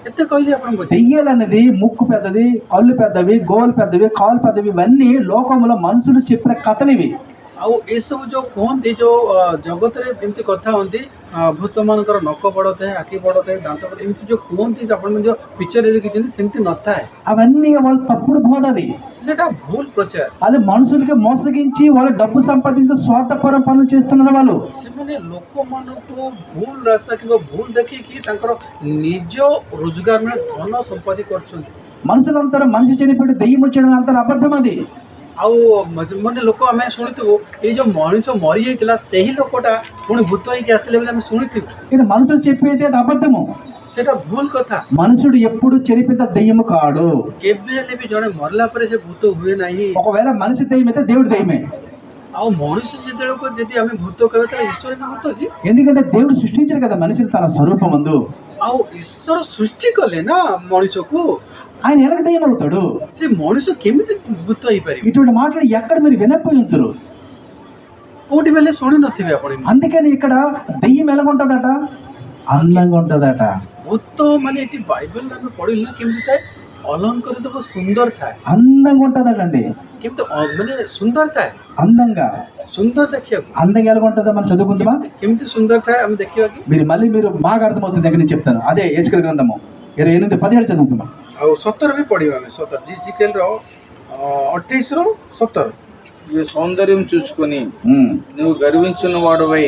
ଏତେ କହିଲି ଆପଣଙ୍କୁ దెయ్యాలన్నది ముక్కు పెద్దది, కళ్ళు పెద్దవి, గోలు పెద్దవి, కాలు పెద్దవి, ఇవన్నీ లోకంలో మనుషులు చెప్పిన కథలు ఇవి. ଆଉ ଏସବୁ ଯୋଉ କୁହନ୍ତି ଯୋଉ ଜଗତରେ ଏମିତି କଥା ହୁଅନ୍ତି ଭୂତମାନଙ୍କର ନକ ବଡ଼ ଥାଏ, ଆଖି ବଡ଼ ଥାଏ, ଦାନ୍ତ ବଡ଼, ଏମିତି ଯୋଉ କୁହନ୍ତି ଆପଣ ଯୋଉ ପିକ୍ଚରରେ ଦେଖିଛନ୍ତି ସେମିତି ନଥାଏ। అవన్నీ వాళ్ళ తప్పుడు బోధ. అది ସେଟା ଭୁଲ ପ୍ରଚାର। అది మనుషులకి మోసగించి వాళ్ళు డబ్బు సంపాదించి స్వార్థపర పనులు చేస్తున్నారు వాళ్ళు. ସେମାନେ ଲୋକମାନଙ୍କୁ ଭୁଲ ରାସ୍ତା କିମ୍ବା ଭୁଲ ଦେଖିକି ତାଙ୍କର ନିଜ ରୋଜଗାରରେ ଧନ ସମ୍ପାଦି କରୁଛନ୍ତି। మనుషులంతా మనిషి చనిపోయి దెయ్యం వచ్చాడు అంత అబద్ధం. అది ଆଉ ମାନେ ଲୋକ ଆମେ ଶୁଣିଥିବୁ ଏଇ ଯୋଉ ମଣିଷ ମରିଯାଇଥିଲା ସେହି ଲୋକଟା ପୁଣି ଭୂତ ହେଇକି ଆସିଲେ ବୋଲି ଆମେ ଶୁଣିଥିବୁ। ఇది మనుషులు చెప్పేది అది అబద్ధము. ସେଟା ଭୁଲ କଥା। మనుషుడు ఎప్పుడు చనిపోయిన దెయ్యము కాడు. କେବେ ହେଲେ ବି ଜଣେ ମରିଲା ପରେ ସେ ଭୂତ ହୁଏ ନାହିଁ। ఒకవేళ మనిషి దెయ్యం అయితే దేవుడు దెయ్యమే. ଆଉ ମଣିଷ ଯେତେବେଳକୁ ଯଦି ଆମେ ଭୂତ କହିବା ତାହେଲେ ଈଶ୍ୱର ବି ଭୂତ କି? ఎందుకంటే దేవుడు సృష్టించాడు కదా మనిషిని తన స్వరూపమందు. ଆଉ ଈଶ୍ୱର ସୃଷ୍ଟି କଲେ ନା ମଣିଷକୁ, ఆయన ఎలాగ దెయ్యం అవుతాడు? ସେ ମଣିଷ କେମିତି ଭୂତ ହେଇପାରିବ? ఇటువంటి మాటలు ఎక్కడ మీరు వినపోయి ఉంటారు. କୋଉଠି ବେଲେ ଶୁଣି ନଥିବେ ଆପଣ। అందుకని ఇక్కడ దెయ్యం ఎలాగుంటుందట? అందంగా ఉంటుందట. ଭୂତ ମାନେ ଏଠି ବାଇବେଲରେ ଆମେ ପଢିଲୁ ନା କେମିତି ଥାଏ? ଅଲଙ୍କରିତ ବା ସୁନ୍ଦର ଥାଏ। అందంగా ఉంటుందటండి. କେମିତି ମାନେ ସୁନ୍ଦର ଥାଏ? అందంగా. ସୁନ୍ଦର ଦେଖିବାକୁ అందంగా ఎలాగ ఉంటుందో మనం చదువుకుందామా? କେମିତି ସୁନ୍ଦର ଥାଏ ଆମେ ଦେଖିବା କି? మీరు బాగా అర్థమవుతుంది దగ్గర నేను చెప్తాను. అదే ఏజ్కేల్ గ్రంథము 28:17 చదువుకుందాం. ଆଉ 17 ବି ପଢିବା ଆମେ। 17 ଜିଜିକେଲର 28:17 నీ సౌందర్యం చూసుకుని నువ్వు గర్వించిన వాడువై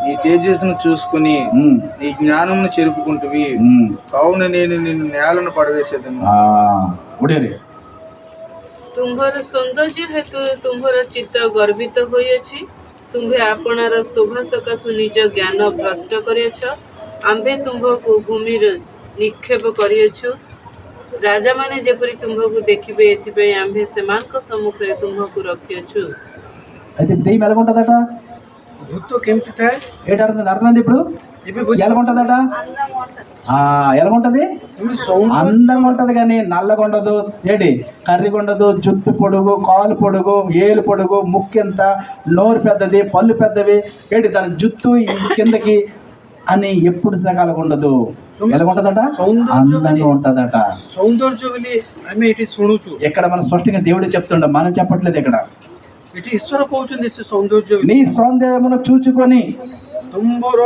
నీ తేజస్సును చూసుకుని నీ జ్ఞానమును చెరుపుకుంటువి, కావున నేను నిన్ను నేలను పడవేసేదను। ఉడేరే ତୁମ୍ଭର ସୌନ୍ଦର୍ଯ୍ୟ ହେତୁ ତୁମ୍ଭର ଚିତ୍ତ ଗର୍ବିତ ହୋଇଅଛି। ତୁମ୍ଭେ ଆପଣାର ଶୋଭା ସକାଶୁ ନିଜ ଜ୍ଞାନ ଭ୍ରଷ୍ଟ କରିଅଛ। ଆମ୍ଭେ ତୁମ୍ଭକୁ ଭୂମିରେ ନିକ୍ଷେପ କରିଅଛୁ। ରାଜାମାନେ ଯେପରି ତୁମ୍ଭକୁ ଦେଖିବେ ଏଥିପାଇଁ ଆମ୍ଭେ ସେମାନଙ୍କ ସମ୍ମୁଖରେ ତୁମ୍ଭକୁ ରଖିଅଛୁ। అయితే దెయ్యం ఎలాగుంటుందట? ଭୂତ କେମିତି ଥାଏ? ఏంటి అర్థమైంది ఇప్పుడు? ଏବେ ఎలాగుంటుందట? ఎలాగుంటది? అందంగా ఉంటది కానీ నల్లగా ఉండదు. ఏంటి కర్రీగా ఉండదు. జుట్టు పొడుగు, కాలు పొడుగు, ఏలు పొడుగు, ముక్కెంత, నోరు పెద్దది, పళ్ళు పెద్దవి, ఏంటి దాని జుత్తు కిందకి అని ఎప్పుడు సకాలంగా ఉండదు. ఎలాగుంటదట? అందంగా ఉంటదట. సౌందర్య ବୋଲି ଆମେ ଏଠି ଶୁଣୁଛୁ। ఇక్కడ మన స్పష్టంగా దేవుడు చెప్తుండ, మనం చెప్పట్లేదు. ఇక్కడ ଏଠି ଈଶ୍ୱର କହୁଛନ୍ତି ସେ ସୌନ୍ଦର୍ଯ୍ୟ నీ సౌందర్యమును చూచుకొని ତୁମର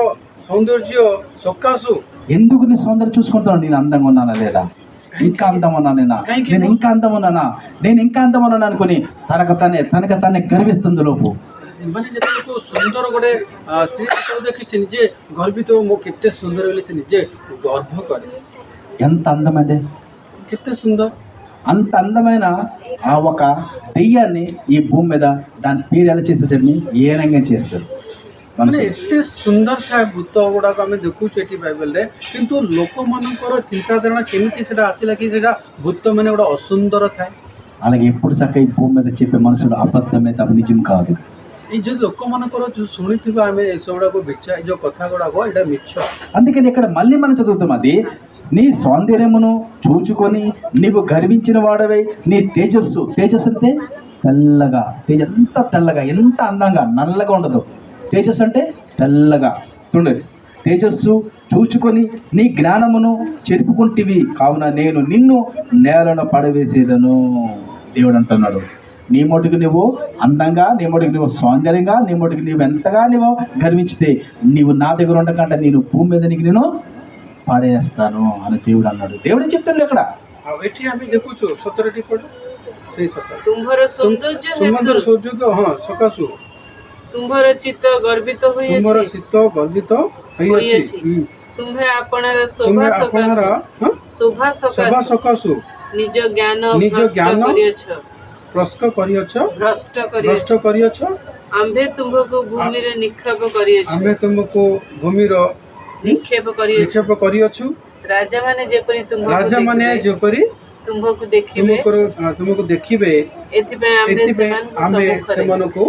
ସୌନ୍ଦର୍ଯ୍ୟ ସକାଶୁ। ఎందుకు నీ సౌందర్యం చూసుకుంటాను? నేను అందంగా ఉన్నానా లేదా? ఇంకా అందం ఉన్నానా? నేను ఇంకా అందం ఉన్నానా? నేను ఇంకా అందం ఉన్నాను అనుకుని తనకు తనే గర్విస్తుంది లోపు। ମାନେ ଯେତେବେଳେ ସୁନ୍ଦର ଗୋଟେ ସ୍ତ୍ରୀ ଯେତେବେଳେ ଦେଖି ସେ ନିଜେ ଗର୍ବିତ, ମୁଁ କେତେ ସୁନ୍ଦର ବୋଲି ସେ ନିଜେ ଗର୍ବ କରେ। ఎంత అందమండి! କେତେ ସୁନ୍ଦର! అంత అందమైన ఆ ఒక దెయ్యాన్ని ఈ భూమి మీద దాని పేరు ఎలా చేస్తారు చెప్పి ఏనంగా చేస్తారు। ମାନେ ଏତେ ସୁନ୍ଦର ଥାଏ ଭୂତ ଗୁଡ଼ାକ ଆମେ ଦେଖୁଛୁ ଏଠି ବାଇବେଲରେ, କିନ୍ତୁ ଲୋକମାନଙ୍କର ଚିନ୍ତାଧାରଣା କେମିତି ସେଟା ଆସିଲା କି ସେଟା ଭୂତ ମାନେ ଗୋଟେ ଅସୁନ୍ଦର ଥାଏ। అలాగే ఎప్పుడు చక్కగా ఈ భూమి మీద చెప్పే మనుషులు అబద్ధమే తప్ప నిజం కాదు। ଏଇ ଯେଉଁ ଲୋକମାନଙ୍କର ଯେଉଁ ଶୁଣିଥିବା ଆମେ ଏସବୁଗୁଡ଼ାକ ମିଛ, ଏଇ ଯେଉଁ କଥା ଗୁଡ଼ାକ ଏଇଟା ମିଛ। అందుకని ఇక్కడ మళ్ళీ మనం చదువుతాం, అది నీ సౌందర్యమును చూచుకొని నీవు గర్వించిన వాడవై నీ తేజస్సు అంటే తెల్లగా, ఎంత తెల్లగా, ఎంత అందంగా, నల్లగా ఉండదు. తేజస్సు అంటే తెల్లగా చూడండి. తేజస్సు చూచుకొని నీ జ్ఞానమును చెరుపుకుంటివి, కావున నేను నిన్ను నేలను పడవేసేదను దేవుడు అంటున్నాడు. నీ మటుకు నువ్వు అందంగా, నీ మటుకు నువ్వు సౌందర్యంగా, నీ మటుకు నువ్వు ఎంతగా నువ్వు గర్వించితే నీవు నా దగ్గర ఉండకంటే నేను భూమి మీద నీకు నేను పడేస్తాను అని దేవుడు అన్నాడు. దేవుడు చెప్తాను ఇక్కడ। ଏଠି ଆମେ ଦେଖୁଛୁ 17ଟି ପଢ, ସେଇ 17 ତୁମ୍ଭର ସୌନ୍ଦର୍ଯ୍ୟ ସକାଶୁ ତୁମ୍ଭର ଚିତ୍ତ ଗର୍ବିତ ତୁମର ହୋଇଅଛି। ଚିତ୍ତ ଗର୍ବିତ ହୋଇଅଛି। ତୁମ୍ଭେ ଆପଣାର ଶୋଭା ସକାଶୁ ନିଜ ଜ୍ଞାନ ଭ୍ରଷ୍ଟ କରିଅଛ। ଆମ୍ଭେ ତୁମ୍ଭକୁ ଭୂମିରେ ନିକ୍ଷେପ କରିଅଛୁ। ରାଜାମାନେ ଯେପରି ତୁମ୍ଭକୁ ଦେଖିବେ ତୁମକୁ ଦେଖିବେ ଏଥିପାଇଁ ଆମ୍ଭେ ଏଥିପାଇଁ ସେମାନଙ୍କ ଆମେ ସମ୍ମୁଖରେ ସେମାନଙ୍କୁ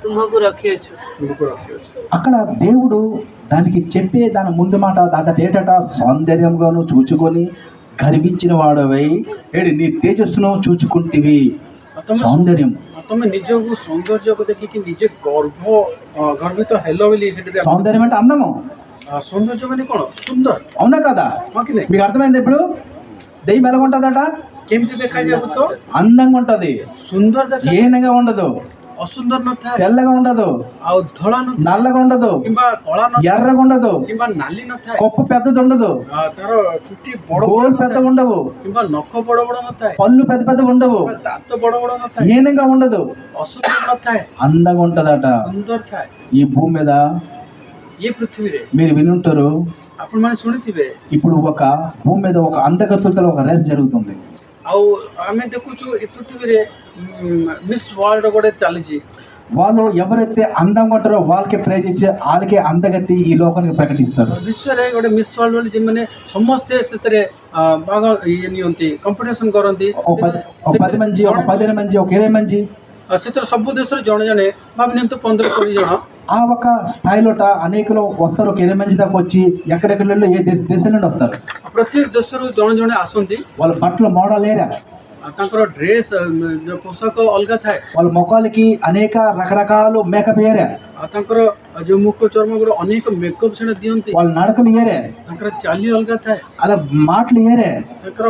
ତୁମ୍ଭକୁ ରଖିଅଛୁ। ରଖିଅଛୁ। అక్కడ దేవుడు దానికి చెప్పే దాని ముందు మాట దాని ఏటట సౌందర్యంగాను చూచుకొని గర్వించిన వాడవై ఏడు నీ తేజస్సును చూచుకుంటివి సౌందర్యం ତମେ ନିଜକୁ ସୌନ୍ଦର୍ଯ୍ୟକୁ ଦେଖିକି ନିଜେ ଗର୍ବିତ ହେଲ ବୋଲି ସେଠି సౌందర్యం అంటే అందము ସୌନ୍ଦର୍ଯ୍ୟ ମାନେ କ'ଣ ସୁନ୍ଦର అవునా కదా ହଁ କି ନାହିଁ? మీకు అర్థమైంది ఇప్పుడు దెయ్యం ఎలా ఉంటుందట କେମିତି ଦେଖାଯାବ ତ? అందంగా ఉంటది ସୁନ୍ଦର ଦେଖା, ఏనగా ఉండదు ଅସୁନ୍ଦର ନଥାଏ, తెల్లగా ఉండదు ଆଉ ଧଳା ନଥାଏ, నల్లగా ఉండదు କିମ୍ବା କଳା ନଥାଏ, ఎర్రగా ఉండదు କିମ୍ବା ନାଲି ନଥାଏ, కొప్పు పెద్దది ఉండదు ତାର ଚୁଟି ବଡ ବଡ గోలు పెద్దగా ନଥାଏ, ఉండవు କିମ୍ବା ନଖ ବଡ ବଡ ନଥାଏ, పళ్ళు పెద్ద పెద్ద ఉండవు କିମ୍ବା ଦାନ୍ତ ବଡ ବଡ ନଥାଏ, ఏనంగా ఉండదు ଅସୁନ୍ଦର ନଥାଏ, అందంగా ఉంటదట ସୁନ୍ଦର ଥାଏ। ఈ భూమి మీద ଏ ପୃଥିବୀରେ మీరు వినుంటారు ଆପଣମାନେ ଶୁଣିଥିବେ, ఇప్పుడు ఒక భూమి మీద ఒక అందగతులతో ఒక రేస్ జరుగుతుంది ଆଉ ଆମେ ଦେଖୁଛୁ ଏ ପୃଥିବୀରେ ମିସ୍ ୱାର୍ଲଡ ଗୋଟେ ଚାଲିଛି। వాళ్ళు ఎవరైతే అందంగా ఉంటారో వాళ్ళకి ప్రైజ్ ఇచ్చి వాళ్ళకి అందగతి ఈ లోకానికి ప్రకటిస్తారు ବିଶ୍ୱରେ ଗୋଟେ ମିସ୍ ୱାର୍ଲଡ ବୋଲି ଯେମାନେ ସମସ୍ତେ ସେଥିରେ ଭାଗ ଇଏ ନିଅନ୍ତି, କମ୍ପିଟିସନ୍ କରନ୍ତି। ఒక 10 మంది ఒక 15 మంది ఒక 20 మంది ସେଥିରେ ସବୁ ଦେଶରୁ ଜଣେ ଜଣେ ଭାବି ନିଅନ୍ତୁ 15-20 ଜଣ ఆ ఒక స్థాయిలోట అనేకలు వస్తారు ఒక 20 మంది దాకా వచ్చి ఎక్కడెక్కడ ఏ దేశం నుండి వస్తారు ପ୍ରତ୍ୟେକ ଦେଶରୁ ଜଣେ ଜଣେ ଆସନ୍ତି। వాళ్ళ బట్టలు మోడల్ ఏరా ତାଙ୍କର ଡ୍ରେସ୍ ପୋଷାକ ଅଲଗା ଥାଏ, వాళ్ళ ముఖాలకి అనేక రకరకాలు మేకప్ ఏరా ଆଉ ତାଙ୍କର ଯୋଉ ମୁଖ ଚର୍ମ ଗୁଡେ ଅନେକ ମେକଅପ୍ ସେଟା ଦିଅନ୍ତି, వాళ్ళ నడకలు ఏరే ତାଙ୍କର ଚାଲି ଅଲଗା ଥାଏ, అలా మాటలు ఏరే ତାଙ୍କର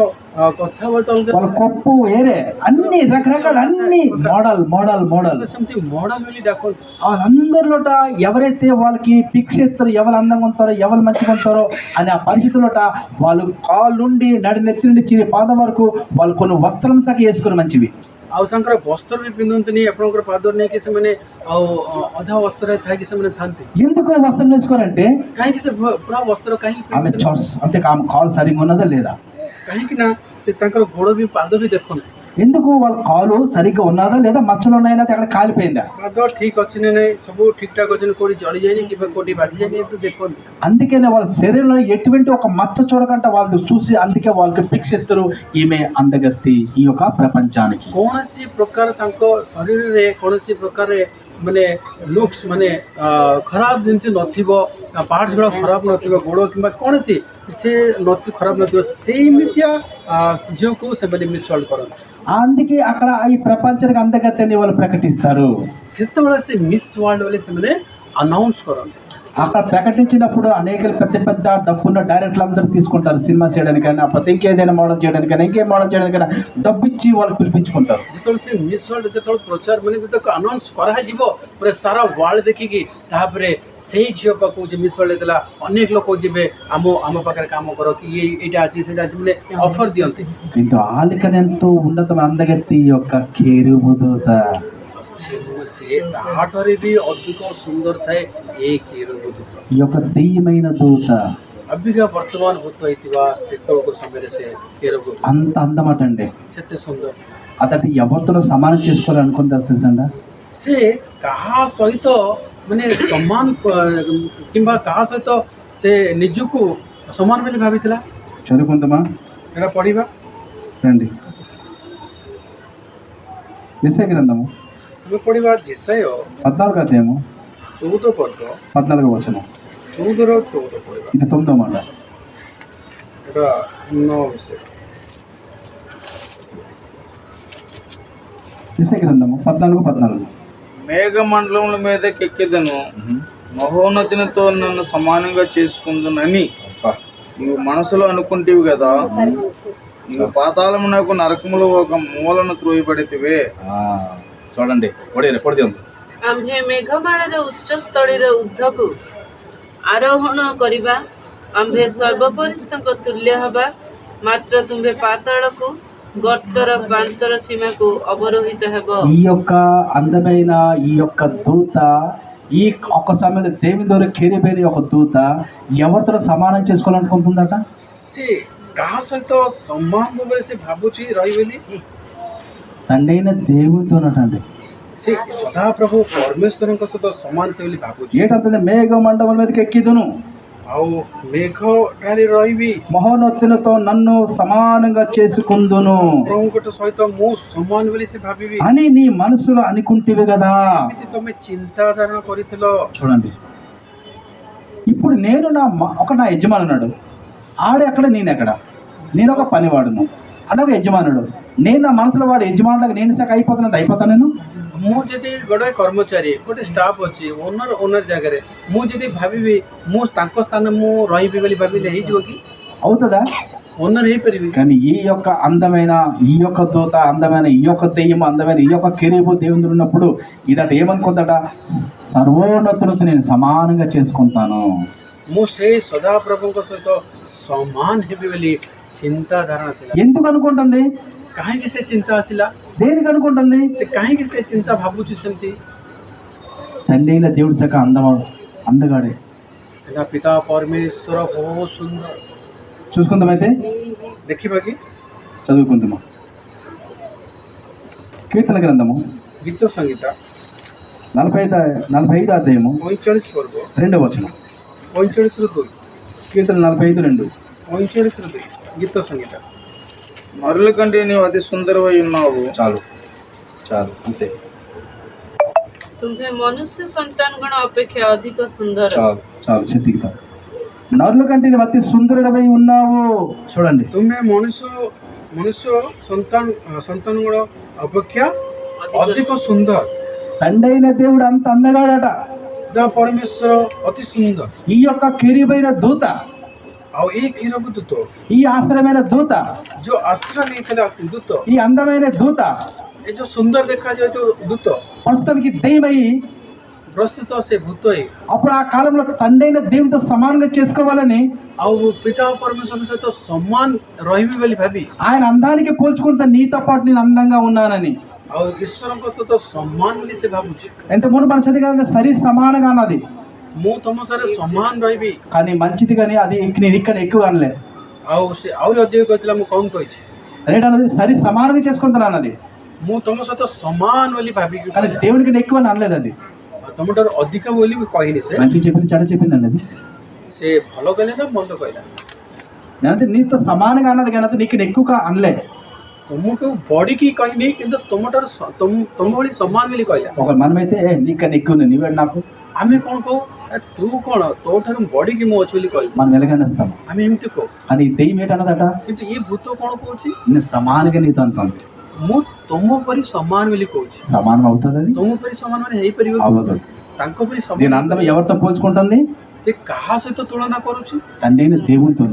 କଥାବାର୍ତ୍ତା ଅଲଗା వాళ్ళ ଥାଏ। కొప్పు ఏరే అన్ని రకరకాలు అన్ని మోడల్ మోడల్ మోడల్ ସେମିତି మోడల్ ବୋଲି ଡାକନ୍ତି। వాళ్ళందరిలోట ఎవరైతే వాళ్ళకి పిక్స్ ఎత్తారో ఎవరు అందంగా ఉంటారో ఎవరు మంచిగా ఉంటారో అని ఆ పరిస్థితుల్లోట వాళ్ళు కాళ్ళ నుండి నెత్తి నుండి చిరి పాదం వరకు వాళ్ళు కొన్ని వస్త్రం సగ వేసుకుని మంచివి ଆଉ ତାଙ୍କର ବସ୍ତ୍ର ବି ପିନ୍ଧନ୍ତିନି, ଆପଣଙ୍କର ପାଦରେ ନେଇକି ସେମାନେ ଆଉ ଅଧା ବସ୍ତ୍ରରେ ଥାଇକି ସେମାନେ ଥାନ୍ତି। ఎందుకు వస్త్రం వేసుకోరంటే କାହିଁକି ସେ ପୁରା ବସ୍ତ୍ର କାହିଁକି ఆమె ପିନ୍ଧନ୍ତି? చొర్స్ అంటే ఆమె కాలు సరిగా ఉన్నదా లేదా କାହିଁକି ନା ସେ ତାଙ୍କର ଗୋଡ଼ ବି ପାଦ ବି ଦେଖନ୍ତି, ఎందుకు వాళ్ళ కాలు సరిగ్గా ఉన్నదా లేదా మచ్చలు ఉన్నాయా అక్కడ కాలిపోయిందా ପାଦ ଠିକ୍ ଅଛି ନା ନାହିଁ, ସବୁ ଠିକ୍ ଠାକ୍ ଅଛି, କୋଉଠି ଜଳି ଯାଇନି କିମ୍ବା କୋଉଠି ବାଜି ଯାଇନି ଏମିତି ଦେଖନ୍ତି। అందుకనే వాళ్ళ శరీరంలో ఎటువంటి ఒక మచ్చ చూడకంటే వాళ్ళు చూసి అందుకే వాళ్ళకి పిక్స్ ఎత్తరు ఈమె అందగత్తి ఈ యొక్క ప్రపంచానికి କୌଣସି ପ୍ରକାର ତାଙ୍କ ଶରୀରରେ କୌଣସି ପ୍ରକାର ମାନେ ଲୁକ୍ସ ମାନେ ଖରାପ ଜିନିଷ ନଥିବ, ପାର୍ଟସ୍ ଗୁଡ଼ା ଖରାପ ନଥିବ, ଗୋଡ଼ କିମ୍ବା କୌଣସି ସେ ଖରାପ ନଥିବ, ସେଇମିତିଆ ଝିଅକୁ ସେମାନେ ମିସ୍ ୱାର୍ଲଡ କରନ୍ତି। అందుకే అక్కడ ఈ ప్రపంచానికి అందగత్తెని వాళ్ళు ప్రకటిస్తారు ସେତେବେଳେ ସେ ମିସ୍ ୱାର୍ଲଡ ବୋଲି ସେମାନେ అనౌన్స్ କରନ୍ତି। అక్కడ ప్రకటించినప్పుడు అనేక పెద్ద పెద్ద డబ్బున్న డైరెక్టర్లు అందరూ తీసుకుంటారు సినిమా చేయడానికైనా లేకపోతే ఇంకేదైనా మోడల్ చేయడానికైనా ఇంకేం మోడల్ చేయడానికైనా డబ్బు ఇచ్చి వాళ్ళు పిలిపించుకుంటారు ଯେତେବେଳେ ସେ ମିସ୍ ୱାର୍ଲଡ ଯେତେବେଳେ ପ୍ରଚାର ମାନେ ଯେତେବେଳେ ଆନାଉନ୍ସ କରାଯିବ ପୁରା ସାରା ୱାର୍ଲଡ ଦେଖିକି ତାପରେ ସେଇ ଝିଅ ପାଖକୁ ଯେ ମିସ୍ ୱାର୍ଲଡ ହେଇଥିଲା ଅନେକ ଲୋକ ଯିବେ ଆମ ପାଖରେ କାମ କର କି ଏଇଟା ଅଛି ସେଇଟା ଅଛି ମାନେ ଅଫର ଦିଅନ୍ତି। କିନ୍ତୁ వాళ్ళకని ఎంతో ఉన్నతమైన అందగత్తి ఈ యొక్క కేరుబు దూత ସେ ତାହାଠାରୁ ବି ଅଧିକ ସୁନ୍ଦର ଥାଏ ଏ କେରୁବ ଦୂତ। ఈ యొక్క దెయ్యమైన దూత ଅବିକା ବର୍ତ୍ତମାନ ଭୂତ ହେଇଥିବା ସେତେବେଳକୁ ସମୟରେ ସେ କେରୁବ ଦୂତ అంత అందమట అండి ସେତେ ସୁନ୍ଦର, అతడు ఎవరితో సమానం చేసుకోవాలనుకుంటారు తెలుసండి ସେ କାହା ସହିତ ମାନେ ସମାନ କିମ୍ବା କାହା ସହିତ ସେ ନିଜକୁ ସମାନ ବୋଲି ଭାବିଥିଲା। చదువుకుందామా ଏଇଟା ପଢ଼ିବା, రండి యెషయా గ్రంథము ଆମେ ପଢ଼ିବା ଯେସାୟ 14 అధ్యాయము 14 ପଦ 14వ వచనం 14 ପଢ଼ିବା। ఇది 9వ మాట ଏଇଟା ଭିନ୍ନ ବିଷୟ। యెషయా గ్రంథము 14 మేఘమండలముల మీదకి ఎక్కెదను, మహోన్నతినితో నన్ను సమానంగా చేసుకుందునని నీవు మనసులో అనుకుంటేవి కదా. నీవు పాతాళమునకు నరకములో ఒక మూలను త్రోయబడితివే. చూడండి పొడి ଆମ୍ଭେ ମେଘମାଳାର ଉଚ୍ଚ ସ୍ଥଳୀର ଉର୍ଦ୍ଧ୍ୱକୁ ଆରୋହଣ କରିବା, ଆମ୍ଭେ ସର୍ବପରିସ୍ତଙ୍କ ତୁଲ୍ୟ ହେବା, ମାତ୍ର ତୁମ୍ଭେ ପାତାଳକୁ ଗର୍ତ୍ତର ପ୍ରାନ୍ତର ସୀମାକୁ ଅବରୋହିତ ହେବ। ఈ యొక్క అందమైన ఈ యొక్క దూత ఈ ఒక్క సమయంలో దేవుని ద్వారా కేరిపోయిన ఒక దూత ఎవరితో సమానం చేసుకోవాలనుకుంటుందట ସେ କାହା ସହିତ ସମାନ ଭାବରେ ସେ ଭାବୁଛି ରହିବେ ବୋଲି, తండ్రి అయిన దేవునితోనటండి ସେ సదాప్రభు ପରମେଶ୍ୱରଙ୍କ ସହିତ ସମାନ ସେ ବୋଲି ଭାବୁଛି। ఏటంటే మేఘ మండపం మీదకి ఎక్కిదును, ଆଉ ମେଘଟାରେ ରହିବି, మహోన్నతునితో నన్ను సమానంగా చేసుకుందును ପ୍ରଭୁଙ୍କ ସହିତ ମୁଁ ସମାନ ବୋଲି ସେ ଭାବିବି। అని నీ మనసులో అనుకుంటివి కదా. ଏମିତି ତମେ ଚିନ୍ତାଧାରଣ କରିଥିଲ। చూడండి, ఇప్పుడు నేను నా యజమాని ఉన్నాడు, ఆడెక్కడ నేనెక్కడ, నేను ఒక పనివాడును, అదొక యజమానుడు. నేను నా మనసులో వాడు యజమానులకు నేను శాఖ అయిపోతాను నేను. ମୁଁ ଯଦି ଗୋଟେ କର୍ମଚାରୀ, ଗୋଟେ ଷ୍ଟାଫ୍ ଅଛି, ଓନର ଜାଗାରେ ମୁଁ ଯଦି ଭାବିବି ମୁଁ ତାଙ୍କ ସ୍ଥାନରେ ମୁଁ ରହିବି ବୋଲି ଭାବିଲେ ହେଇଯିବ କି? అవుతుందా? ఓనర్ ହେଇପାରିବି। కానీ ఈ యొక్క అందమైన ఈ యొక్క దూత, అందమైన ఈ యొక్క దెయ్యం, అందమైన ఈ యొక్క కెరీబు దేవుని ఉన్నప్పుడు ఇదట ఏమనుకుందట, సర్వోన్నతులతో నేను సమానంగా చేసుకుంటాను, ମୁଁ ସେଇ ସଦାପ୍ରଭୁଙ୍କ ସହିତ ସମାନ ହେବି ବୋଲି ଚିନ୍ତାଧାରଣା ଥିଲା। ఎందుకు అనుకుంటుంది? କାହିଁକି ସେ ଚିନ୍ତା ଆସିଲା? దేనికి అనుకుంటుంది? ସେ କାହିଁକି ସେ ଚିନ୍ତା ଭାବୁଛି ସେମିତି? తండ్రి అయిన దేవుడి శాఖ అందగాడే. ହେଲା ପିତା ପରମେଶ୍ୱର ବହୁତ ସୁନ୍ଦର। చూసుకుందామైతే, ଦେଖିବା କି? చదువుకుందాము. కీర్తన గ్రంథము ଗୀତ ସଂଗୀତ 45 అధ్యాయము 45 ପର୍ବ 2వ వచనం. 45 కీర్తన 45:2. 45 ଗୀତ ସଂଗୀତ। నరుల కంటే నీవు అతి సుందరమై ఉన్నావు. చాలు అంతే, ତୁମ୍ଭେ ମନୁଷ୍ୟ ସନ୍ତାନଗଣ ଅପେକ୍ଷା ଅଧିକ ସୁନ୍ଦର। చాలు ସେତିକି ଥାଉ. నరుల కంటే నీవు అతి సుందరుడవై ఉన్నావు. చూడండి, ତୁମେ ମନୁଷ୍ୟ ସନ୍ତାନଗଣ ଅପେକ୍ଷା ଅଧିକ ସୁନ୍ଦର। తండ్రి అయిన దేవుడు అంత అందగాడట. ପିତା ପରମେଶ୍ୱର ଅତି ସୁନ୍ଦର। ఈ యొక్క కెరీబైన దూత, ଆଉ ଏଇ କ୍ଷୀରବ ଦୂତ, ఈ ఆశ్రయమైన దూత, ଯୋଉ ଆଶ୍ରୟ ନେଇଥିଲା ଦୂତ, ఈ అందమైన దూత ଏ ଯୋଉ ସୁନ୍ଦର ଦେଖାଯାଏ ଯୋଉ ଦୂତ, ప్రస్తుతానికి దెయ్యమై ପ୍ରସ୍ତୁତ ସେ ଭୂତ అప్పుడు ఆ కాలంలో తండ్రి అయిన దేవునితో సమానంగా చేసుకోవాలని ଆଉ ପିତା ପରମେଶ୍ୱର ସହିତ ସମାନ ରହିବି ବୋଲି ଭାବି, ఆయన అందానికి పోల్చుకుంటా నీతో పాటు నేను అందంగా ఉన్నానని. ଆଉ ଈଶ୍ୱରଙ୍କ ସହିତ ସମାନ ବୋଲି ସେ ଭାବୁଛି। ఎంత ముందు మన చదివి సరి సమానంగా అన్నది, ମୁଁ ତମ ଠାରେ ସମାନ ରହିବି। కానీ మంచిది, కానీ అది నేను ఇక్కడ ఎక్కువ అనలే. ଆଉ ସେ ଆହୁରି ଅଧିକ କହିଥିଲା, ମୁଁ କମ୍ କହିଛି। రేటన్నది సరి సమానంగా చేసుకుంటాను అన్నది, ମୁଁ ତମ ସହିତ ସମାନ ବୋଲି ଭାବିକି, కానీ దేవునికి ఎక్కువ అని అనలేదు. అది ତମ ଠାରୁ ଅଧିକ ବୋଲି ମୁଁ କହିନି। ସେ మంచి చెప్పింది, చెడ చెప్పింది అన్నది. ସେ ଭଲ କହିଲେ ନା ମନ୍ଦ କହିଲା? నేనంటే నీతో సమానంగా అన్నది, కానీ నీకు ఎక్కువ అనలే. ତମଠୁ ବଢିକି କହିନି, କିନ୍ତୁ ତମଠାରୁ ତମ ଭଳି ସମାନ ବୋଲି କହିଲା। ఒక మనమైతే నీకన్నా ఎక్కువ ఉంది, నీవేడు నాకు, ଆମେ କ'ଣ କହୁ, ତୁ କ'ଣ ତୋ ଠାରୁ ବଢିକି ମୁଁ ଅଛି ବୋଲି କହିବୁ, మనం ఎలాగనేస్తాము. ଆମେ ଏମିତି କହୁ। కానీ ఈ దెయ్యం ఏంటన్నదట, କିନ୍ତୁ ଏ ଭୂତ କ'ଣ କହୁଛି, నేను సమానంగా నీతో అంటాను. ମୁଁ ତମ ପରି ସମାନ ବୋଲି କହୁଛି। సమానం అవుతుంది? అది ତମ ପରି ସମାନ ମାନେ ହେଇପାରିବ କି? అవ్వదు. ତାଙ୍କ ପରି దీని ସମାନ అందం ఎవరితో పోల్చుకుంటుంది? ସେ କାହା ସହିତ ତୁଳନା କରୁଛି? తండ్రి అయిన దేవునితో.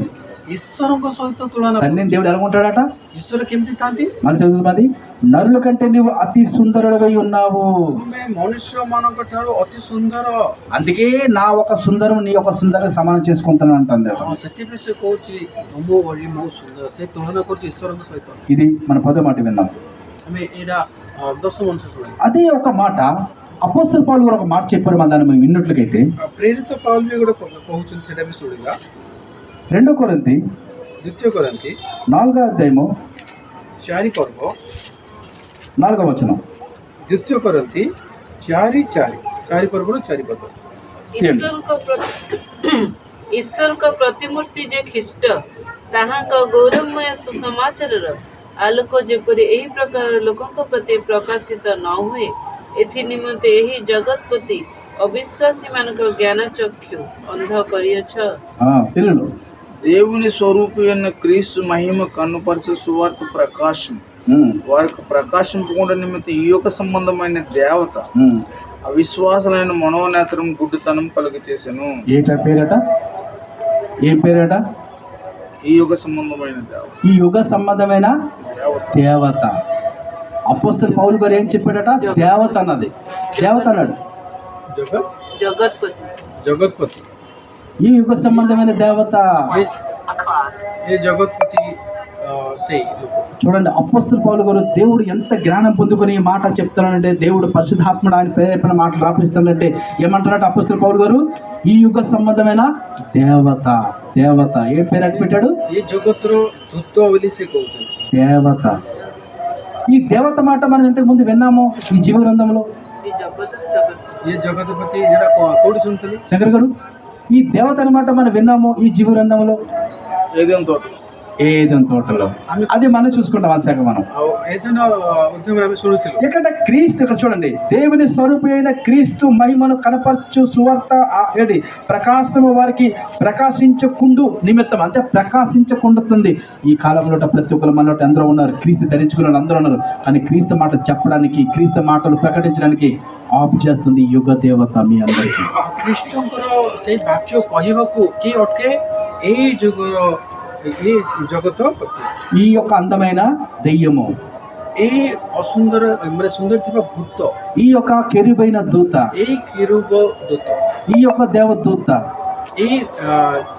ଈଶ୍ୱରଙ୍କ ସହିତ ତୁଳନା తండ్రి అయిన దేవుడు ఎలా ఉంటాడట? ଈଶ୍ୱର କେମିତି ଥାନ୍ତି? మన చదువుతున్నది, నరుల కంటే నీవు అతి సుందరుడవై ఉన్నావు, ତୁମେ ମନୁଷ୍ୟମାନଙ୍କ ଠାରୁ ଅତି ସୁନ୍ଦର। అందుకే నా ఒక సుందరం నీ ఒక సుందరం సమానం చేసుకుంటాను అంటుంది. ସେଥିପାଇଁ ସେ କହୁଛି ତମ ଭଳି ମୁଁ ସୁନ୍ଦର। ସେ ତୁଳନା କରୁଛି ଈଶ୍ୱରଙ୍କ ସହିତ। ఇది మన పదో మాట విన్నాం. ଆମେ ଏଇଟା 10 ମଣିଷ ଶୁଣିବା। అదే ఒక మాట అపోస్తల పౌలు కూడా ఒక మాట చెప్పారు. మన దాన్ని విన్నట్లయితే ପ୍ରେରିତ ପାଉଲ ବି ଗୋଟେ କହୁଛନ୍ତି, ସେଇଟା ବି ଶୁଣିବା। 2 కొరింథీ 2 కొరింథీ 4వ అధ్యాయము 4 ପର୍ବ 4వ వచనం. 2 కొరింథీ 4 ପର୍ବର 4 ପଦ। ଈଶ୍ୱରଙ୍କ ପ୍ରତିମୂର୍ତ୍ତି ଯେ ଖ୍ରୀଷ୍ଟ, ତାହାଙ୍କ ଗୌରବମୟ ସୁସମାଚାରର ଆଲୋକ ଯେପରି ଏହି ପ୍ରକାର ଲୋକଙ୍କ ପ୍ରତି ପ୍ରକାଶିତ ନ ହୁଏ, ଏଥି ନିମନ୍ତେ ଏହି ଜଗତପତି ଅବିଶ୍ୱାସୀମାନଙ୍କ ଜ୍ଞାନ ଚକ୍ଷୁ ଅନ୍ଧ କରିଅଛ। తెలుగులో దేవుని స్వరూపి అయిన క్రీస్తు మహిమ కనుపరచు సువార్త ప్రకాశం వారికి ప్రకాశింపకుండా నిమిత్తం ఈ యొక్క సంబంధమైన దేవత అవిశ్వాసులైన మనోనేత్రం గుడ్డితనం కలుగ చేశాను. ఏట పేరట? ఏం పేరట? ఈ యుగ సంబంధమైన దేవత. ఈ యుగ సంబంధమైన దేవత. అపోస్తల పౌలు గారు ఏం చెప్పాడట? దేవత అన్నది. దేవత అన్నాడు, ଜଗତପତି। ఈ యుగ సంబంధమైన దేవత. ఏ జగత్పతి ସେଇ ଲୋକ। చూడండి, అపోస్తల పౌలు గారు దేవుడు ఎంత జ్ఞానం పొందుకొని ఈ మాట చెప్తున్నానంటే, దేవుడు పరిశుద్ధాత్ముడు ఆయన ప్రేరేపణ మాటలు రాపిస్తానంటే ఏమంటున్నట్టు అపోస్తల పౌలు గారు? ఈ యుగ సంబంధమైన దేవత. దేవత ఏ పేరు అట్టు పెట్టాడు? ఈ జగత్తుର దూత ବୋଲି ସେ କହୁଛନ୍ତି। దేవత. ఈ దేవత మాట మనం ఇంతకు ముందు విన్నాము ఈ జీవ గ్రంథంలో. ଏ ଜଗତପତି ଏଇଟା କୋଉଠି ଶୁଣିଥିଲୁ? శంకర్ గారు ఈ దేవత అనమాట మనం విన్నాము ఈ జీవ గ్రంథంలో ఏదేం తోట ఏదైనా తోటలో అది మనం చూసుకుంటాం అంశాక మనం ఏదైనా ఉద్యమం ఆమె శుణుతులు ఇక్కడ క్రీస్తు ఇక్కడ చూడండి దేవుని స్వరూపి అయిన క్రీస్తు మహిమను కనపరచు సువార్త ఏంటి ప్రకాశము వారికి ప్రకాశించకుండు నిమిత్తం అంటే ప్రకాశించకుండుతుంది. ఈ కాలంలో ప్రతి ఒక్కరు మనలో అందరూ ఉన్నారు, క్రీస్తు ధరించుకున్న వాళ్ళు అందరూ ఉన్నారు. కానీ క్రీస్తు మాట చెప్పడానికి క్రీస్తు మాటలు ప్రకటించడానికి ఆఫ్ చేస్తుంది యుగ దేవత మీ అందరికీ. ଖ୍ରୀଷ୍ଟଙ୍କର ସେଇ ବାକ୍ୟ କହିବାକୁ କିଏ ଅଟକେ? ଏଇ ଯୁଗର ଏଇ ଜଗତ ପ୍ରତି ఈ యొక్క అందమైన దెయ్యము, ଏଇ ଅସୁନ୍ଦର ମାନେ ସୁନ୍ଦର ଥିବା ଭୂତ, ఈ యొక్క కెరూబైన దూత, ଏଇ କିରୁବ ଦୂତ, ఈ యొక్క దేవదూత, ଏଇ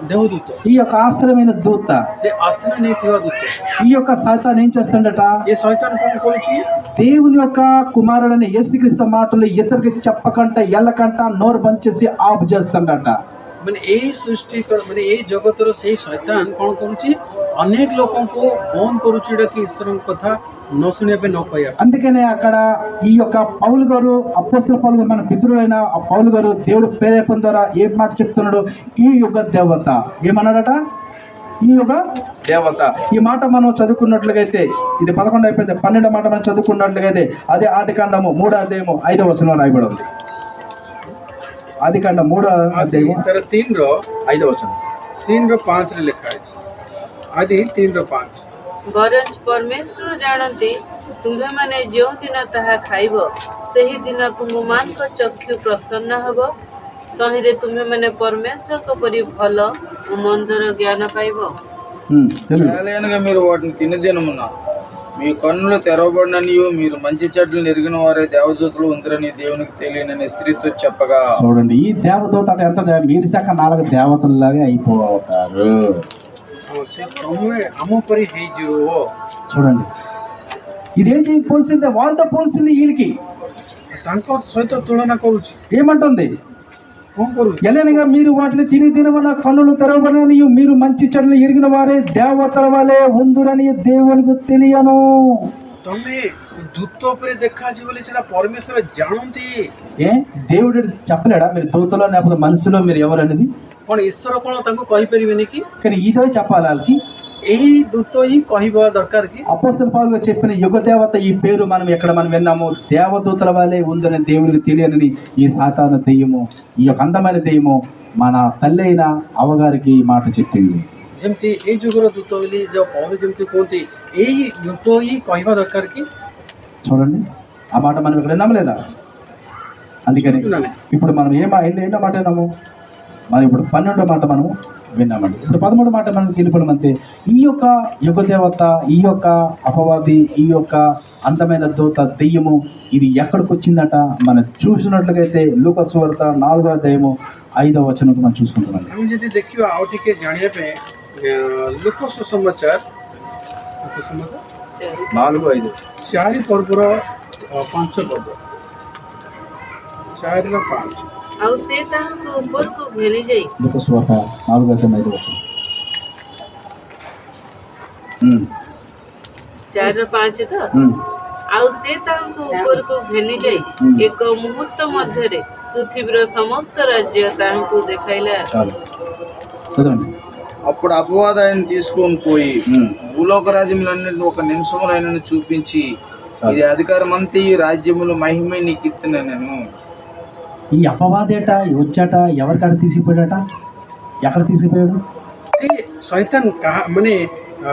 ଦେବଦୂତ, ఈ యొక్క ఆశ్రయమైన దూత, ସେ ଆଶ୍ରୟ ନେଇଥିବା ଦୂତ, ఈ యొక్క సాతాన్ ఏం చేస్తాడట? ଏ ଶୈତାନ କ'ଣ କରୁଛି? దేవుని యొక్క కుమారుడని యేసుక్రీస్తు మాటలు ఇతరులకి చెప్పకంట ఎల్లకంట నోరు బంచేసి ఆఫ్ చేస్తాడట. ମାନେ ଏଇ ସୃଷ୍ଟି ମାନେ ଏଇ ଜଗତର ସେଇ ଶୈତାନ କ'ଣ କରୁଛି? ଅନେକ ଲୋକଙ୍କୁ ବନ୍ଦ କରୁଛି କି ଈଶ୍ୱରଙ୍କ କଥା ନ ଶୁଣିବା ପାଇଁ ନ କହିବା. అందుకనే అక్కడ ఈ యొక్క పౌలు గారు అపోస్తల పౌలు గారు మన పితరులైన ఆ పౌలు గారు దేవుడు ప్రేరేపణ ద్వారా ఏ మాట చెప్తున్నాడు? ఈ యుగ దేవత ఏమన్నాడట? ఈ యుగ దేవత. ఈ మాట మనం చదువుకున్నట్లుగైతే ఇది 11 అయిపోయింది, 12 మాట మనం చదువుకున్నట్లుగైతే అదే ఆదికాండము 3వ అధ్యాయము 5వ వచనం రాయబడి ఉంది. ఆదికాండం 3వ అధ్యాయము 3:5 3:5 ଲେଖା ଅଛି. ଆଦି 3:5 ବରଂ ପରମେଶ୍ୱର ଜାଣନ୍ତି ତୁମ୍ଭେମାନେ ଯେଉଁ ଦିନ ତାହା ଖାଇବ ସେହି ଦିନ ତୁମମାନଙ୍କ ଚକ୍ଷୁ ପ୍ରସନ୍ନ ହେବ, ତହିଁରେ ତୁମ୍ଭେମାନେ ପରମେଶ୍ୱରଙ୍କ ପରି ଭଲ ଓ ମନ୍ଦର ଜ୍ଞାନ ପାଇବ. తెలుగు ఏలయనగా మీరు వాటిని తినదినమున మీ కన్నులు తెరవబడిననియు మీరు మంచి చెడ్డలు ఎరిగిన వారే దేవదూతలు ఉందిరని దేవునికి తెలియనని స్త్రీతో చెప్పగా. చూడండి, ఈ దేవదూత అంటే ఎంత మీరు శాఖ 4 దేవతల్లాగే అయిపోతారు. ସେ ତମେ ଆମ ପରି ହେଇଯିବ. చూడండి, ఇదేంటి పోల్సిందే, వాళ్ళతో పోల్సింది వీళ్ళకి ତାଙ୍କ ସହିତ ତୁଳନା କରୁଛି. ఏమంటుంది? କ'ଣ କରୁଛି? ఎలానగా మీరు వాటిని తిని తినవన కన్నులు తెరవబడని మీరు మంచి చెడులు ఎరిగిన వారే దేవతల వలె ఉందురని దేవునికి తెలియను. ତମେ ଦୂତ ଉପରେ ଦେଖାଯିବ ବୋଲି ସେଟା ପରମେଶ୍ୱର ଜାଣନ୍ତି. ఏ దేవుడు చెప్పలేడా మీరు దూతలో లేకపోతే మనుషులో మీరు ఎవరు అనేది? କ'ଣ ଈଶ୍ୱର କ'ଣ ତାଙ୍କୁ କହିପାରିବେନି କି? కానీ ఇదో చెప్పాలి వాళ్ళకి. ଏଇ ଦୂତ ହିଁ କହିବା ଦରକାର କି? అపోస్తల పౌలు చెప్పిన యుగ దేవత ఈ పేరు మనం విన్నాము. దేవదూతల వలె ఉందని దేవునికి తెలియనని ఈ సాతాను దెయ్యము, ఈ యొక్క అందమైన దెయ్యము మన తల్లి అయిన అవ్వగారికి ఈ మాట చెప్పింది. ଯେମିତି ଏଇ ଯୁଗର ଦୂତ ବୋଲି ଯୋଉ ପౌలు ଯେମିତି କୁହନ୍ତି, ଏଇ ଦୂତ ହିଁ କହିବା ଦରକାର କି? చూడండి, ఆ మాట మనం ఇక్కడ విన్నాము లేదా? అందుకని ఇప్పుడు మనం ఏంటో మాట విన్నాము, మనం ఇప్పుడు 12వ మాట మనము విన్నామండి. ఇప్పుడు 13వ మాట మనం తెలిపడం అంతే. ఈ యొక్క యుగ దేవత, ఈ యొక్క అపవాది, ఈ యొక్క అందమైన దూత దెయ్యము ఇది ఎక్కడికి వచ్చిందట? మనం చూసినట్లుగైతే లూకాసు వార్త 4వ అధ్యాయము 5వ వచనం మనం చూసుకుంటున్నాం. ଆମେ ଯଦି ଦେଖିବା ଆଉ ଟିକେ ଜାଣିବା ପାଇଁ ଲୋକ ସୁସମାଚାର 4:5 4 ପର୍ବର 5 ପଦ 4:5 ଆଉ ସେ ତାହାଙ୍କୁ ଉପରକୁ ଘେନି ଯାଇ లూకాసు వార్త 4:5 వచనం 4:5 ତ ଆଉ ସେ ତାହାଙ୍କୁ ଉପରକୁ ଘେନି ଯାଇ ଏକ ମୁହୂର୍ତ୍ତ ମଧ୍ୟରେ ପୃଥିବୀର ସମସ୍ତ ରାଜ୍ୟ ତାହାଙ୍କୁ ଦେଖାଇଲା. చాలు చదవండి. అప్పుడు అపవాది ఆయన తీసుకొని పోయి భూలోక రాజ్యములన్నింటినీ ఒక నిమిషంలో ఆయనను చూపించి, ఇది అధికారం అంతా ఈ రాజ్యములు మహిమే నీకు ఇస్తున్నాను. ఈ అపవాదేట వచ్చాట ఎవరికాడ తీసిపోయాడట? ఎక్కడ తీసిపోయాడు? ସେ ଶୈତାନ ମାନେ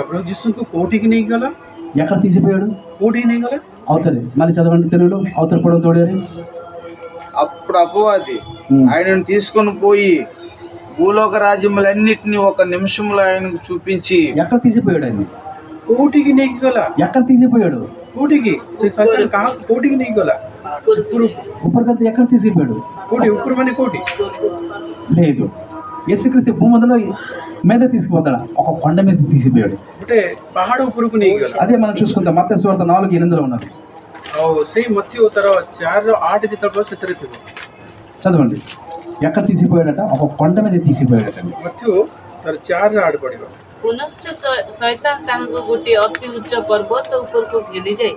ପ୍ରଭୁ ଯୀଶୁଙ୍କୁ କୋଉଠିକି ନେଇଗଲା? ఎక్కడ తీసిపోయాడు? କୋଉଠିକି ନେଇଗଲା? అవుతుంది. మళ్ళీ చదవండి తెలుగులో. అవతల పొడవు తోడారు. అప్పుడు అపవాది ఆయనను తీసుకొని పోయి భూలోక రాజ్యములన్నిటినీ ఒక నిమిషంలో ఆయనకు చూపించి. ఎక్కడ తీసిపోయాడు ఆయన? କୋଉଠିକି ନେଇକି ଗଲା? ఎక్కడ తీసిపోయాడు? କୋଉଠିକି? ସେ ଶୈତାନ କାହାକୁ କୋଉଠିକି ନେଇକି గଲା? ఉపరికంత ఎక్కడ తీసిపోయాడు? କୋଉଠି? ଉପର ମାନେ କୋଉଠି? లేదు, యేసుక్రీస్తు భూమిలో మీద తీసుకుపోతాడు. ఒక కొండ మీద తీసిపోయాడు. ଗୋଟେ ପାହାଡ଼ ଉପରକୁ ନେଇକି ଗଲା. అదే మనం చూసుకుంటాం. మత్తయి సువార్త 4:8 ఉన్నది. ଆଉ ସେଇ ମଥ୍ୟୁ ତାର 4:8 ଯେତେବେଳେ ସେଥିରେ ଥିବ. చదవండి. ఎక్కడ తీసిపోయాడట? ఒక కొండ మీద తీసిపోయాడట. ମଥ୍ୟୁ ତାର 4:8 ପଡ଼ିବ. ପୁନଶ୍ଚ ଶୈତାନ ତାହାଙ୍କୁ ଗୋଟିଏ ଅତି ଉଚ୍ଚ ପର୍ବତ ଉପରକୁ ଘେନି ଯାଇ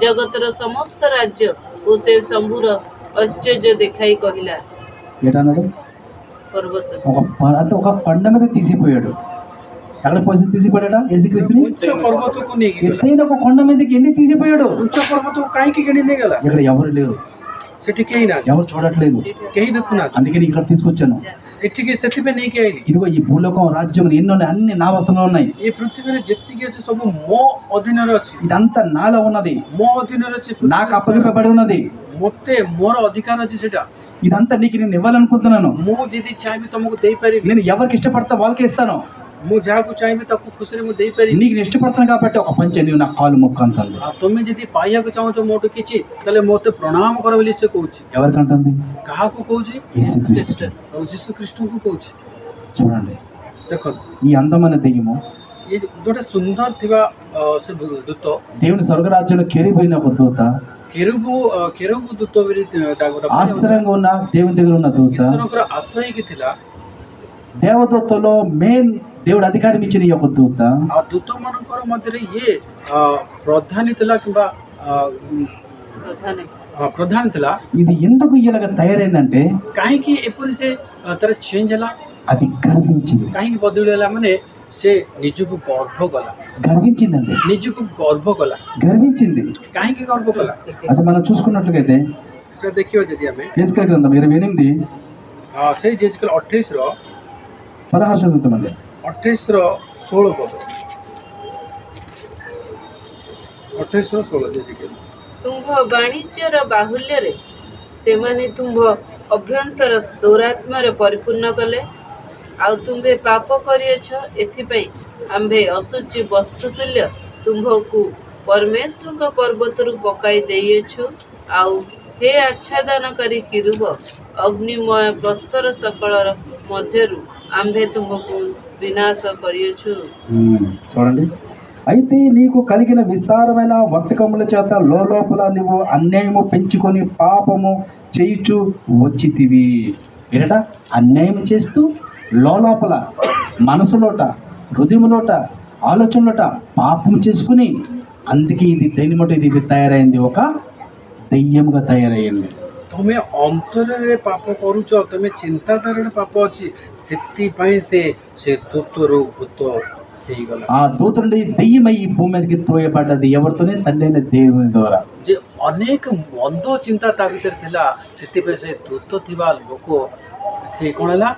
ଜଗତର ସମସ୍ତ ରାଜ୍ୟ ଓ ସେ ସବୁର ଐଶ୍ୱର୍ଯ୍ୟ ଦେଖାଇ କହିଲା. ఏటన్నాడు? पर्वत అంటే ఒక కొండ మీద తీసిపోయాడు. ఎక్కడ పోసి తీసిపోయాడా యేసుక్రీస్తుని? ଉଚ୍ଚ ପର୍ବତକୁ ନେଇକି ଗଲା। ఎత్తైన ఒక కొండ మీదకి ఎందుకు తీసిపోయాడు? ଉଚ୍ଚ ପର୍ବତକୁ କାହିଁକି କିଣି ନେଇଗଲା? ఇక్కడ ఎవరు లేరు, ସେଠି କେହି ନାହାନ୍ତି, ఎవరు చూడట్లేదు, କେହି ଦେଖୁନାହାନ୍ତି। అందుకే నేను ఇక్కడ తీసుకొచ్చాను. ଏଠିକି ସେଥିପାଇଁ ନେଇକି ଆଇଲି। ఇదిగో ఈ భూలోకం రాజ్యం ఎన్నో ఉన్నాయి, అన్ని నా వశంలో ఉన్నాయి. ଏ ପୃଥିବୀରେ ଯେତିକି ଅଛି ସବୁ ମୋ ଅଧୀନରେ ଅଛି, ఇదంతా నాలో ఉన్నది, ମୋ ଅଧୀନରେ ଅଛି। నాకు అప్పగింపబడి ఉన్నది. ମୋତେ ମୋର ଅଧିକାର ଅଛି ସେଟା। ఇదంతా నీకు నేను ఇవ్వాలనుకుంటున్నాను. ମୁଁ ଯଦି ଚାହିଁବି ତମକୁ ଦେଇପାରିବି। నేను ఎవరికి ఇష్టపడతా వాళ్ళకే ఇస్తాను. ମୁଁ ଯାହାକୁ ଚାହିଁବି ତାକୁ ଖୁସିରେ ମୁଁ ଦେଇପାରିବି। నీకు నేను ఇష్టపడతాను కాబట్టి ఒక పంచ నీవు నా కాలు మొక్కు అంటుంది. ଆଉ ତମେ ଯଦି ପାଇବାକୁ ଚାହୁଁଛ ମୋଠୁ କିଛି, ତାହେଲେ ମୋତେ ପ୍ରଣାମ କର ବୋଲି ସେ କହୁଛି। ఎవరికంటుంది? କାହାକୁ କହୁଛି? యేసుక్రీస్తు. ପ୍ରଭୁ ଯୀଶୁ ଖ୍ରୀଷ୍ଟଙ୍କୁ କହୁଛି। చూడండి, ଦେଖନ୍ତୁ, ఈ అందమైన దెయ్యము ଏ ଗୋଟେ ସୁନ୍ଦର ଥିବା ସେ ଦୂତ, దేవుని స్వర్గరాజ్యంలో కెరీబోయిన ఒక దూత, କେରୁବୁ ଦୂତ ବୋଲି ఆశ్చర్యంగా ఉన్న దేవుని దగ్గర ఉన్న దూత, ଈଶ୍ୱରଙ୍କର ଆଶ୍ରୟ ହେଇକି ଥିଲା। దేవదూతలో మెయిన్ దేవుడు అధికారం ఇచ్చిన ఈ యొక్క దూత ଆଉ ଦୂତମାନଙ୍କର ମଧ୍ୟରେ ଇଏ ପ୍ରଧାନୀ ଥିଲା କିମ୍ବା ପ୍ରଧାନ ଥିଲା। ఇది ఎందుకు ఇలాగ తయారైందంటే କାହିଁକି ଏପରି ସେ ତାର ଚେଞ୍ଜ ହେଲା? అది గర్వించింది. କାହିଁକି ବଦଳି ହେଲା? ମାନେ ସେ ନିଜକୁ ଗର୍ବ କଲା, గర్వించిందండి, ନିଜକୁ ଗର୍ବ କଲା। గర్వించింది. କାହିଁକି ଗର୍ବ କଲା? అది మనం చూసుకున్నట్లయితే ସେଟା ଦେଖିବା ଯଦି ଆମେ హెజ్కేలు గ్రంథం 28 ସେଇ ଜେଜିକେଲ 28 16 చదువుతామండి. 16 ପଦ, 28 ଜେଜିକେଲ। ତୁମ୍ଭ ବାଣିଜ୍ୟର ବାହୁଲ୍ୟରେ ସେମାନେ ତୁମ୍ଭ ଅଭ୍ୟନ୍ତର ଦୌରାତ୍ମାରେ ପରିପୂର୍ଣ୍ଣ କଲେ। ଆଉ ତୁମ୍ଭେ ପାପ କରିଅଛ, ଏଥିପାଇଁ ଆମ୍ଭେ ଅଶୁଚି ବସ୍ତୁତୁଲ୍ୟ ତୁମ୍ଭକୁ ପରମେଶ୍ୱରଙ୍କ ପର୍ବତରୁ ପକାଇ ଦେଇଅଛୁ। ଆଉ ହେ ଆଚ୍ଛାଦନକାରୀ କିରୁବ, ଅଗ୍ନିମୟ ପ୍ରସ୍ତର ସକଳର ମଧ୍ୟରୁ ଆମ୍ଭେ ତୁମ୍ଭକୁ వినాశ କରିଅଛୁ। చూడండి, అయితే నీకు కలిగిన విస్తారమైన వర్తకముల చేత లోపల నువ్వు అన్యాయము పెంచుకొని పాపము చేయుచు వచ్చితివి. ఏట అన్యాయం చేస్తూ లోపల మనసులోట, హృదయములోట, ఆలోచనలోట పాపం చేసుకుని, అందుకే ఇది దేనిమోట ఇది తయారైంది, ఒక దెయ్యముగా తయారయ్యింది. ତମେ ଅନ୍ତରରେ ପାପ କରୁଛ, ତମେ ଚିନ୍ତାଧାରାରେ ପାପ ଅଛି, ସେଥିପାଇଁ ସେ ଦୂତରୁ ଭୂତ ହେଇଗଲା। ఆ దూత నుండి దెయ్యమై ఈ భూమి మీదకి త్రోయబడ్డది. ఎవరితోనే? తండ్రి అయిన దేవుని ద్వారా. ଯେ ଅନେକ ମନ୍ଦ ଚିନ୍ତା ତା ଭିତରେ ଥିଲା, ସେଥିପାଇଁ ସେ ଦୂତ ଥିବା ଲୋକ ସେ କ'ଣ ହେଲା?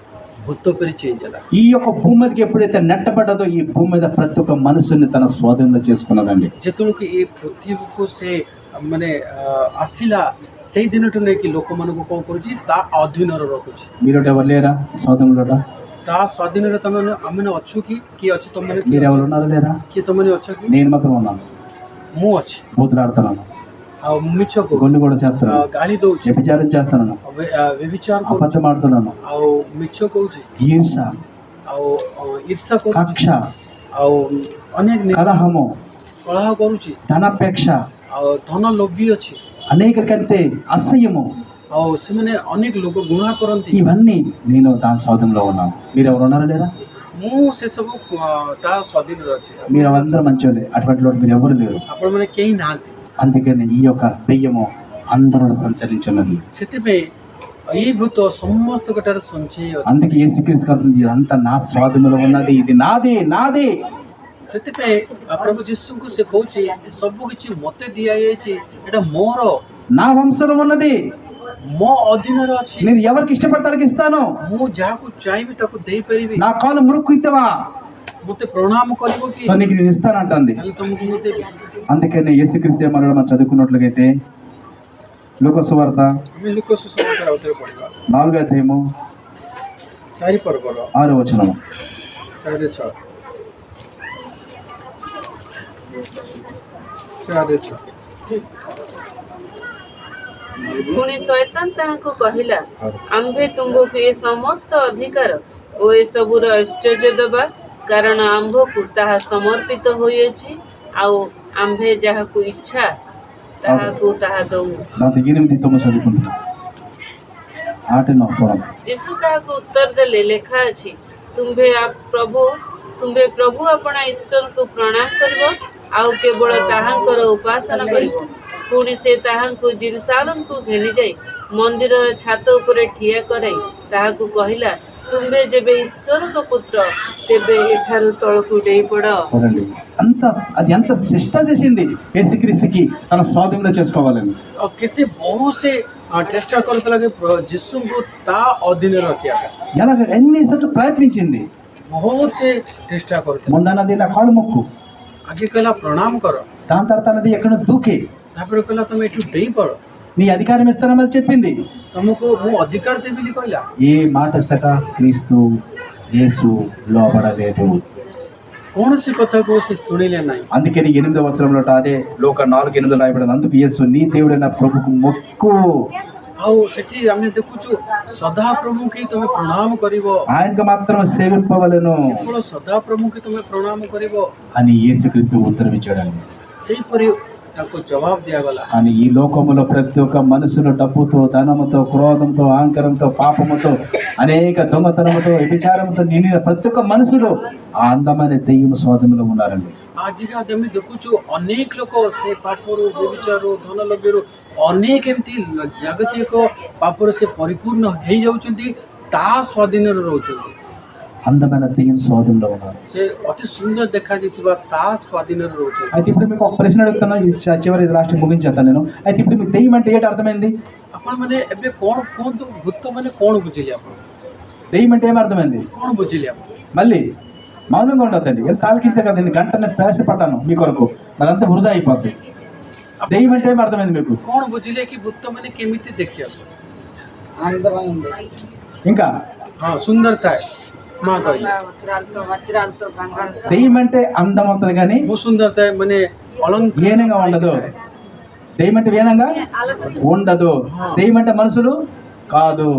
ଭୂତ ପରି ଚେଞ୍ଜ ହେଲା। ఈ యొక్క భూమి మీదకి ఎప్పుడైతే నెట్టబడ్డదో ఈ భూమి మీద ప్రతి ఒక్క మనుషుని తన స్వాధీనం చేసుకున్నదండి. ଯେତେବେଳକୁ ଏ ପୃଥିବୀକୁ ସେ ମାନେ ଆସିଲା, ସେଇ ଦିନଠୁ ନେଇକି ଲୋକମାନଙ୍କୁ କ'ଣ କରୁଛି? ତା ଅଧୀନରେ ରଖୁଛି। మీరోట ఎవరు లేరా స్వాధీనంలోట? ତା ସ୍ୱାଧୀନରେ ତମେ ଆମେ ଅଛୁ କି? କିଏ ଅଛି ତମେ? మీరు ఎవరు ఉన్నారా లేరా? କିଏ ତମେ ଅଛ କି? నేను మాత్రం ఉన్నాను. ମୁଁ ଅଛି। బూతులాడుతున్నాను, ଆଉ ମିଛ କହୁଛି, గొల్లు కూడా చేస్తున్నాను, ଗାଳି ଦଉଛି, వ్యభిచారం చేస్తున్నాను, వ్యభిଚାର କରୁଛି, అబద్ధం ఆడుతున్నాను, ଆଉ ମିଛ କହୁଛି, ఈర్ష, ଆଉ ଈର୍ଷା କରୁଛି, కక్ష, ଆଉ ଅନେକ కలహము, କଳହ କରୁଛି, ధనపేక్ష, ଆଉ ଧନ ଲୋଭୀ ଅଛି, అనేకరికంటే అసహ్యము, ଆଉ ସେମାନେ ଅନେକ ଲୋକ ଘୃଣା କରନ୍ତି। ఇవన్నీ నేను దాని స్వాధీనంలో ఉన్నాను. మీరు ఎవరు ఉన్నారా లేరా? ମୁଁ ସେସବୁ ତା ସ୍ୱାଧୀନରେ ଅଛି। మీరు అందరూ మంచోళ్ళే, అటువంటి లోటు మీరు ఎవరు లేరు. ଆପଣମାନେ କେହି ନାହାନ୍ତି। అందుకని ఈ యొక్క దెయ్యము అందరూ సంచరించున్నది. ସେଥିପାଇଁ ଏଇ ଭୂତ ସମସ୍ତଙ୍କଠାରେ ସଞ୍ଚୟ ଅଛି। అందుకే యేసుక్రీస్తు అంటుంది, ఇదంతా నా స్వాధీనంలో ఉన్నది, ఇది నాది నాది. ସେଥିପାଇଁ ପ୍ରଭୁ ଯୀଶୁଙ୍କୁ ସେ କହୁଛି, ସବୁ କିଛି ମୋତେ ଦିଆଯାଇଛି, ଏଇଟା ମୋର, నా వంశంలో ఉన్నది, ମୋ ଅଧୀନରେ ଅଛି। నేను ఎవరికి ఇష్టపడతానికి ఇస్తాను. ମୁଁ ଯାହାକୁ ଚାହିଁବି ତାକୁ ଦେଇପାରିବି। నా కాలు మురుక్కు ఇస్తావా, ମୋତେ ପ୍ରଣାମ କରିବ କି? సో నీకు నేను ఇస్తానంటుంది. ତାହେଲେ ତମକୁ ମୁଁ దేవి। అందుకనే యేసుక్రీస్తు మనలో మనం చదువుకున్నట్లయితే లూకా సువార్త ଆମେ ଲୁକ ସୁସମାଚାର ଆଉଥରେ ପଢ଼ିବା, 4వ అధ్యాయము 4 ପର୍ବର 6వ వచనము. 4-6 4-6 ପୁଣି ଶୈତାନ ତାହାଙ୍କୁ କହିଲା, ଆମ୍ଭେ ତୁମ୍ଭକୁ ଏ ସମସ୍ତ ଅଧିକାର ଓ ଏସବୁର ଐଶ୍ୱର୍ଯ୍ୟ ଦେବା, କାରଣ ଆମ୍ଭକୁ ତାହା ସମର୍ପିତ ହୋଇଅଛି, ଆଉ ଆମ୍ଭେ ଯାହାକୁ ଇଚ୍ଛା ତାହାକୁ ତାହା ଦଉ। దాంతో 8-9 చదువుకుంటున్నాం. 8-9 చూడండి. ଯୀଶୁ ତାହାକୁ ଉତ୍ତର ଦେଲେ, ଲେଖା ଅଛି, ତୁମ୍ଭେ ପ୍ରଭୁ ଆପଣା ଈଶ୍ୱରଙ୍କୁ ପ୍ରଣାମ କରିବ, ଆଉ କେବଳ ତାହାଙ୍କର ଉପାସନା କରିବ। ପୁଣି ସେ ତାହାଙ୍କୁ ଜେରୁସାଲେମକୁ ଘେନିଯାଇ ମନ୍ଦିରର ଛାତ ଉପରେ ଠିଆ କରାଇ ତାହାକୁ କହିଲା, ତୁମ୍ଭେ ଯେବେ ଈଶ୍ୱରଙ୍କ ପୁତ୍ର ତେବେ ଏଠାରୁ ତଳକୁ ଡେଇଁପଡ଼। చూడండి అది ఎంత శిష్ట చేసింది యేసుక్రీస్తుకి తన స్వాధీనంలో చేసుకోవాలని. ଆଉ କେତେ ବହୁତ ସେ ଚେଷ୍ଟା କରୁଥିଲା କି ଯୀଶୁଙ୍କୁ ତା ଅଧୀନରେ ରଖିବା ପାଇଁ ఎలాగ ఎన్నిసార్లు ప్రయత్నించింది. ବହୁତ ସେ ଚେଷ୍ଟା କରୁଥିଲା। ముందన్నది నా కాలు మొక్కు, ଆଗେ କହିଲା ପ୍ରଣାମ କର, దాని తర్వాత అన్నది ఎక్కడ దూకే, ତାପରେ କହିଲା ତମେ ଏଠୁ ଡେଇଁପଡ଼, నీ అధికారం ఇస్తానమని చెప్పింది. ତମକୁ ମୁଁ ଅଧିକାର ଦେବି ବୋଲି କହିଲା। ఏ మాట సట క్రీస్తు యేసు లోబడలేదు. କୌଣସି କଥାକୁ ସେ ଶୁଣିଲେ ନାହିଁ। అందుకని 8వ వచనంలో అదే లోక 4:8 రాయబడింది. అందుకు యేసు నీ దేవుడైన ప్రభుకు మొక్కు, ଆଉ ସେଠି ଆମେ ଦେଖୁଛୁ ସଦାପ୍ରଭୁଙ୍କୁ ତମେ ପ୍ରଣାମ କରିବ, ఆయనకు మాత్రం సేవింపవలెను କେବଳ ସଦାପ୍ରଭୁଙ୍କୁ ତମେ ପ୍ରଣାମ କରିବ అని యేసుక్రీస్తు ఉత్తరం ఇచ్చాడండి. ସେହିପରି ତାକୁ ଜବାବ ଦିଆଗଲା। కానీ ఈ లోకములో ప్రతి ఒక్క మనుషులు డబ్బుతో, ధనముతో, క్రోధంతో, అహంకారంతో, పాపముతో, అనేక దొంగతనముతో, వ్యభిచారంతో నిండిన ప్రతి ఒక్క మనుషులు ఆ అందమైన దెయ్యం స్వాధీనంలో ఉన్నారండి. ଆଜିକା ଆମେ ଦେଖୁଛୁ ଅନେକ ଲୋକ ସେ ପାପରୁ, ବ୍ୟଭିଚାରରୁ, ଧନ ଲୋଭରୁ, ଅନେକ ଏମିତି ଜାଗତିକ ପାପରୁ ସେ ପରିପୂର୍ଣ୍ଣ ହେଇଯାଉଛନ୍ତି, ତା ସ୍ୱାଧୀନରେ ରହୁଛନ୍ତି। అందమైన దెయ్యం స్వాధీనంలో ఉన్నారు. ସେ ଅତି ସୁନ୍ଦର ଦେଖାଯାଇଥିବା ତା ସ୍ୱାଧୀନରେ రହୁଛନ୍ତି। అయితే ఇప్పుడు మీకు ఒక ప్రశ్న అడుగుతాను, ఇది చివరి లాస్ట్ ముగించేస్తాను నేను. అయితే ఇప్పుడు మీకు దెయ్యం అంటే ఏంటి అర్థమైంది? ଆପଣମାନେ ଏବେ କ'ଣ କୁହନ୍ତୁ, ଭୂତ ମାନେ କ'ଣ ବୁଝିଲେ ଆପଣ? దెయ్యం అంటే ఏం అర్థమైంది? କ'ଣ ବୁଝିଲେ ଆପଣ? మళ్ళీ మౌనంగా ఉండొద్దండి. ఎంత ఆలకించే కదండి, గంటనే ప్రయాసపడ్డాను మీ కొరకు, అదంతా వృధా అయిపోద్ది. దెయ్యం అంటే ఏం అర్థమైంది మీకు? କ'ଣ ବୁଝିଲେ କି ଭୂତ ମାନେ କେମିତି ଦେଖିବାକୁ? అందమైంది, ఇంకా ହଁ ସୁନ୍ଦର ଥାଏ। ମା କହିଲେ దెయ్యం అంటే అందం ఉంటుంది కానీ ବହୁତ ସୁନ୍ଦର ଥାଏ, ମାନେ ଅଳଙ୍କାର హీనంగా ఉండదు. దెయ్యం అంటే హీనంగా ఉండదు. దెయ్యం అంటే మనుషులు కాదు.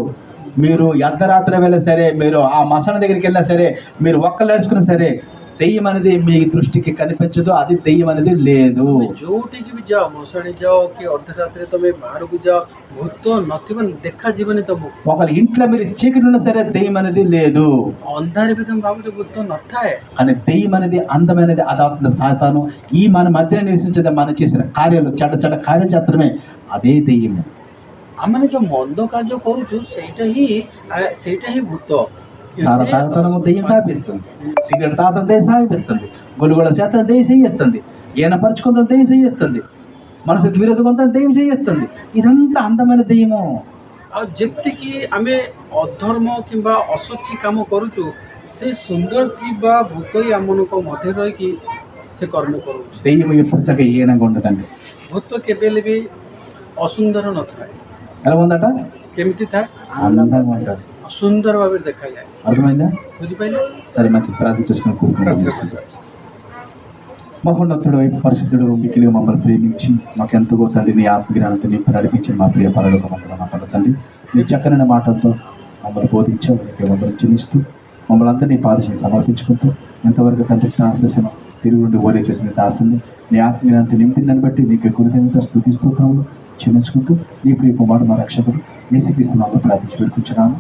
మీరు అర్ధరాత్రి వెళ్ళినా సరే, మీరు ఆ మసన దగ్గరికి వెళ్ళినా సరే, మీరు ఒక్కలు వేసుకున్నా సరే, దెయ్యం అనేది మీ దృష్టికి కనిపించదు. అది దెయ్యం అనేది లేదు. ଯୋଉଠିକି ବି ଯାଅ, ମଶାଣି ଯାଅ କି ଅର୍ଦ୍ଧରାତ୍ରିରେ ତମେ ବାହାରକୁ ଯାଅ, ଭୂତ ନଥିବ, ଦେଖାଯିବନି ତମକୁ। ఒకళ్ళ ఇంట్లో మీరు చీకటి ఉన్నా సరే దెయ్యం అనేది లేదు. ଅନ୍ଧାର ବି ତମେ ଭାବୁଛ ଭୂତ ନଥାଏ। కానీ దెయ్యం అనేది అందమైనది, అదాత్మ సాతాను ఈ మన మధ్య నివసించేది, మనం చేసిన కార్యాలు, చెడ్డ కార్యాలు చేస్తమే అదే దెయ్యం. ଆମେ ଯୋଉ ମନ୍ଦ କାର୍ଯ୍ୟ କରୁଛୁ ସେଇଟା ହିଁ ଭୂତ। తాగతనము దెయ్యం తాపిస్తుంది, సిగరెట్ తాగడం దెయ్యం తాగిపిస్తుంది, గొలుగొల చేత దెయ్యం చేయిస్తుంది, ఈయన పరుచుకుందని దెయ్యం చేయిస్తుంది, మనసుకు విరోధంగా దెయ్యం చేయిస్తుంది. ఇదంతా అందమైన దెయ్యము. ଆଉ ଯେତିକି ଆମେ ଅଧର୍ମ କିମ୍ବା ଅଶୁଚି କାମ କରୁଛୁ, ସେ ସୁନ୍ଦର ଥିବା ଭୂତ ହିଁ ଆମମାନଙ୍କ ମଧ୍ୟରେ ରହିକି ସେ କର୍ମ କରୁଛି। దెయ్యం ఎప్పుడు సగ హీనంగా ఉండదండి. ଭୂତ କେବେ ହେଲେ ବି ଅସୁନ୍ଦର ନଥାଏ। ఎలా ఉందట? କେମିତି ଥାଏ? అందంగా ఉంటుంది. ସୁନ୍ଦର ଭାବରେ ଦେଖାଯାଏ। అర్థమైందా? ବୁଝିପାରିଲେ? సరే, మంచి ప్రార్థన చేసుకుని కూర్చుంటాం. మహోన్నతుడు వైపు పరిశుద్ధుడు మిక్కిలిగా మమ్మల్ని ప్రేమించి మాకెంతగో తండ్రి నీ ఆత్మజ్ఞానంతో నింపి నడిపించి మా ప్రియ పరలోక మందులో తండ్రి నీ చక్కని మాటలతో మమ్మల్ని బోధించావు. నీకే మమ్మల్ని చినిస్తూ మమ్మల్ని అంతా నీ పాదశని సమర్పించుకుంటూ ఎంతవరకు తండ్రి ఆశ్రసం తిరుగుండి ఓరే చేసిన దాసుని నీ ఆత్మజ్ఞానంతో నింపిందని బట్టి నీకు కృతజ్ఞత స్తుతిస్తోత్రములు చెల్లించుకుంటూ నీ ప్రియ కుమారుడు మా రక్షకుడు యేసుక్రీస్తు నామములో ప్రార్థించి వేడుకుంటున్నాము.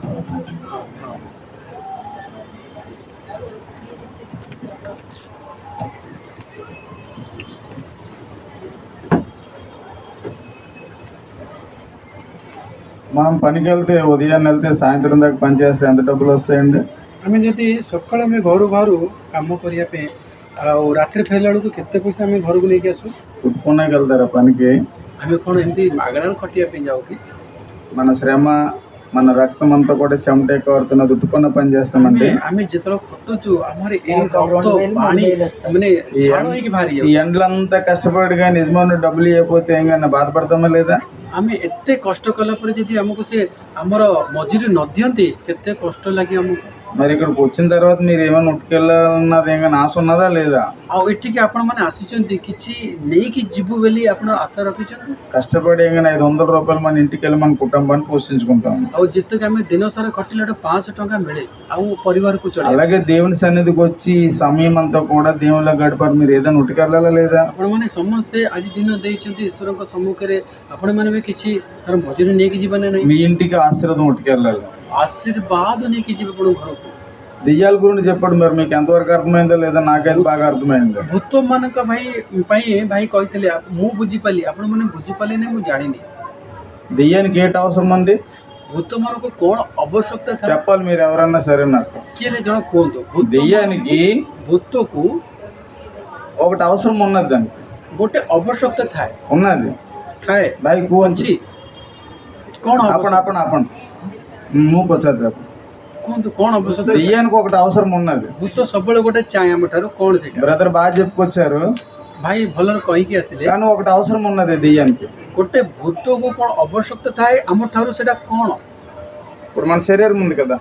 మనం పనికి వెళ్తే ఉదయాన్నే వెళ్తే సాయంత్రం దాకా పని చేస్తే ఎంత డబ్బులు వస్తాయండి? ଆମେ ଯଦି ସକାଳେ ଆମେ ଘରୁ ବାହାରୁ କାମ କରିବା ପାଇଁ ଆଉ ରାତିରେ ଫେରିଲା ବେଳକୁ କେତେ ପଇସା ଆମେ ଘରକୁ ନେଇକି ଆସୁ? తుట్టుకున్నాక వెళ్తారా పనికి? ଆମେ କ'ଣ ଏମିତି ମାଗଣାରେ ଖଟିବା ପାଇଁ ଯାଉ କି? మన శ్రమ, మన రక్తం అంతా కూడా చెమటే కారుతున్న దుట్టుకున్న పని చేస్తామండి. ଆମେ ଯେତେବେଳେ ଖଟୁଛୁ ଆମର ଏଇ ରକ୍ତ ପାଣି ମାନେ ଝାଳ ହେଇକି ବାହାରି ఈ ଯାଉଛି। ఎండలంతా కష్టపడి కానీ యజమాను డబ్బులు ఇవ్వకపోతే ఏమైనా బాధపడతామా లేదా? ଆମେ ଏତେ କଷ୍ଟ କଲା ପରେ ଯଦି ଆମକୁ ସେ ଆମର ମଜୁରୀ ନ ଦିଅନ୍ତି କେତେ କଷ୍ଟ ଲାଗେ ଆମକୁ। మరి ఇక్కడికి వచ్చిన తర్వాత మీరు ఏమైనా ఉట్టుకెళ్ళాలన్నది ఏమైనా ఆశ ఉన్నదా లేదా? ଆଉ ଏଠିକି ଆପଣମାନେ ଆସିଛନ୍ତି କିଛି ନେଇକି ଯିବୁ ବୋଲି ଆପଣ ଆଶା ରଖିଛନ୍ତି? కష్టపడి ఏమైనా 500 రూపాయలు మన ఇంటికి వెళ్ళి మన కుటుంబాన్ని పోషించుకుంటాం. ଆଉ ଯେତେକି ଆମେ ଦିନ ସାରା ଖଟିଲାଠୁ 500 ଟଙ୍କା ମିଳେ ଆଉ ପରିବାରକୁ ଚଳାଏ। అలాగే దేవుని సన్నిధికి వచ్చి ఈ సమయం అంతా కూడా దేవుళ్ళ గడిపారు. మీరు ఏదైనా ఉట్టుకెళ్ళాలా లేదా? ଆପଣମାନେ ସମସ୍ତେ ଆଜି ଦିନ ଦେଇଛନ୍ତି ଈଶ୍ୱରଙ୍କ ସମ୍ମୁଖରେ, ଆପଣମାନେ ବି କିଛି ତାର ମଜୁରୀ ନେଇକି ଯିବେ ନା ନାହିଁ? మీ ఇంటికి ఆశీర్వాదం ఉట్టుకెళ్ళాలి. ఆశీర్వాଦ ନେଇକି ଯିବେ ଆପଣଙ୍କ ଘରକୁ। దెయ్యాల గురించి చెప్పండి, మరి మీకు ఎంతవరకు అర్థమైందో లేదా? నాకైతే బాగా అర్థమైంది. ଭୂତମାନଙ୍କ ଭାଇ କହିଥିଲେ, ମୁଁ ବୁଝିପାରିଲି, ଆପଣମାନେ ବୁଝିପାରିଲେ ନାହିଁ ମୁଁ ଜାଣିନି। దెయ్యానికి ఏంటి అవసరం అండి? ଭୂତମାନଙ୍କୁ କ'ଣ ଆବଶ୍ୟକତା ଥାଏ? చెప్పాలి మీరు ఎవరన్నా సరే నాకు. କିଏ ଜଣ କୁହନ୍ତୁ? దెయ్యానికి ଭୂତକୁ ఒకటి అవసరం ఉన్నది, దానికి ଗୋଟେ ଆବଶ୍ୟକତା ଥାଏ ఉన్నది. ଥାଏ ଭାଇ କୁହନ୍ତୁ. ଅଛି କ'ଣ ଆପଣ ଆପଣ ଆପଣ ମୁଁ ପଚାరు చెప్పు. କୁହନ୍ତୁ କ'ଣ ଆବଶ୍ୟକତା? దెయ్యానికి ఒకటి అవసరం ఉన్నది. ଭୂତ ସବୁବେଳେ ଗୋଟେ ଚାହେଁ ଆମ ଠାରୁ, କ'ଣ ସେଇଟା? బ్రదర్ బాగా చెప్పుకొచ్చారు, ଭାଇ ଭଲରେ କହିକି ଆସିଲେ కానీ ఒకటి అవసరం ఉన్నది దెయ్యానికి. ଗୋଟେ ଭୂତକୁ କ'ଣ ଆବଶ୍ୟକତା ଥାଏ ଆମ ଠାରୁ, ସେଇଟା କ'ଣ? ఇప్పుడు మన శరీరం ఉంది కదా,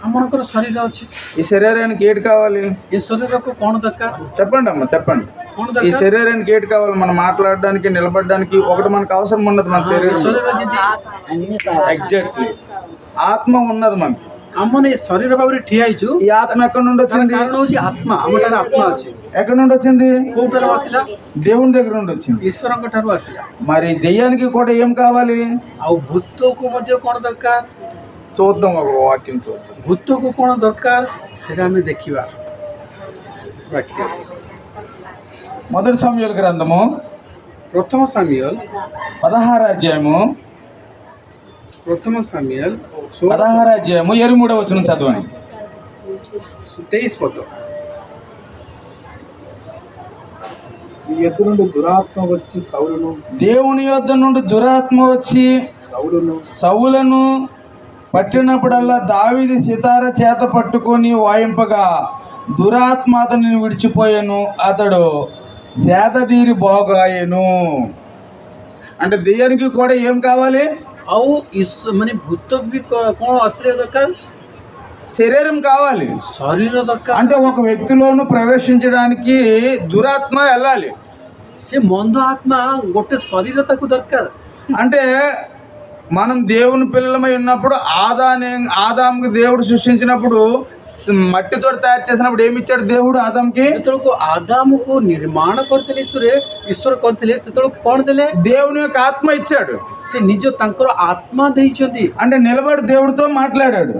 ଆମମାନଙ୍କର ଶରୀର ଅଛି, ఈ శరీరానికి ఏటి కావాలి? ଏ ଶରୀରକୁ କ'ଣ ଦରକାର? చెప్పండి అమ్మా చెప్పండి. କ'ଣ ఈ ଦରକାର? శరీరానికి ఏటి కావాలి? మనం మాట్లాడడానికి నిలబడడానికి ఒకటి మనకు అవసరం ఉన్నది మన శరీరం. ଶରୀର ଯଦି అన్ని కావాలి. ఎగ్జాక్ట్లీ ఆత్మ ఉన్నది మనకి. ଆମମାନେ ଏ ଶରୀର ଭାବରେ ଠିଆ ହେଇଛୁ, ఈ ఆత్మ ఎక్కడి నుండి ତାର వచ్చింది? କାରଣ ହେଉଛି ଆତ୍ମା। ଆମ ଠାରେ ଆତ୍ମା ଅଛି। ఎక్కడి నుండి వచ్చింది? କୋଉଠାରୁ ଆସିଲା? దేవుని దగ్గర నుండి వచ్చింది. ଈଶ୍ୱରଙ୍କ ଠାରୁ ଆସିଲା। మరి దెయ్యానికి కూడా ఏం కావాలి? ଆଉ ଭୂତକୁ ମଧ୍ୟ କ'ଣ ଦରକାର? చూద్దాం, ఒక వాక్యం చూద్దాం. ଭୂତକୁ କ'ଣ ଦରକାର ସେଇଟା ଆମେ ଦେଖିବା। మొదటి సమూయేలు గ్రంథము ପ୍ରଥମ ସାମୁଏଲ 16వ అధ్యాయము 16 అధ్యాయము 23వ వచనం చదవండి. 23 పద। ఈ యొద్ద నుండి దురాత్మ వచ్చి సౌలును దేవుని యొద్ద నుండి దురాత్మ వచ్చి సౌలును పట్టినప్పుడల్లా దావీదు సితార చేత పట్టుకొని వాయింపగా దురాత్మ అతనిని విడిచిపోయాను, అతడు సేదదీరి బాగాయెను. అంటే దెయ్యానికి కూడా ఏం కావాలి? ଆଉ ମାନେ ଭୂତକୁ ବି କ'ଣ ଆସିବା ଦରକାର? శరీరం కావాలి, ଶରୀର ଦରକାର। అంటే ఒక వ్యక్తిలోను ప్రవేశించడానికి దురాత్మ వెళ్ళాలి. ସେ ମନ୍ଦ ଆତ୍ମା ଗୋଟେ ଶରୀର ତାକୁ ଦରକାର। అంటే మనం దేవుని పిల్లలమై ఉన్నప్పుడు ఆదాంకి దేవుడు సృష్టించినప్పుడు మట్టితో తయారు చేసినప్పుడు ఏమి ఇచ్చాడు దేవుడు ఆదాంకి? ଯେତେବେଳକୁ ଆଦାମକୁ ନିର୍ମାଣ କରିଥିଲେ ଈଶ୍ୱର କରିଥିଲେ, ସେତେବେଳକୁ କ'ଣ ଦେଲେ? దేవుని యొక్క ఆత్మ ఇచ్చాడు. ସେ ନିଜ ତାଙ୍କର ଆତ୍ମା ଦେଇଛନ୍ତି। అంటే నిలబడి దేవుడితో మాట్లాడాడు,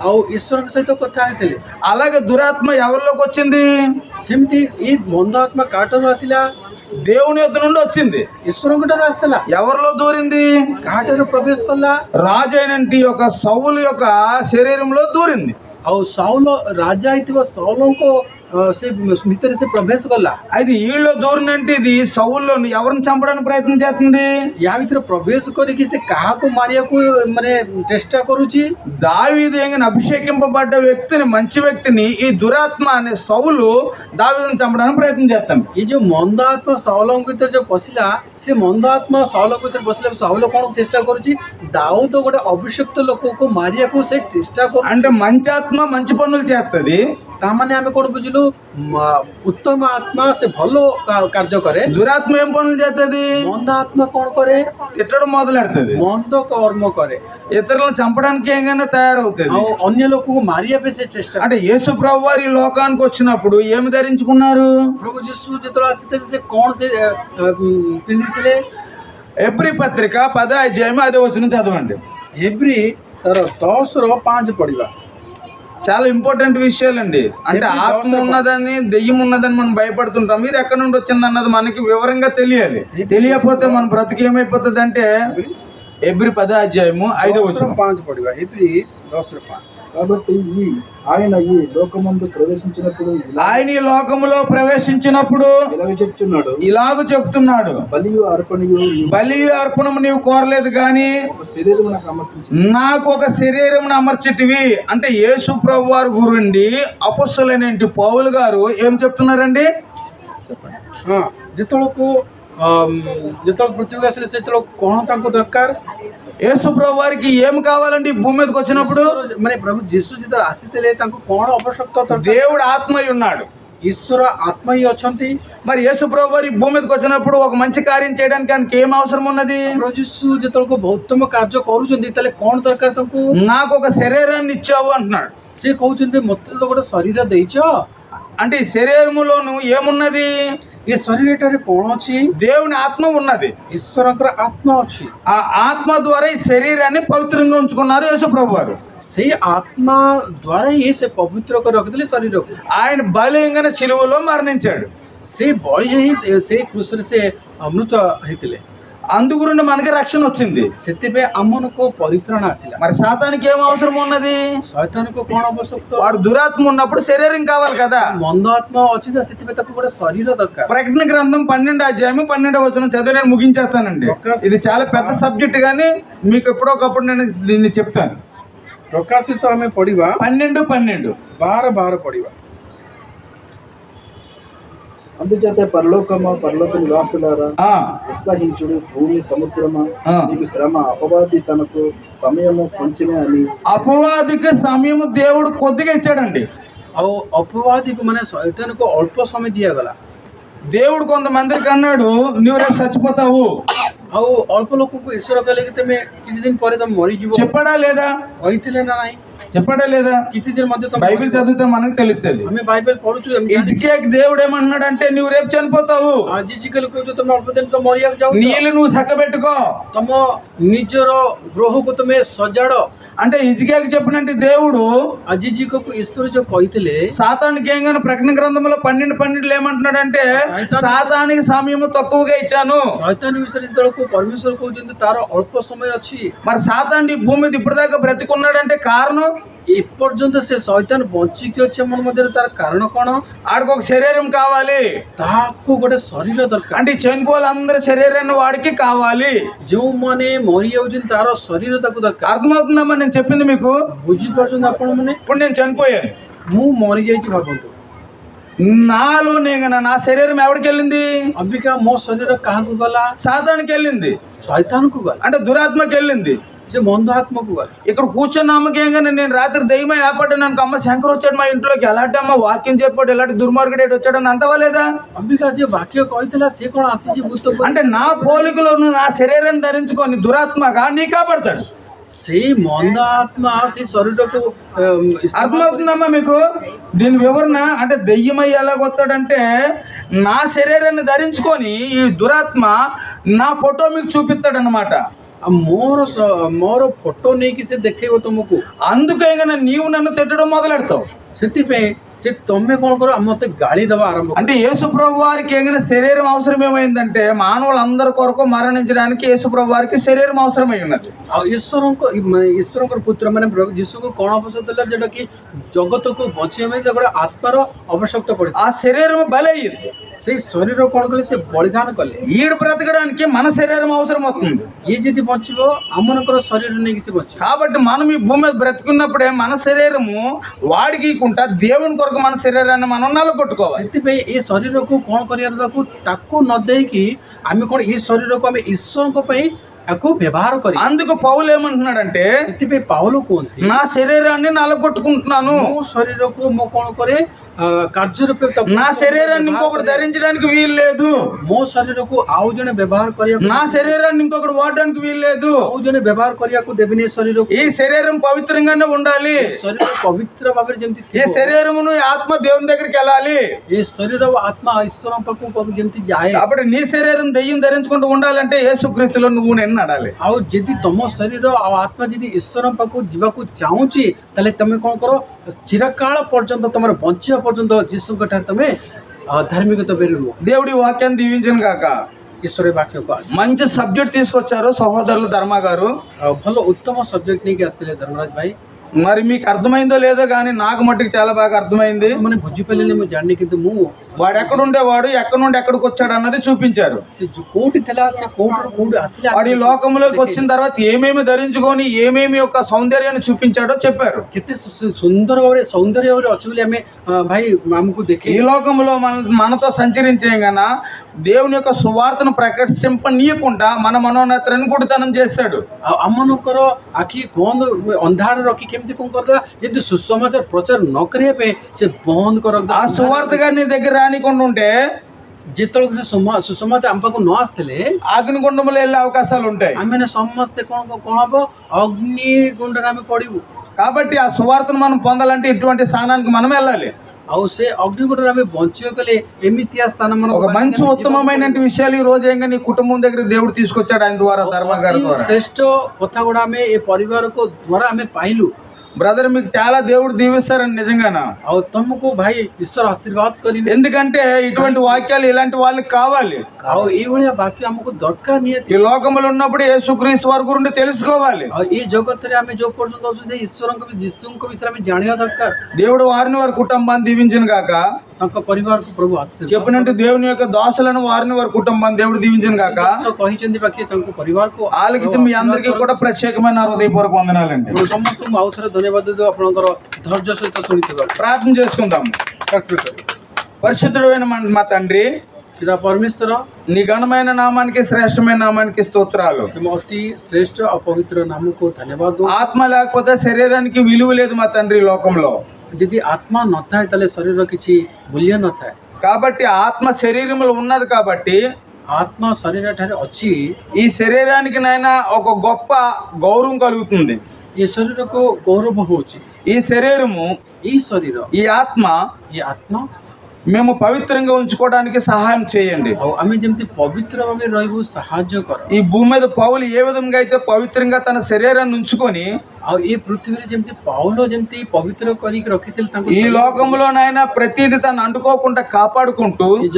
ଆଉ ଈଶ୍ୱରଙ୍କ ସହିତ କଥା ହେଇଥିଲେ। అలాగే దురాత్మ ఎవరిలోకి వచ్చింది? ସେମିତି ଏଇ ମନ୍ଦ ଆତ୍ମା କାହାଠାରୁ ଆସିଲା? దేవుని యొద్ద నుండి వచ్చింది. ଈଶ୍ୱରଙ୍କ ଠାରୁ ଆସିଥିଲା। ఎవరిలో దూరింది? କାହାଠାରୁ ପ୍ରବେଶ କଲା? రాజు అయినంటి యొక్క సౌలు యొక్క శరీరంలో దూరింది. ଆଉ ସାଉଲ ରାଜା ହେଇଥିବା ସାଉଲଙ୍କ ସେ ଭିତରେ ସେ ପ୍ରବେଶ କଲା। అది వీళ్ళు దూరినంటే ఇది సౌల్లో ఎవరిని చంపడానికి ప్రయత్నం చేస్తుంది? ୟା ଭିତରେ ପ୍ରବେଶ କରିକି ସେ କାହାକୁ ମାରିବାକୁ ମାନେ ଚେଷ୍ଟା କରୁଛି? దావీదు అభిషేకింపబడ్డ వ్యక్తిని, మంచి వ్యక్తిని ఈ దురాత్మ అనే సౌలు దావీదుని చంపడానికి ప్రయత్నం చేస్తాను. ଏ ଯୋଉ ମନ୍ଦ ଆତ୍ମା ସାଉଲଙ୍କ ଭିତରେ ଯୋଉ ପଶିଲା, ସେ ମନ୍ଦ ଆତ୍ମା ସାଉଲଙ୍କ ଭିତରେ ପଶିଲା। ସାଉଲ କ'ଣ ଚେଷ୍ଟା କରୁଛି? ଦାଉଦ ଗୋଟେ ଅଭିଷିକ୍ତ ଲୋକକୁ ମାରିବାକୁ ସେ ଚେଷ୍ଟା କରୁଛି। అంటే మంచి ఆత్మ మంచి పనులు చేస్తుంది, ତାମାନେ ଆମେ କ'ଣ ବୁଝିଲୁ? ଉତ୍ତମ ଆତ୍ମା ସେ ଭଲ କାର୍ଯ୍ୟ କରେ, దురాత్మ ఏం పనులు చేస్తుంది? ମନ୍ଦ ଆତ୍ମା କ'ଣ କରେ? తిట్టడం మొదలెడుతుంది, ମନ୍ଦ କର୍ମ କରେ, ఇతరులను చంపడానికి ఏంగానే తయారవుతుంది. ଆଉ ଅନ୍ୟ ଲୋକକୁ ମାରିବା ପାଇଁ ସେ ଚେଷ୍ଟା। అంటే యేసు ప్రభు వారు ఈ లోకానికి వచ్చినప్పుడు ఏమి ధరించుకున్నారు? ପ୍ରଭୁ ଯୀଶୁ ଯେତେବେଳେ ଆସିଥିଲେ ସେ କ'ଣ ସେ ପିନ୍ଧିଥିଲେ? ఎబ్రీ పత్రిక 10వ అధ్యాయం 5వ వచనం చదవండి. ଏବ୍ରି ତାର 10:5 ପଢିବା। చాలా ఇంపార్టెంట్ విషయాలండి. అంటే ఆత్మ ఉన్నదని దెయ్యం ఉన్నదని మనం భయపడుతుంటాం. ఇది ఎక్కడి నుండి వచ్చింది అన్నది మనకి వివరంగా తెలియాలి. తెలియకపోతే మన బ్రతికి ఏమైపోతుంది అంటే ఎబ్రీ 10వ అధ్యాయము 5వ వచనం 5 పడివా. ఎబ్రీ 10:5. కాబట్టి ఆయన ఈ లోకమందు ప్రవేశించినప్పుడు ఆయన ఈ లోకములో ప్రవేశించినప్పుడు ఇలాగ చెప్తున్నాడు, బలి అర్పణము నీవు కోరలేదు కానీ నాకు ఒక శరీరం అమర్చితివి. అంటే యేసు ప్రభు వారి గురుండి అపొస్తలులైన పౌలు గారు ఏం చెప్తున్నారండి? చెప్పండి. ଯେତେବେଳେ ପୃଥିବୀକୁ ଆସିଲେ ସେତେବେଳେ କ'ଣ ତାଙ୍କୁ ଦରକାର? యేసు ప్రభు వారికి ఏం కావాలండి భూమి మీదకి వచ్చినప్పుడు? ମାନେ ପ୍ରଭୁ ଯୀଶୁ ଯେତେବେଳେ ଆସିଥିଲେ ତାଙ୍କୁ କ'ଣ ଆବଶ୍ୟକତା? దేవుడు ఆత్మై ఉన్నాడు, ଈଶ୍ୱର ଆତ୍ମା ହିଁ ଅଛନ୍ତି। మరి యేసు ప్రభు వారి భూమి మీదకి వచ్చినప్పుడు ఒక మంచి కార్యం చేయడానికి ఆయనకి ఏం అవసరం ఉన్నది? ପ୍ରଭୁ ଯୀଶୁ ଯେତେବେଳେ ଉତ୍ତମ କାର୍ଯ୍ୟ କରୁଛନ୍ତି ତାହେଲେ କ'ଣ ଦରକାର ତାଙ୍କୁ? నాకు ఒక శరీరాన్ని ఇచ్చావు అంటున్నాడు. ସେ କହୁଛନ୍ତି ମୋତେ ତ ଗୋଟେ ଶରୀର ଦେଇଛ। అంటే ఈ శరీరములోను ఏమున్నది? ఈ శరీరଟାରେ କ'ଣ ଅଛି? దేవుని ఆత్మ ఉన్నది, ଈଶ୍ୱରଙ୍କର ଆତ୍ମା ଅଛି। ఆ ఆత్మ ద్వారా ఈ శరీరాన్ని పవిత్రంగా ఉంచుకున్నారు యేసు ప్రభు వారు. ସେଇ ଆତ୍ମା ଦ୍ୱାରା ହିଁ ସେ ପବିତ୍ର କରି ରଖିଥିଲେ ଶରୀରକୁ। ఆయన బలింగన శిలువలో మరణించాడు. ସେ ବଳି ହିଁ ସେଇ କୃଷରେ ସେ ଅମୃତ ହେଇଥିଲେ। అందుగురించి మనకి రక్షణ వచ్చింది. ସେଥିପାଇଁ ଆମମାନଙ୍କୁ ପରିତ୍ରାଣ ଆସିଲା। మరి సాతానికి ఏం అవసరం ఉన్నది? ଶୈତାନକୁ କ'ଣ ଆବଶ୍ୟକ? వాడు దురాత్మ ఉన్నప్పుడు శరీరం కావాలి కదా. ମନ୍ଦ ଆତ୍ମା ଅଛି ତ ସେଥିପାଇଁ ତାକୁ ଗୋଟେ ଶରୀର ଦରକାର। ప్రకటన గ్రంథం 12వ అధ్యాయం 12వ వచనం చదివి నేను ముగించేస్తానండి. ఇది చాలా పెద్ద సబ్జెక్ట్ కానీ మీకు ఎప్పుడోకప్పుడు నేను దీన్ని చెప్తాను. ପ୍ରକାଶିତ ଆମେ ପଢିବା 12 12 ପଢିବା। అందుచేత పరలోక నివాసులారా ఆ, ఉత్సాహించుడు, భూమి సముద్రమా ఆ. నీకు శ్రమ, అపవాది తనకు సమయము కొంచెమే అని అపవాదికి సమయం దేవుడు కొద్దిగా ఇచ్చాడండి. ଆଉ ଅପବାଦୀକୁ ମାନେ ଶୈତାନକୁ ଅଳ୍ପ ସମୟ ଦିଆଗଲା। దేవుడు కొంతమందికి అన్నాడు నువ్వు రేపు చచ్చిపోతావు ଆଉ ଅଳ୍ପ ଲୋକଙ୍କୁ ଈଶ୍ୱର କହିଲେ କି ତମେ କିଛି ଦିନ ପରେ ତମେ ମରିଯିବ। చెప్పాడా లేదా? କହିଥିଲେ ନା ନାହିଁ? చెప్పాడా లేదా? କିଛି ଦିନ ମଧ୍ୟ ତମେ బైబిల్ చదివితే మనకు తెలుస్తుంది. ଆମେ ବାଇବେଲ ପଢୁଛୁ। హిజ్కియాకి దేవుడు ఏమన్నాడంటే నువ్వు రేపు చనిపోతావు, ଆଜିକାଲି କହୁଛ ତମେ ଅଳ୍ପ ଦିନ ତ ମରିବାକୁ ଯାଉଛ। నీళ్ళు నువ్వు చక్కబెట్టుకో. ତମ ନିଜର ଗୃହକୁ ତମେ ସଜାଡ। అంటే హిజ్కియాకి చెప్పినట్టు దేవుడు ଆଜିଜିକକୁ ଈଶ୍ୱର ଯୋଉ କହିଥିଲେ సాతానికి ఏం కానీ ప్రకటన గ్రంథంలో 12 ఏమంటున్నాడంటే సాతానికి సమయం తక్కువగా ఇచ్చాను. ଶୈତାନ ବିଷୟରେ ଯେତେବେଳକୁ ପରମେଶ୍ୱର କହୁଛନ୍ତି ତାର ଅଳ୍ପ ସମୟ ଅଛି। మరి సాతాన్ని భూమి మీద ఇప్పటిదాకా బ్రతికున్నాడంటే కారణం ଏପର୍ଯ୍ୟନ୍ତ ସେ ଶୈତାନ ବଞ୍ଚିକି ଅଛି ଆମ ମଧ୍ୟରେ, ତାର କାରଣ କ'ଣ? ఆడికి ఒక శరీరం కావాలి. ତାହାକୁ ଗୋଟେ ଶରୀର ଦରକାର। అంటే చనిపోవాలందరి శరీరాన్ని వాడికి కావాలి. ଯେଉଁମାନେ ମରିଯାଉଛନ୍ତି ତାର ଶରୀର ତାକୁ ଦରକାର। అర్థమవుతుందమ్మా నేను చెప్పింది మీకు? ବୁଝିପାରୁଛନ୍ତି ଆପଣ ମାନେ? ఇప్పుడు నేను చనిపోయాను, ମୁଁ ମରିଯାଇଛି ଭାବନ୍ତୁ। నాలోనే గన నా శరీరం ఎవరికి వెళ్ళింది? ଅବିକା ମୋ ଶରୀର କାହାକୁ ଗଲା? సాతానికి వెళ్ళింది, ଶୈତାନକୁ ଗଲା, అంటే దురాత్మకి వెళ్ళింది. ସେ ମନ୍ଦ ఆత్మకు గల। ఇక్కడ కూర్చొని అమ్మకేంగానే నేను రాత్రి దయ్యమై ఆపడ్డా నాకు అమ్మ శంకర్ వచ్చాడు మా ఇంట్లోకి, ఎలాంటి అమ్మ వాక్యం చెప్పాడు, ఎలాంటి దుర్మార్గుడు వచ్చాడని అంటావా లేదా? ଅବିକା ଯିଏ ବାକ୍ୟ କହିଥିଲା ସେ କ'ଣ ଆସିଛି ଭୂତ ପରି? అంటే నా పోలికలోను నా శరీరాన్ని ధరించుకొని దురాత్మగా నీ కాపాడతాడు. ସେଇ ମନ୍ଦ ఆత్మ ସେଇ శరీରକୁ అర్థమవుతుందమ్మా మీకు? దీని వివరణ అంటే దెయ్యమై ఎలాగొస్తాడంటే నా శరీరాన్ని ధరించుకొని ఈ దురాత్మ నా ఫోటో మీకు చూపిస్తాడనమాట. ମୋର ଫଟୋ ନେଇକି ସେ ଦେଖେଇବ ତମକୁ। అందుకే నీవు నన్ను తిట్టడం మొదలెడతావు. ସେଥିପାଇଁ ସେ ତମେ କ'ଣ କର ମତେ ଗାଳି ଦେବା ଆରମ୍ଭ କର। అంటే యేసుప్రభు వారికి ఏమైనా శరీరం అవసరం ఏమైందంటే మానవులందరి కొరకు మరణించడానికి యేసుప్రభు వారికి శరీరం అవసరమై ఉన్నది. ଆଉ ଈଶ୍ୱରଙ୍କର ପୁତ୍ର ମାନେ ପ୍ରଭୁ ଯୀଶୁକୁ କ'ଣ ଆବଶ୍ୟକ ଥିଲା? ଯୋଉଟା କି ଜଗତକୁ ବଞ୍ଚିବା ପାଇଁ ଗୋଟେ ଆତ୍ମାର ଆବଶ୍ୟକତା ପଡିଥିଲା। ఆ శరీరం బలి అయ్యింది. ସେଇ ଶରୀର କ'ଣ କଲେ? ସେ ବଳିଦାନ କଲେ। ఈడు బ్రతకడానికి మన శరీరం అవసరం అవుతుంది. ଇଏ ଯଦି ବଞ୍ଚିବ ଆମମାନଙ୍କର ଶରୀର ନେଇକି ସେ ବଞ୍ଚିବ। కాబట్టి మనం ఈ భూమి మీద బ్రతుకున్నప్పుడే మన శరీరము వాడికి కుంటా దేవుని కొరకు మన శరీరాన్ని మనం నలగొట్టుకోవాలి. ସେଥିପାଇଁ ଏ ଶରୀରକୁ କ'ଣ କରିବାର ତାକୁ ନ ଦେଇକି ଆମେ କ'ଣ ଏ ଶରୀରକୁ ଆମେ ଈଶ୍ୱରଙ୍କ ପାଇଁ ତାକୁ ବ୍ୟବହାର କରି। అందుకు పౌలు ఏమంటున్నాడంటే ସେଥିପାଇଁ ପାଉଲ କୁହନ୍ତି నా శరీరాన్ని నలగొట్టుకుంటున్నాను, ମୋ ଶରୀରକୁ ମୁଁ କ'ଣ କରେ କାର୍ଯ୍ୟ ରୂପେ నా శరీరాన్ని ఇంకొకటి ధరించడానికి వీలు లేదు, ମୋ ଶରୀରକୁ ଆଉ ଜଣେ ବ୍ୟବହାର କରିବାକୁ, నా శరీరాన్ని ఇంకొకటి వాడడానికి వీలు లేదు, ଆଉ ଜଣେ ବ୍ୟବହାର କରିବାକୁ ଦେବେନି। ଶରୀରକୁ ఈ శరీరం పవిత్రంగానే ఉండాలి, ଶରୀର ପବିତ୍ର ଭାବରେ ଯେମିତି ఈ ଥିବ, శరీరమును ఈ ఆత్మ దేవుని దగ్గరికి వెళ్ళాలి, ଏ ଶରୀର ଆତ୍ମା ଈଶ୍ୱର ପାଖକୁ ଯେମିତି ଯାଏ। కాబట్టి నీ శరీరం దెయ్యం ధరించుకుంటూ ఉండాలంటే యేసుక్రీస్తులో నువ్వు నేను నడాలి। ଆଉ ଯଦି ତମ ଶରୀର ଆଉ ଆତ୍ମା ଯଦି ଈଶ୍ୱର ପାଖକୁ ଯିବାକୁ ଚାହୁଁଛି ତାହେଲେ ତମେ କ'ଣ କର? ଚିରକାଳ ପର୍ଯ୍ୟନ୍ତ ତମର ବଞ୍ଚିବା ପର୍ଯ୍ୟନ୍ତ ଯୀଶୁଙ୍କ ଠାରେ ତମେ ଧାର୍ମିକତା ବେରି ରୁହ। దేవుడి వాక్యాన్ని దీవించను గాక। ଈଶ୍ୱର ବାକ୍ୟକୁ ଆସ। మంచి సబ్జెక్ట్ తీసుకొచ్చారు సహోదరులు ధర్మ గారు। ଆଉ ଭଲ ଉତ୍ତମ ସବଜେକ୍ଟ ନେଇକି ଆସିଥିଲେ ଧର୍ମରାଜ ଭାଇ। మరి మీకు అర్థమైందో లేదో కానీ నాకు మట్టుకు చాలా బాగా అర్థమైంది। ମାନେ ବୁଝିପାରିଲେନି ମୁଁ ଜାଣିନି, କିନ୍ତୁ ମୁଁ వాడు ఎక్కడుండేవాడు ఎక్కడి నుండి ఎక్కడికి వచ్చాడు అన్నది చూపించారు। ସେ କୋଉଠି ଥିଲା, ସେ କୋଉଠି ଆସିଲା, వాడు ఈ లోకంలోకి వచ్చిన తర్వాత ఏమేమి ధరించుకొని ఏమేమి యొక్క సౌందర్యాన్ని చూపించాడో చెప్పారు। କେତେ ସୁନ୍ଦର ଭାବରେ ଅଛି ବୋଲି ଆମେ ଭାଇ ଆମକୁ ଦେଖି ఈ లోకంలో మనతో సంచరించే గనా దేవుని యొక్క సువార్తను ప్రకటింపనీయకుండా మన మనోనేత్రాన్ని గుడితనం చేశాడు। ଆଉ ଆମମାନଙ୍କର ଆଖି ବନ୍ଦ ଅନ୍ଧାର ରଖି କେମିତି କ'ଣ କରିଦେଲା? ଯେମିତି ସୁସମାଚାର ପ୍ରଚାର ନ କରିବା ପାଇଁ ସେ ବନ୍ଦ କରିଦେଲା। ఆ సువార్త గారి నీ దగ్గర రానికుండా ఉంటే ଯେତେବେଳେ ସେ ସୁସମାଚାର ଆମ ପାଖକୁ ନ ଆସିଥିଲେ అగ్నిగుండంలో వెళ్ళే అవకాశాలు ఉంటాయి। ଆମେ ସମସ୍ତେ କ'ଣ ହବ? ଅଗ୍ନିଗୁଣ୍ଡରେ ଆମେ ପଡ଼ିବୁ। కాబట్టి ఆ సువార్తను మనం పొందాలంటే ఇటువంటి స్థానానికి మనం వెళ్ళాలి। ଆଉ ସେ ଅଗ୍ନିଗୁଣ୍ଡରେ ଆମେ ବଞ୍ଚିବାକୁ ଗଲେ ଏମିତିଆ ସ୍ଥାନ ఒక మంచి ఉత్తమమైన విషయాలు ఈ రోజు ఏంగా నీ కుటుంబం దగ్గర దేవుడు తీసుకొచ్చాడు ఆయన ద్వారా ధర్మ గారి ద్వారా। ଶ୍ରେଷ୍ଠ କଥା ଗୁଡ଼ା ଆମେ ଏ ପରିବାରକୁ ଦ୍ୱାରା ଆମେ ପାଇଲୁ। బ్రదర్ మీకు చాలా దేవుడు దీవిస్తారండి నిజంగానా. ଆଉ ତମକୁ ଭାଇ ଈଶ୍ୱର ଆଶୀର୍ବାଦ କରିବେ। ఎందుకంటే ఇటువంటి వాక్యాలు ఇలాంటి వాళ్ళకి కావాలి. ଆଉ ଏଇଭଳିଆ ବାକ୍ୟ ଆମକୁ ଦରକାର ନିହାତି। ఈ లోకములో ఉన్నప్పుడు యేసుక్రీస్తు వారి గురించి తెలుసుకోవాలి. ଆଉ ଏଇ ଜଗତରେ ଆମେ ଯୋଉ ପର୍ଯ୍ୟନ୍ତ ଅଛନ୍ତି ଈଶ୍ୱରଙ୍କ ଯୀଶୁଙ୍କ ବିଷୟରେ ଆମେ ଜାଣିବା ଦରକାର। దేవుడు వారిని వారి కుటుంబాన్ని దీవించిన గాక. ତାଙ୍କ ପରିବାରକୁ ପ୍ରଭୁ ଆଶୀର୍ବାଦ చెప్పినట్టు దేవుని యొక్క దాసులను వారిని వారి కుటుంబాన్ని దేవుడు దీవించిన గాక. କହିଛନ୍ତି ବାକି ତାଙ୍କ ପରିବାରକୁ ఆలకించి మీ అందరికీ కూడా ప్రత్యేకమైన హృదయపూర్వక వందనాలండి. ସମସ୍ତଙ୍କୁ ଆଉ ଥରେ ଧନ୍ୟବାଦ ଦେଉ ଆପଣଙ୍କର ଧୈର୍ଯ୍ୟ ସହିତ ଶୁଣିଥିବାକୁ। ప్రార్థన చేసుకుందాం. పరిశుద్ధుడైన మా తండ్రి, ପିତା ପରମେଶ୍ୱର, నీ ఘనమైన నామానికి శ్రేష్టమైన నామానికి స్తోత్రాలు. ତୁମ ଅତି ଶ୍ରେଷ୍ଠ ଆଉ ପବିତ୍ର ନାମକୁ ଧନ୍ୟବାଦ। ఆత్మ లేకపోతే శరీరానికి విలువ లేదు మా తండ్రి లోకంలో. ଯଦି ଆତ୍ମା ନଥାଏ ତାହେଲେ ଶରୀର କିଛି ମୂଲ୍ୟ ନଥାଏ। కాబట్టి ఆత్మ శరీరములో ఉన్నది కాబట్టి ఆత్మ శరీర ଠାରେ ଅଛି। ఈ శరీరానికి నైనా ఒక గొప్ప గౌరవం కలుగుతుంది. ଏ ଶରୀରକୁ ଗୌରବ ହେଉଛି। ఈ శరీరము, ఈ శరీର, ఈ ఆత్మ ଏ ଆତ୍ମା మేము పవిత్రంగా ఉంచుకోవడానికి సహాయం చేయండి. ଆଉ ଆମେ ଯେମିତି ପବିତ୍ର ଭାବେ ରହିବୁ ସାହାଯ୍ୟ କର। ఈ భూమి మీద పౌలు ఏ విధంగా అయితే పవిత్రంగా తన శరీరాన్ని ఉంచుకొని ଆଉ ଏ ପୃଥିବୀରେ ଯେମିତି ପାଉଲ ଯେମିତି ପବିତ୍ର କରିକି ରଖିଥିଲେ ତାଙ୍କ ఈ లోకంలోనైనా ప్రతిదీ తను అంటుకోకుండా కాపాడుకుంటూ ଏ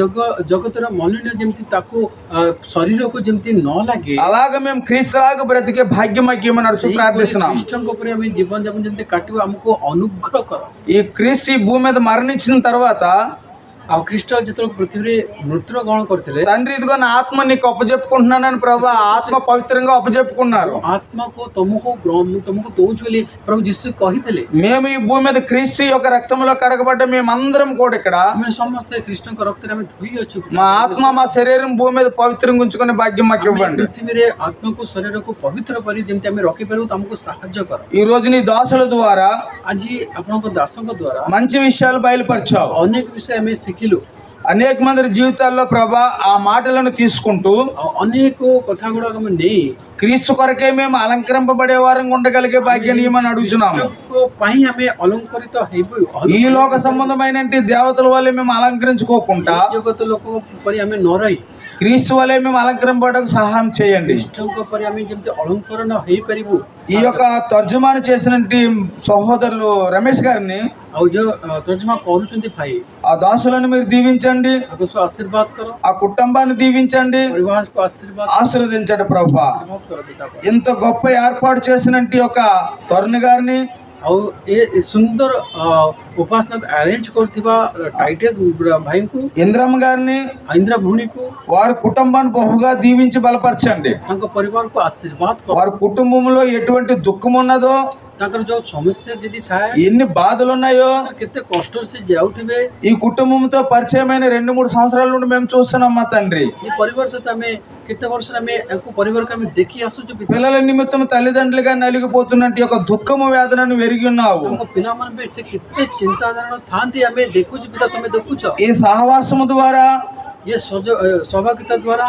ଜଗତର ମଲିନ ଯେମିତି ତାକୁ ଶରୀରକୁ ଯେମିତି ନ ଲାଗେ, అలాగే మేము క్రీస్తులాగా బ్రతికే భాగ్యం నడుచు ప్రార్థిస్తున్నాం. ଖ୍ରୀଷ୍ଟଙ୍କ ଉପରେ ଆମେ ଜୀବନ ଯାପନ ଯେମିତି କାଟିବୁ ଆମକୁ ଅନୁଗ୍ରହ କର। ఈ క్రీస్తు ఈ భూమి మీద మరణించిన తర్వాత ଆଉ ଖ୍ରୀଷ୍ଟ ଯେତେବେଳେ ପୃଥିବୀରେ ମୃତ୍ୟୁ ଗ୍ରହଣ କରିଥିଲେ, తండ్రి ఇదిగో నా ఆత్మ నీకు అప్పచెప్పుకుంటున్నానని ప్రభు ఆత్మ పవిత్రంగా అప్పచెప్పుకున్నారు. ఆత్మకు ତମକୁ ଦଉଛି ବୋଲି ପ୍ରଭୁ ଯୀଶୁ କହିଥିଲେ। మేము ఈ భూమి మీద క్రీస్తు యొక్క రక్తంలో కడగబడ్డ మేమందరం కూడా ఇక్కడ ଆମେ ସମସ୍ତେ ଖ୍ରୀଷ୍ଟଙ୍କ ରକ୍ତରେ ଆମେ ଧୋଇ ଅଛୁ। మా ఆత్మ మా శరీరం భూమి మీద పవిత్రంగా ఉంచుకునే భాగ్యం మాకు ఇవ్వండి. ପୃଥିବୀରେ ଆତ୍ମାକୁ ଶରୀରକୁ ପବିତ୍ର କରି ଯେମିତି ଆମେ ରଖିପାରିବୁ ଆମକୁ ସାହାଯ୍ୟ କର। ఈ రోజు నీ దాసుల ద్వారా ଆଜି ଆପଣଙ୍କ ଦାସଙ୍କ ଦ୍ୱାରା మంచి విషయాలు బయలుపరిచావు. ଅନେକ ବିଷୟ ଆମେ ଶିଖିଲୁ। అనేక మంది జీవితాల్లో ప్రభా ఆ మాటలను తీసుకుంటూ ଆଉ ଅନେକ କଥା ଗୁଡାକ ଆମେ ନେଇ క్రీస్తు కొరకే మేము అలంకరింపబడే వారంగా ఉండగలిగే భాగ్యాన్ని ఇవ్వమని అడుగుతున్నాము. ପାଇଁ ଆମେ ଅଲଙ୍କରିତ ହେବୁ। ఈ లోక సంబంధమైన దేవతల వల్లే మేము అలంకరించుకోకుండా ଜଗତ ଲୋକ ପରି ଆମେ ନ ରହି క్రీస్తు వల్లే మేము అలంకరింపబడకు సహాయం చేయండి. ଖ୍ରୀଷ୍ଟଙ୍କ ପରି ଆମେ ଯେମିତି ଅଳଙ୍କରଣ ହେଇପାରିବୁ। ఈ యొక్క తర్జుమాను చేసినటువంటి సహోదరులు రమేష్ గారిని ଆଉ ଯୋଉ ତର୍ଜମା କରୁଛନ୍ତି ଭାଇ, ఆ దాసులను మీరు దీవించండి. ତାକୁ ଆଶୀର୍ବାଦ କର। ఆ కుటుంబాన్ని దీవించండి, ପରିବାରକୁ ఆశీర్వాଦ ఆశీర్వదించండి ప్రభా. କର ପିତା। ఇంత గొప్ప ఏర్పాటు చేసినట్టు ఒక తరుణ్ గారిని ଆଉ ଏ ସୁନ୍ଦର ଉପାସନାକୁ ଆରେଞ୍ଜ କରୁଥିବା ଟାଇଟସ୍ ଭାଇଙ୍କୁ, ఇంద్రమ్మ గారిని, ଇନ୍ଦ୍ରା ଭଉଣୀକୁ, వారి కుటుంబాన్ని బహుగా దీవించి బలపరచండి. ତାଙ୍କ ପରିବାରକୁ ଆଶୀର୍ବାଦ କର। వారి కుటుంబంలో ఎటువంటి దుఃఖం ఉన్నదో, ତାଙ୍କର ଯୋଉ ସମସ୍ୟା ଯଦି ଥାଏ, ఎన్ని బాధలు ఉన్నాయో, କେତେ କଷ୍ଟରେ ସେ ଯାଉଥିବେ, ఈ కుటుంబంతో పరిచయమైన 2-3 సంవత్సరాల నుండి మేము చూస్తున్నాం మా తండ్రి. ఈ ପରିବାର ସହିତ ଆମେ କେତେ ବର୍ଷରେ ଆମେ ୟାକୁ ପରିବାରକୁ ଆମେ ଦେଖି ଆସୁଛୁ। పిల్లల నిమిత్తం తల్లిదండ్రులుగా నలిగిపోతున్నట్టు యొక్క దుఃఖము వేదనను వెరిగి ఉన్నావు. ତାଙ୍କ ପିଲାମାନେ ପାଇଁ ସେ କେତେ ଚିନ୍ତାଧାରଣ ଥାନ୍ତି ଆମେ ଦେଖୁଛୁ ପିତା, ତମେ ଦେଖୁଛ। ఈ సహవాసము ద్వారా, ଏ ସୌଭାଗ୍ୟତା ଦ୍ୱାରା,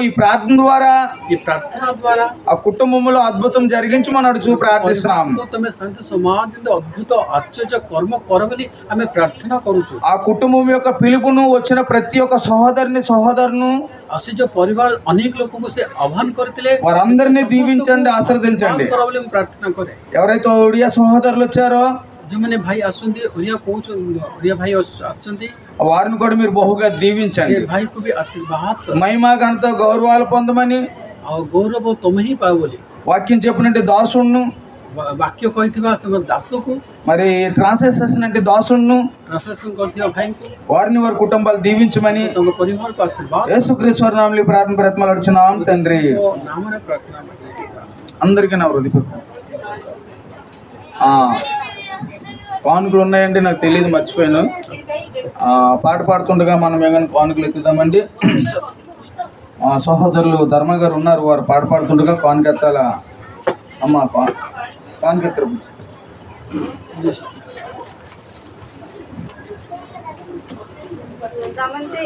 ఈ ప్రార్థన ద్వారా, ଏ ପ୍ରାର୍ଥନା ଦ୍ୱାରା ఆ కుటుంబంలో అద్భుతం జరిగించమని అడుచు ప్రార్థిస్తున్నాం. ତମେ ଶାନ୍ତି ସମାଧାନ ଅଦ୍ଭୁତ ଆଶ୍ଚର୍ଯ୍ୟ କର୍ମ କର ବୋଲି ଆମେ ପ୍ରାର୍ଥନା କରୁଛୁ। ఆ కుటుంబం యొక్క పిలుపును వచ్చిన ప్రతి ఒక్క సహోదరును ଆଉ ସେ ଯୋଉ ପରିବାର ଅନେକ ଲୋକଙ୍କୁ ସେ ଆହ୍ୱାନ କରିଥିଲେ, వారందరినీ దీవించండి, ఆశీర్వదించండి. କର ବୋଲି ମୁଁ ପ୍ରାର୍ଥନା କରେ। ఎవరైతే ఒడియా సహోదరులు వచ్చారో ଯେଉଁମାନେ ଭାଇ ଆସନ୍ତି, ଓଡ଼ିଆ ଭାଇ ଆସୁଛନ୍ତି, వారిని కూడా మీరు బహుగా ସେ దీవించండి. ଭାଇକୁ ବି ଆଶୀର୍ବାଦ କର। మహిమా ఘనత గౌరవాలు పొందమని ଆଉ ଗୌରବ ତମେ ହିଁ ପାଅ ବୋଲି వాక్యం చెప్పినట్టు దాసుణ్ణు, ବାକ୍ୟ କହିଥିବା ତମ ଦାସକୁ, మరి ట్రాన్స్లేషన్ అంటే దాసుణ్ణు, ట్ରାନ୍ସଲେସନ କରିଥିବା ଭାଇଙ୍କୁ, వారిని వారి కుటుంబాలు దీవించమని ତାଙ୍କ ପରିବାରକୁ ଆଶୀର୍ବାଦ యేసుక్రీస్తు నామములో ప్రార్థన ప్రతిమలాడుచున్నాం తండ్రి. ନାମରେ ପ୍ରାର୍ଥନା କରେ। అందరికీ నా హృదయపూర్వక కానుకలు ఉన్నాయండి, నాకు తెలియదు, మర్చిపోయాను. పాట పాడుతుండగా మనం ఏమైనా కానుకలు ఎత్తుదామండి. సహోదరులు ధర్మ గారు ఉన్నారు, వారు పాట పాడుతుండగా కానుకెత్తాల. అమ్మ కానుకెత్తరు. Damanti.